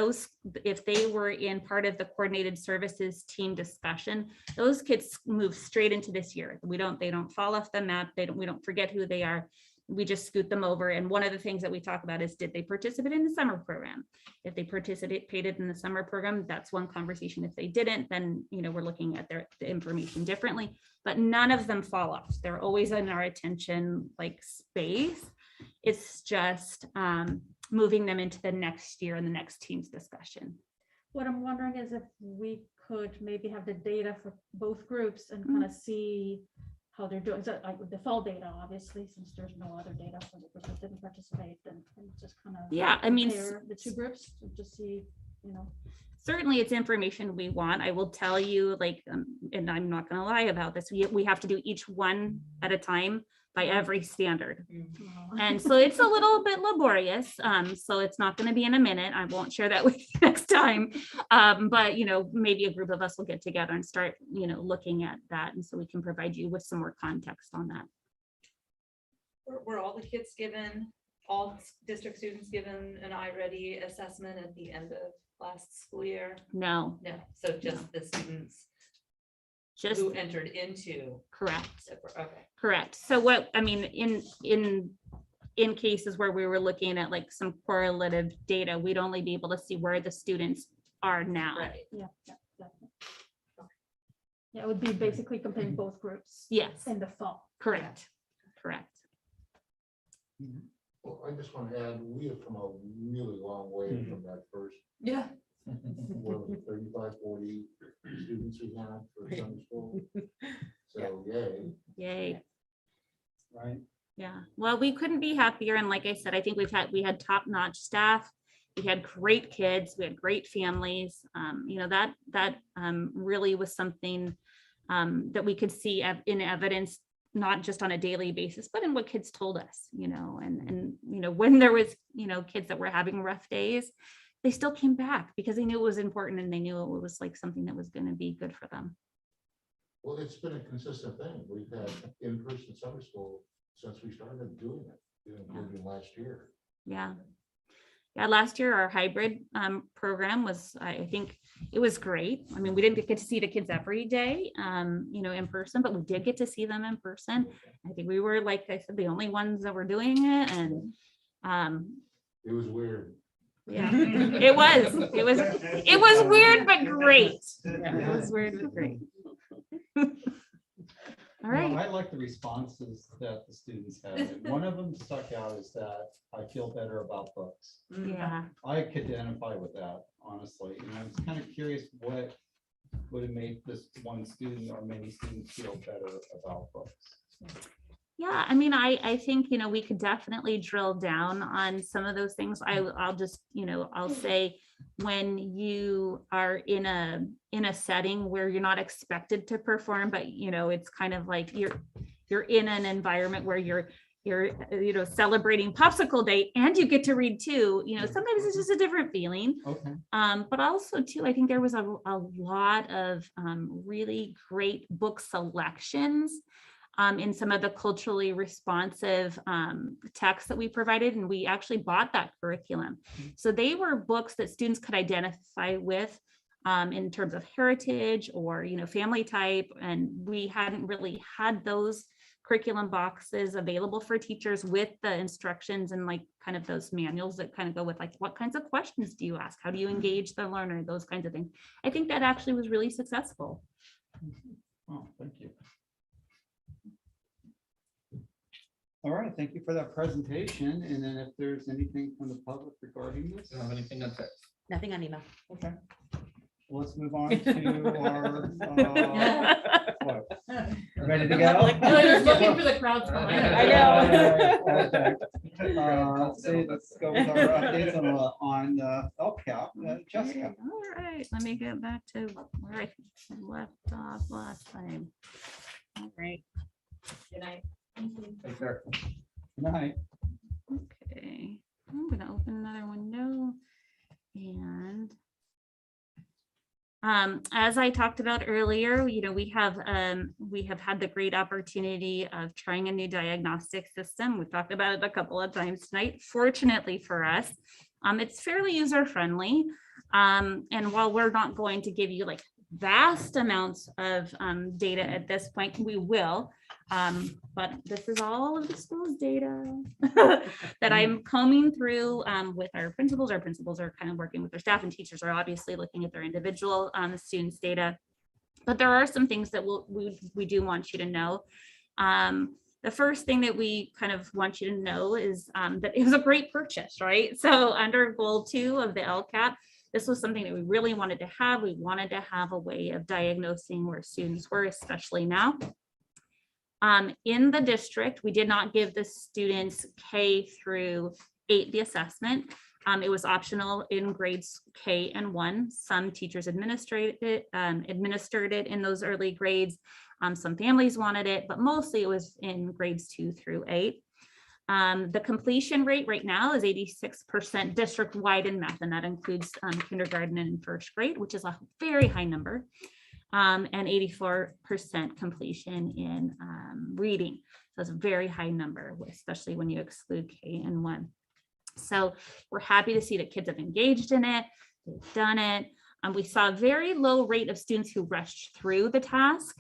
if they were in part of the coordinated services team discussion, those kids move straight into this year. They don't fall off the map. We don't forget who they are. We just scoot them over. And one of the things that we talk about is, did they participate in the summer program? If they participated in the summer program, that's one conversation. If they didn't, then, we're looking at the information differently, but none of them fall off. They're always in our attention, space. It's just, moving them into the next year and the next team's discussion. What I'm wondering is if we could maybe have the data for both groups and kind of see how they're doing. So like with the fall data, obviously, since there's no other data for the group that didn't participate, then just kind of compare the two groups to see, Certainly it's information we want. I will tell you, and I'm not going to lie about this, we have to do each one at a time by every standard. And so it's a little bit laborious. So it's not going to be in a minute. I won't share that with you next time. But, maybe a group of us will get together and start, looking at that. And so we can provide you with some more context on that. Were all the kids given, all district students given an iReady assessment at the end of last school year? No. No, so just the students who entered into. Correct. Okay. Correct. So in cases where we were looking at some correlative data, we'd only be able to see where the students are now. Right. Yeah, it would be basically comparing both groups. Yes. In the fall. Correct. Correct. Well, I just want to add, we have come a really long way from that first. Yeah. What was it, 35, 40 students we had for summer school. So yay. Yay. Right. Yeah. Well, we couldn't be happier. And like I said, I think we had top-notch staff. We had great kids. We had great families. That really was something that we could see in evidence, not just on a daily basis, but in what kids told us, and when there was, kids that were having rough days, they still came back because they knew it was important and they knew it was something that was going to be good for them. Well, it's been a consistent thing. We've had in-person summer school since we started doing it, including last year. Yeah. Yeah, last year our hybrid program was, I think it was great. I mean, we didn't get to see the kids every day, in person, but we did get to see them in person. I think we were, like I said, the only ones that were doing it, and it was weird. Yeah, it was weird but great. It was weird but great. All right. I like the responses that the students had. And one of them stuck out is that I feel better about books. Yeah. I could identify with that, honestly. And I was kind of curious what would have made this one student or many students feel better about books. Yeah, I mean, I think, we could definitely drill down on some of those things. I'll just, I'll say, when you are in a setting where you're not expected to perform, but, it's kind of like you're in an environment where you're celebrating popsicle day and you get to read too, sometimes it's just a different feeling. Okay. But also too, I think there was a lot of really great book selections in some of the culturally responsive texts that we provided, and we actually bought that curriculum. So they were books that students could identify with in terms of heritage or, family type, and we hadn't really had those curriculum boxes available for teachers with the instructions and kind of those manuals that kind of go with what kinds of questions do you ask? How do you engage the learner? Those kinds of things. I think that actually was really successful. Oh, thank you. All right, thank you for that presentation. And then if there's anything from the public regarding this? Don't have anything on text. Nothing on email. Okay. let's move on to our, what? Ready to go? No, you're looking for the crowds. I know. Okay. Let's go with our updates on LCAP. Jessica. All right, let me get back to where I left off last time. All right. Good night. Take care. Good night. Okay, I'm gonna open another window and as I talked about earlier, we have had the great opportunity of trying a new diagnostic system. We've talked about it a couple of times tonight. Fortunately for us, it's fairly user-friendly. And while we're not going to give you like vast amounts of data at this point, we will. But this is all of the school's data that I'm combing through with our principals. Our principals are kind of working with their staff, and teachers are obviously looking at their individual students' data. But there are some things that we do want you to know. The first thing that we kind of want you to know is that it was a great purchase, right? So under goal 2 of the LCAP, this was something that we really wanted to have. We wanted to have a way of diagnosing where students were, especially now. In the district, we did not give the students K through 8 the assessment. It was optional in grades K and 1. Some teachers administered it in those early grades. Some families wanted it, but mostly it was in grades 2 through 8. The completion rate right now is 86% district-wide in math, and that includes kindergarten and first grade, which is a very high number. And 84% completion in reading. So it's a very high number, especially when you exclude K and 1. So we're happy to see that kids have engaged in it, they've done it. We saw a very low rate of students who rushed through the task.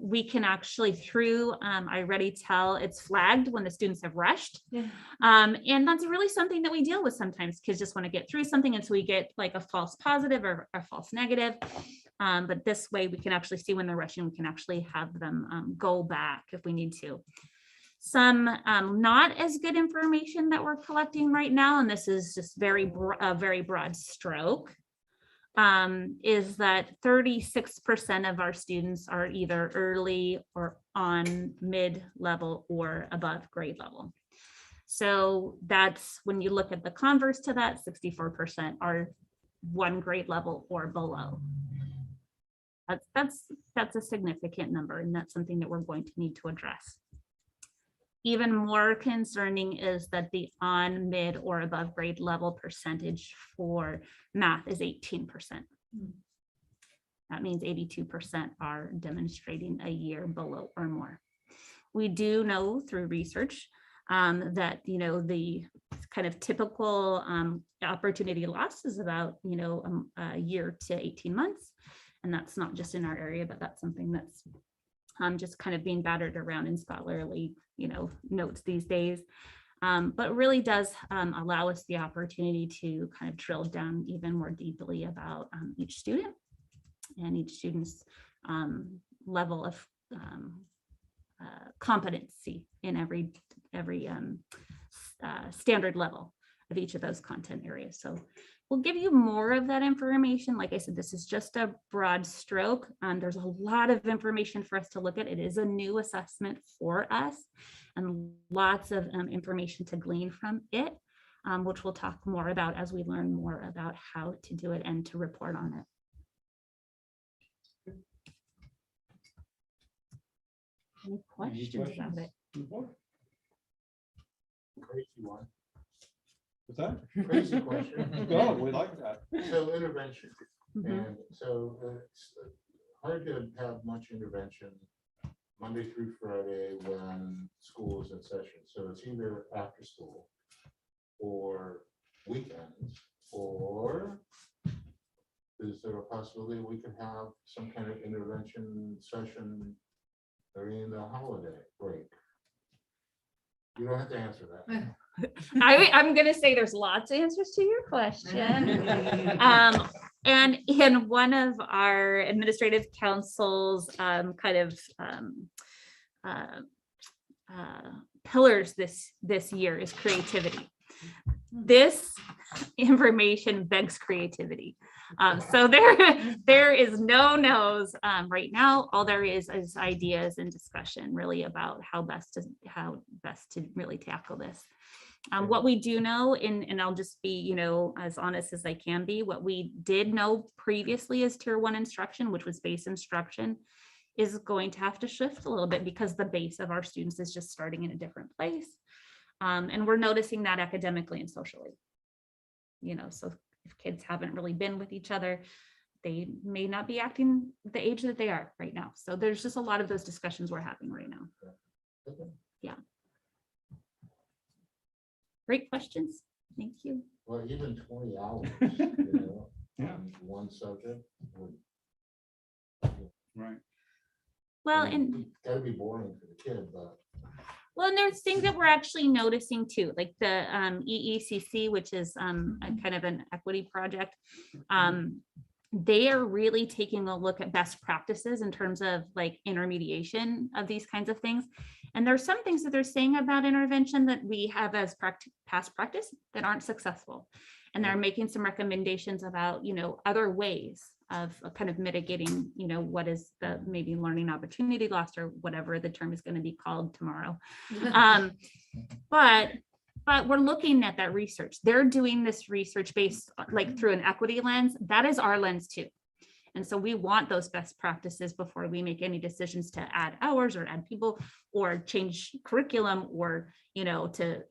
We can actually through I already tell it's flagged when the students have rushed. Yeah. And that's really something that we deal with sometimes. Kids just want to get through something until we get like a false positive or a false negative. But this way we can actually see when they're rushing, we can actually have them go back if we need to. Some not as good information that we're collecting right now, and this is just very broad stroke, is that 36% of our students are either early or on mid-level or above grade level. So that's when you look at the converse to that, 64% are 1 grade level or below. That's a significant number, and that's something that we're going to need to address. Even more concerning is that the on, mid, or above grade level percentage for math is 18%. That means 82% are demonstrating a year below or more. We do know through research that the kind of typical opportunity loss is about a year to 18 months. And that's not just in our area, but that's something that's just kind of being battered around in scholarly, notes these days. But really does allow us the opportunity to kind of drill down even more deeply about each student and each student's level of competency in every standard level of each of those content areas. So we'll give you more of that information. Like I said, this is just a broad stroke. There's a lot of information for us to look at. It is a new assessment for us and lots of information to glean from it, which we'll talk more about as we learn more about how to do it and to report on it. Any questions about it? Crazy one. What's that? Crazy question. Go, we like that. So intervention, Mhm. and so it's hard to have much intervention Monday through Friday when school is in session. So it's either after school or weekends, or is there a possibility we can have some kind of intervention session during the holiday break? You don't have to answer that. I'm going to say there's lots of answers to your question. And in one of our administrative council's pillars this year is creativity. This information begs creativity. So there is no no's right now. All there is ideas and discussion really about how best to really tackle this. What we do know, and I'll just be, as honest as I can be, what we did know previously as tier 1 instruction, which was base instruction, is going to have to shift a little bit because the base of our students is just starting in a different place. And we're noticing that academically and socially. So if kids haven't really been with each other, they may not be acting the age that they are right now. So there's just a lot of those discussions we're having right now. Yeah. Great questions. Thank you. Well, even 20 hours, Yeah. on one subject would. Right. Well, and Gotta be boring for the kid, but. well, and there's things that we're actually noticing too, like the EECC, which is a kind of an equity project. They are really taking a look at best practices in terms of like intermediation of these kinds of things. And there's some things that they're saying about intervention that we have as past practice that aren't successful. And they're making some recommendations about, other ways of kind of mitigating, what is the maybe learning opportunity loss or whatever the term is going to be called tomorrow. But we're looking at that research. They're doing this research based like through an equity lens. That is our lens too. And so we want those best practices before we make any decisions to add hours or add people or change curriculum or, to,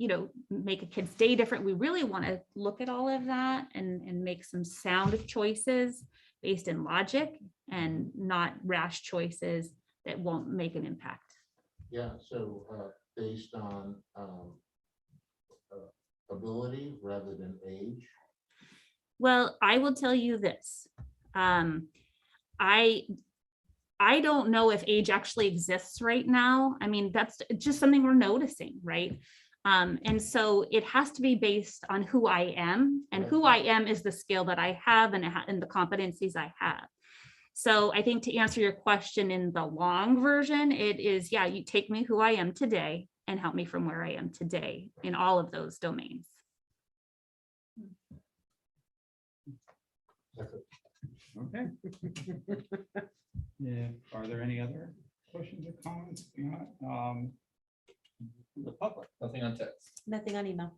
make a kid's day different. We really want to look at all of that and make some sound choices based in logic and not rash choices that won't make an impact. Yeah, so based on ability rather than age. Well, I will tell you this. I don't know if age actually exists right now. I mean, that's just something we're noticing, right? And so it has to be based on who I am, and who I am is the skill that I have and the competencies I have. So I think to answer your question in the long version, it is, yeah, you take me who I am today and help me from where I am today in all of those domains. Okay. Yeah, are there any other questions or comments beyond the public? Nothing on text. Nothing on email.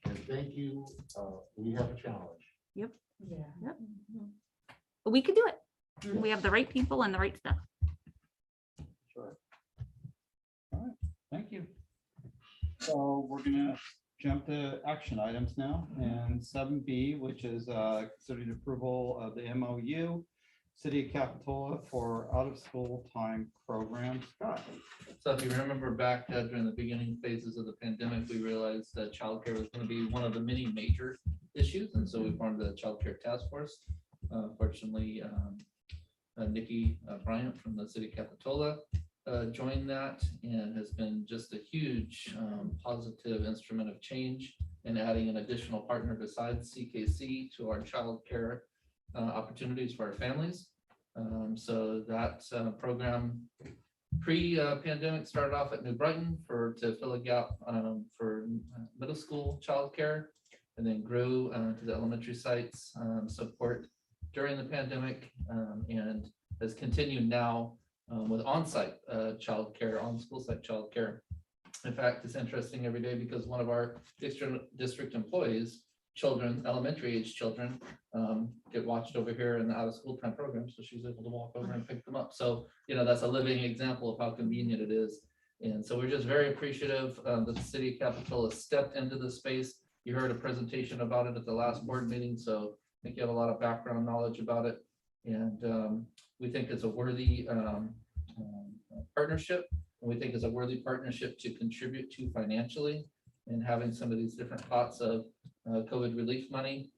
And thank you. We have a challenge. Yep. Yeah. Yep. But we could do it. We have the right people and the right stuff. Sure. All right, thank you. So we're gonna jump to action items now, and 7B, which is considering approval of the MOU, City of Capitola for out-of-school time program. Scott. So if you remember back during the beginning phases of the pandemic, we realized that childcare was going to be one of the many major issues. And so we formed the childcare task force. Fortunately, Nikki Bryant from the City of Capitola joined that and has been just a huge positive instrument of change in adding an additional partner besides CKC to our childcare opportunities for our families. So that program pre-pandemic started off at New Brighton to fill a gap for middle school childcare, and then grew to the elementary sites support during the pandemic, and has continued now with on-site childcare, on-school site childcare. In fact, it's interesting every day because one of our district employees, children, elementary age children, get watched over here in the out of school time program. So she's able to walk over and pick them up. So, that's a living example of how convenient it is. And so we're just very appreciative that the City of Capitola stepped into the space. You heard a presentation about it at the last board meeting. So I think you have a lot of background knowledge about it. And we think it's a worthy partnership. And we think it's a worthy partnership to contribute to financially, and having some of these different pots of COVID relief money.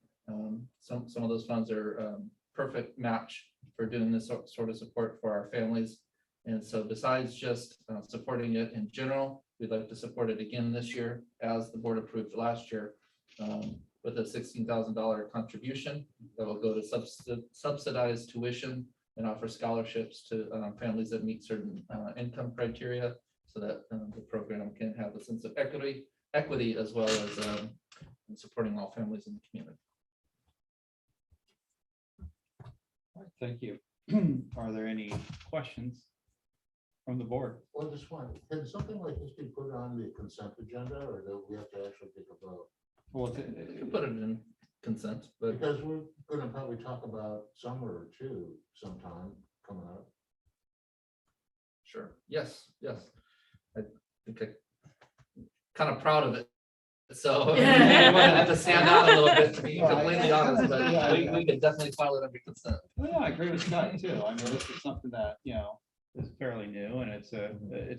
Some of those funds are perfect match for doing this sort of support for our families. And so besides just supporting it in general, we'd like to support it again this year as the board approved last year with a $16,000 contribution that will go to subsidized tuition and offer scholarships to families that meet certain income criteria, so that the program can have a sense of equity as well as supporting all families in the community. right, thank you. Are there any questions from the board? Well, just one, can something like this be put on the consent agenda, or do we have to actually take a vote? Well, You can put it in consent, but Because we're gonna probably talk about summer or two sometime coming up. sure, yes, yes. I think I kind of proud of it. So I wanted it to stand out a little bit, to be completely honest, but we could definitely file it under consent. Well, yeah, I agree with Scott too. I mean, this is something that, is fairly new and it's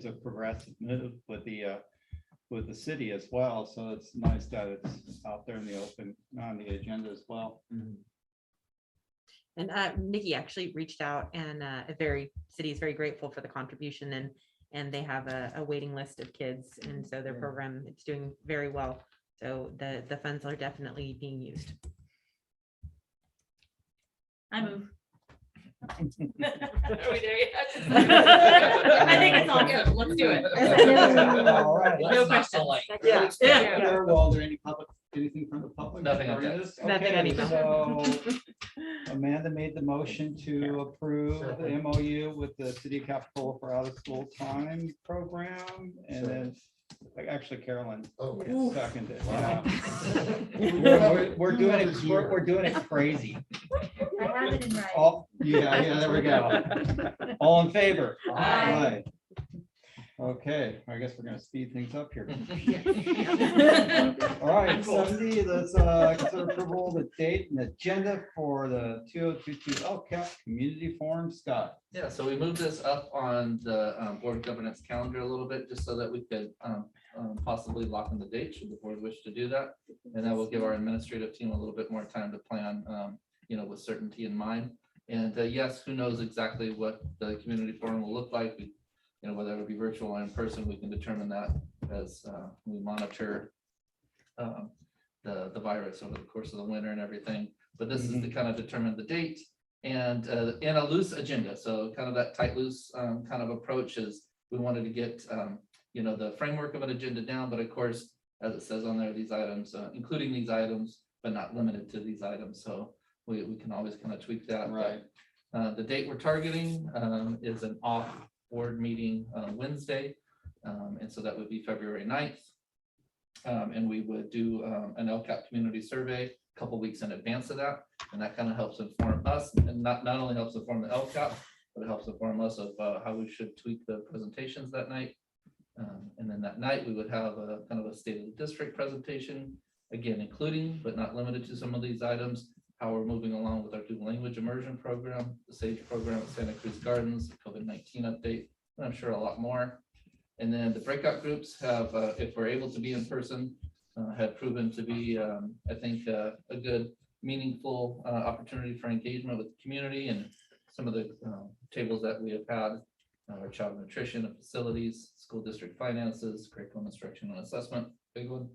a progressive move with the city as well. So it's nice that it's out there in the open, on the agenda as well. And Nikki actually reached out, and city is very grateful for the contribution, and they have a waiting list of kids, and so their program, it's doing very well. So the funds are definitely being used. I move. Are we there yet? I think it's all good. Let's do it. All right. No questions. Yeah. Well, are there anything from the public? Nothing on regarding that. this? Nothing on Okay, email. so Amanda made the motion to approve the MOU with the City of Capitola for out of school time program, and then actually Carolyn seconded. Yeah. We're doing it. We're doing it crazy. I have it in writing. Oh, yeah, there we go. All in favor? Aye. Okay, I guess we're gonna speed things up here. All right, 70, let's consider approval of the date and agenda for the 2022 LCAP Community Forum. Scott. Yeah, so we moved this up on the board governance calendar a little bit, just so that we could possibly lock in the date, should the board wish to do that. And that will give our administrative team a little bit more time to plan, with certainty in mind. And yes, who knows exactly what the community forum will look like. Whether it'll be virtual or in person, we can determine that as we monitor the virus over the course of the winter and everything. But this is to kind of determine the date and in a loose agenda. So kind of that tight, loose kind of approach is we wanted to get, the framework of an agenda down. But of course, as it says on there, these items, including these items, but not limited to these items. So we can always kind of tweak that. Right. But, the date we're targeting is an off board meeting Wednesday. And so that would be February 9th. And we would do an LCAP community survey a couple weeks in advance of that. And that kind of helps inform us, and not only helps inform the LCAP, but it helps inform us of how we should tweak the presentations that night. And then that night we would have a kind of a state of the district presentation, again, including but not limited to some of these items, how we're moving along with our dual language immersion program, the SAGE program at Santa Cruz Gardens, COVID-19 update, and I'm sure a lot more. And then the breakout groups have, if we're able to be in person, have proven to be, I think, a good, meaningful opportunity for engagement with the community. And some of the tables that we have had are child nutrition and facilities, school district finances, curriculum instruction and assessment, big one,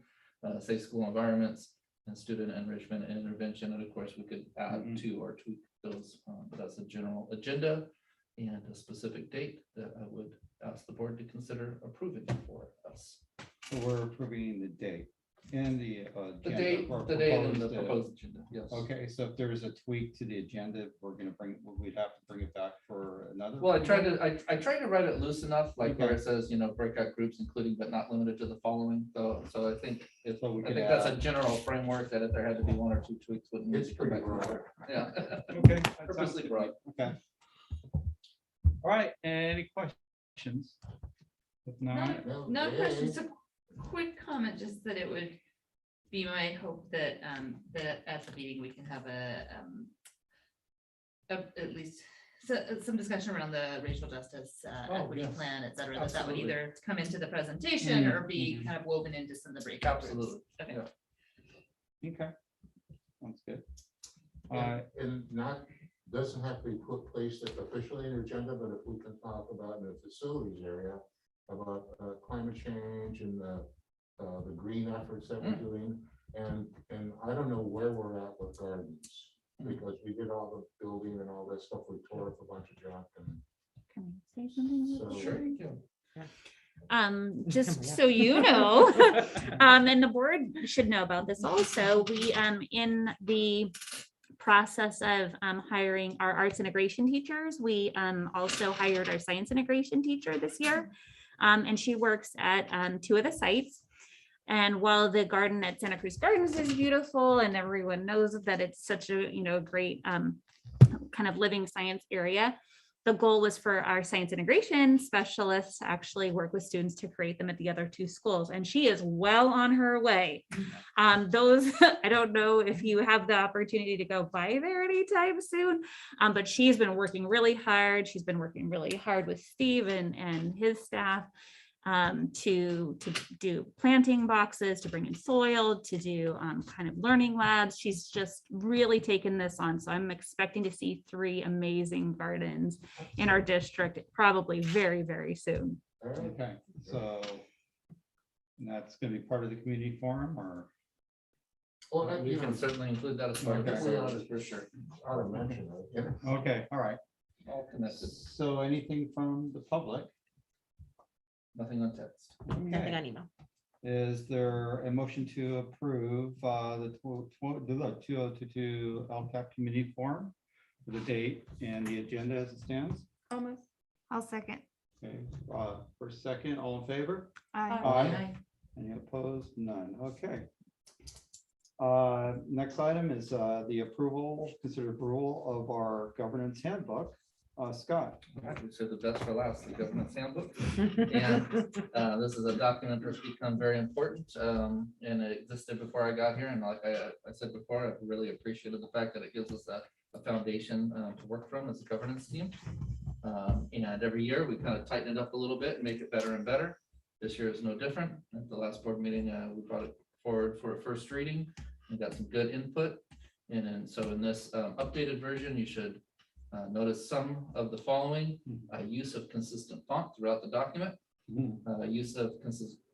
safe school environments, and student enrichment and intervention. And of course, we could add to or tweak those, but that's a general agenda and a specific date that I would ask the board to consider approving for us. So we're approving the date and the The agenda date, for the date and the proposed, proposed agenda, yes. Okay, so if there's a tweak to the agenda, we'd have to bring it back for another. Well, I tried to write it loose enough, like where it says, breakout groups, including but not limited to the following. So I think if, So we I could think that's a add- general framework that if there had to be one or two tweaks, wouldn't need It's to come pretty back. broad. forward. Yeah. Okay. that sounds Purposely good. broad. Okay. All right, any questions? If not, No question, just a quick comment, just that it would be my hope that, that at the meeting, we can have at least some discussion around the racial justice equity yes. plan, et cetera, that would Absolutely. either come into the presentation or be kind of woven into some of the breakout groups. Absolutely. Okay. Yeah. okay. Sounds good. And not, doesn't have to be placed officially in the agenda, but if we can talk about in the facilities area, about climate change and the green efforts that we're doing. And I don't know where we're at with gardens, because we did all the building and all that stuff. We tore up a bunch of junk and. Can I say something? So- Sure, you can. Just so you know, and the board should know about this also, we, in the process of hiring our arts integration teachers. We also hired our science integration teacher this year. And she works at 2 of the sites. And while the garden at Santa Cruz Gardens is beautiful and everyone knows that it's such a, great kind of living science area, the goal was for our science integration specialists to actually work with students to create them at the other 2 schools. And she is well on her way. Those, I don't know if you have the opportunity to go by there anytime soon, but she's been working really hard. She's been working really hard with Steve and his staff to do planting boxes, to bring in soil, to do kind of learning labs. She's just really taken this on. So I'm expecting to see 3 amazing gardens in our district, probably very, very soon. Okay, so that's going to be part of the community forum, or? Well, We can certainly include that as part of Okay. this, for sure. I would mention it. Okay, all right. All connected, So anything from the public? nothing on text. Nothing Okay. on email. Is there a motion to approve the 2022 LCAP Community Forum for the date and the agenda as it stands? Almost. I'll second. Okay, for second, all in favor? Aye. Aye. Any opposed? None. Okay. Next item is the approval, consider approval of our governance handbook. Scott. We said the best for last, the governance handbook. And this is a document that's become very important, and it existed before I got here. And like I said before, I really appreciated the fact that it gives us a foundation to work from as a governance team. And every year we kind of tighten it up a little bit and make it better and better. This year is no different. At the last board meeting, we brought it forward for a first reading. We got some good input. And then so in this updated version, you should notice some of the following: use of consistent font throughout the document, use of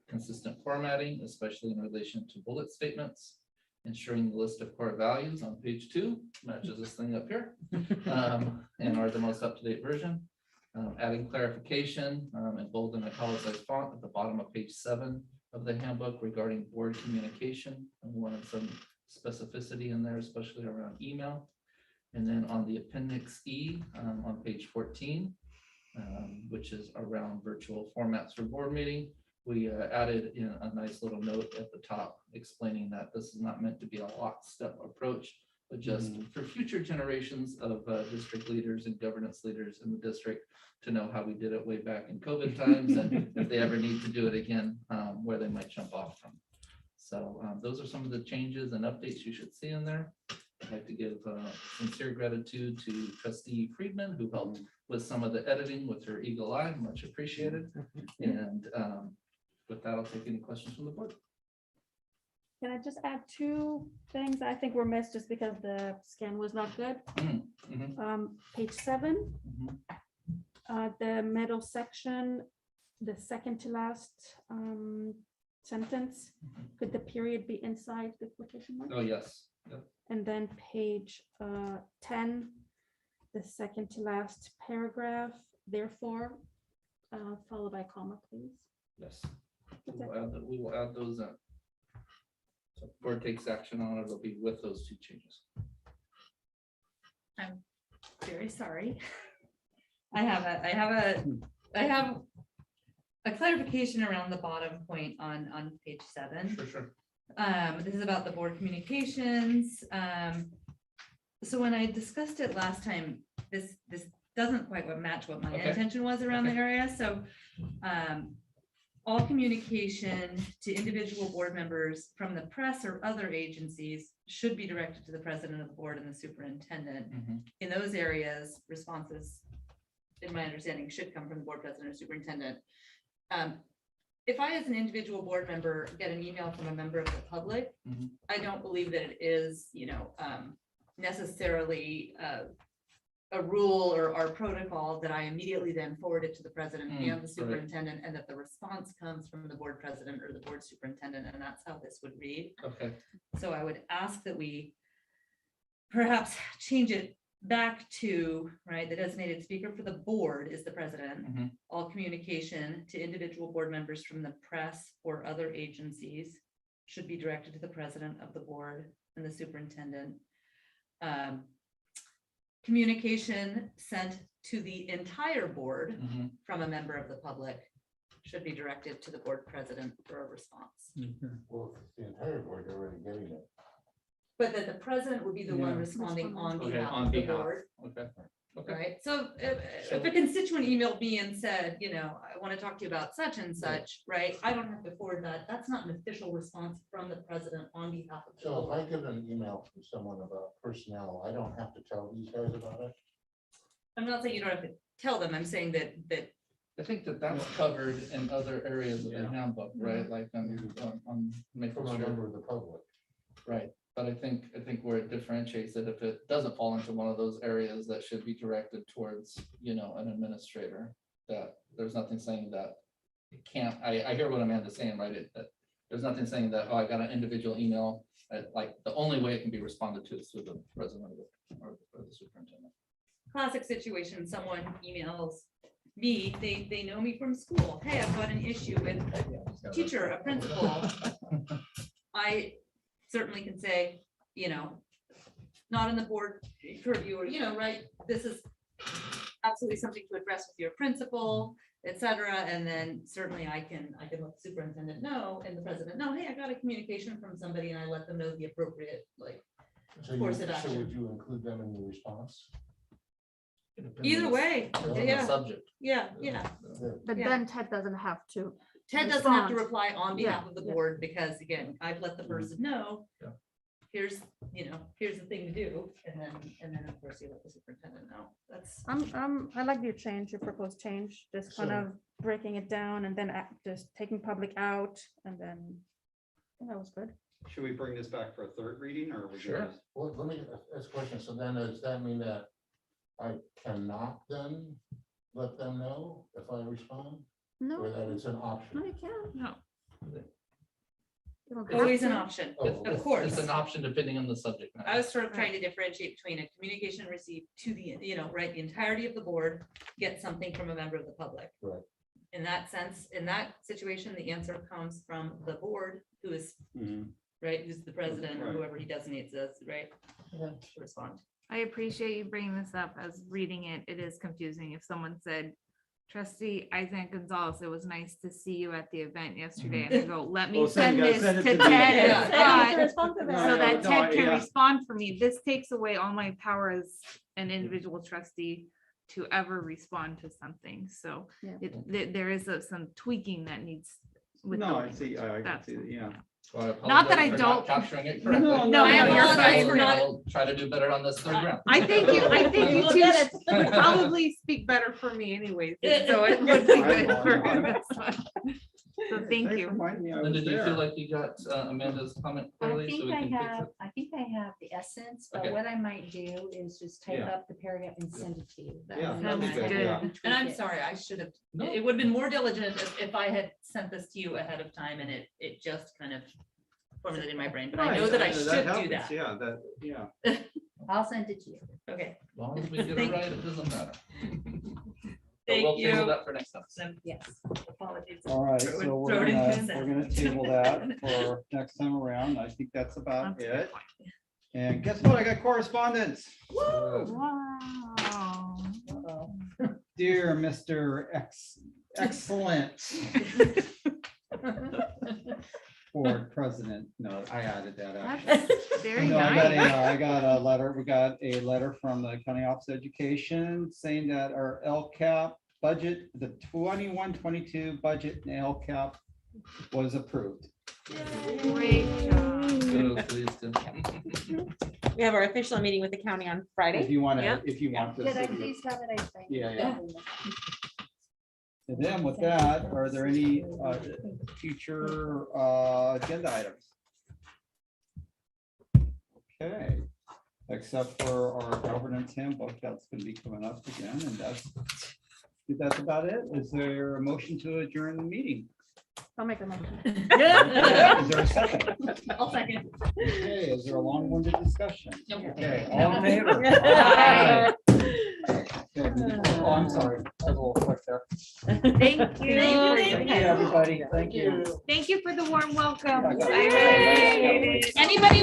consistent formatting, especially in relation to bullet statements, ensuring the list of core values on page 2 matches this thing up here, and are the most up-to-date version. Adding clarification in bold and italicized font at the bottom of page 7 of the handbook regarding board communication. And we wanted some specificity in there, especially around email. And then on the appendix E on page 14, which is around virtual formats for board meeting, we added in a nice little note at the top explaining that this is not meant to be a lockstep approach, but just for future generations of district leaders and governance leaders in the district to know how we did it way back in COVID times, and if they ever need to do it again, where they might jump off from. So those are some of the changes and updates you should see in there. I'd like to give sincere gratitude to Trustee Friedman, who helped with some of the editing with her eagle eye, much appreciated. And with that, I'll take any questions from the board. Can I just add 2 things I think were missed just because the scan was not good? Page 7, the middle section, the second to last sentence, could the period be inside the quotation mark? Oh, yes. Yep. And then page 10, the second to last paragraph, therefore, followed by comma, please. Yes. We will add those in. So if the board takes action on it, it'll be with those 2 changes. I'm very sorry. I have a clarification around the bottom point on page 7. Sure. This is about the board communications. So when I discussed it last time, this doesn't quite match what my intention was around the area. So all communication to individual board members from the press or other agencies should be directed to the president of the board and the superintendent. In those areas, responses, in my understanding, should come from the board president or superintendent. If I, as an individual board member, get an email from a member of the public, I don't believe that it is, necessarily a rule or protocol that I immediately then forward it to the president and the superintendent, and that the response comes from the board president or the board superintendent, and that's how this would read. Okay. So I would ask that we perhaps change it back to, right, the designated speaker for the board is the president. All communication to individual board members from the press or other agencies should be directed to the president of the board and the superintendent. communication sent to the entire board Mhm. from a member of the public should be directed to the board president for a response. Well, the entire board, they're already getting it. But that the president would be the one Yeah. responding on Okay, behalf on of the behalf. board. Okay. Okay. Right, so if a constituent emailed me and said, you know, I want to talk to you about such and such, right, I don't have to forward that. That's not an official response from the president on behalf of the So if board. I get an email from someone about personnel, I don't have to tell these guys about it? I'm not saying you don't have to tell them, I'm saying that I think that that's covered in other areas of the handbook, right? Like on making From a sure, member of the public. right? But I think where it differentiates it, if it doesn't fall into one of those areas that should be directed towards, you know, an administrator, that there's nothing saying that it can't, I hear what Amanda's saying, right? That there's nothing saying that, oh, I got an individual email, like the only way it can be responded to is through the president or the superintendent. classic situation, someone emails me, they know me from school. Hey, I've got an issue with a teacher, a principal. I certainly can say, you know, not in the board purview, or, you know, right, this is absolutely something to address with your principal, et cetera. And then certainly I can let the superintendent know and the president know, hey, I got a communication from somebody, and I let them know the appropriate, like, So course of so action. would you include them in your response? Either way, Depends on the yeah, subject. yeah. But Yeah. then Ted doesn't have to. Ted doesn't have to Respond. reply on behalf Yeah, of the yeah. board, because again, I've let the person know. Yeah. Here's, you know, here's the thing to do, and then of course you let the superintendent know. That's, I like your change, your proposed change, just kind So- of breaking it down and then just taking public out and then. I think that was good. Should we bring this back for a third reading or? are we Sure. gonna- Well, let me ask a question. So then does that mean that I cannot then let them know if I respond? Or No, that it's an no, option? you can't. no, You don't have always an to. option, Oh, of okay. course. It's an option depending on the subject matter. I was sort of trying to differentiate between a communication received to the, you know, right, the entirety of the board, get something from a member of the public. Right. In that sense, in that situation, the answer comes from the board, who is, Mhm. right, who's the president or Right. whoever he designates as, right? To respond. I appreciate you bringing this up. As reading it, it is confusing. If someone said, Trustee Isaac Gonzalez, it was nice to see you at the event yesterday. And I go, let me Well, send you gotta this send it to to me. Ted Yeah. and I have to Scott respond to that. so that No, Ted can yeah. respond for me. This takes away all my power as an individual trustee to ever respond to something. So Yeah. there is some tweaking that needs. with the No, I language. see, I can That's- see, that, yeah. Well, Not that I apologize for don't- Capturing it No, correctly. no, No, I no, apologize I'll- for not- I'll try to do better on this third round. I think you We'll two get it. would probably speak better for me anyways, so it would be good for him. So thank Thanks you. for reminding me I Linda, was do you feel there. like you got Amanda's comment I clearly? so think we I can fix have, it? I think I have the essence, but Okay. what I might do is just type Yeah. up the paragraph and send it to you. Yeah, And that'd be then good, I yeah. can And I'm tweak it. sorry, I should have, No. it would have been more diligent if I had sent this to you ahead of time and it just kind of formulated in my brain, but I know that I should do happens, that. Yeah, yeah. I'll send it to you. Okay, As long as we get it Thank- right, it doesn't matter. So Thank we'll table you. that for next time. Yes. apologies. All right, Throw it- so throw we're it in gonna consent. table that for next time around. I think that's about That's a good it. point. And guess what? I got correspondence. Wow. Dear Mr. Excellent. Board President. No, I added that actually. That's very No, nice. I got a letter, we got a letter from the County Office of Education saying that our LCAP budget, the 21-22 budget and LCAP was approved. Great job. So pleased to- We have our official meeting with the county on Friday. If you want to, Yep. if you want Did I this. please have it? I think. Yeah. And then with that, are there any future agenda items? Okay, except for our governance handbook, that's going to be coming up again, and that's about it. Is there a motion to adjourn the meeting? I'll make a motion. Is there a second? I'll second. Okay, is there a long-winded discussion? Nope. Okay, all in favor? Aye. Okay, oh, I'm sorry, I was a little quick there. Thank Thank you. you. Thank you, everybody, thank you. Thank you for the warm welcome. I got it. I appreciate it. Anybody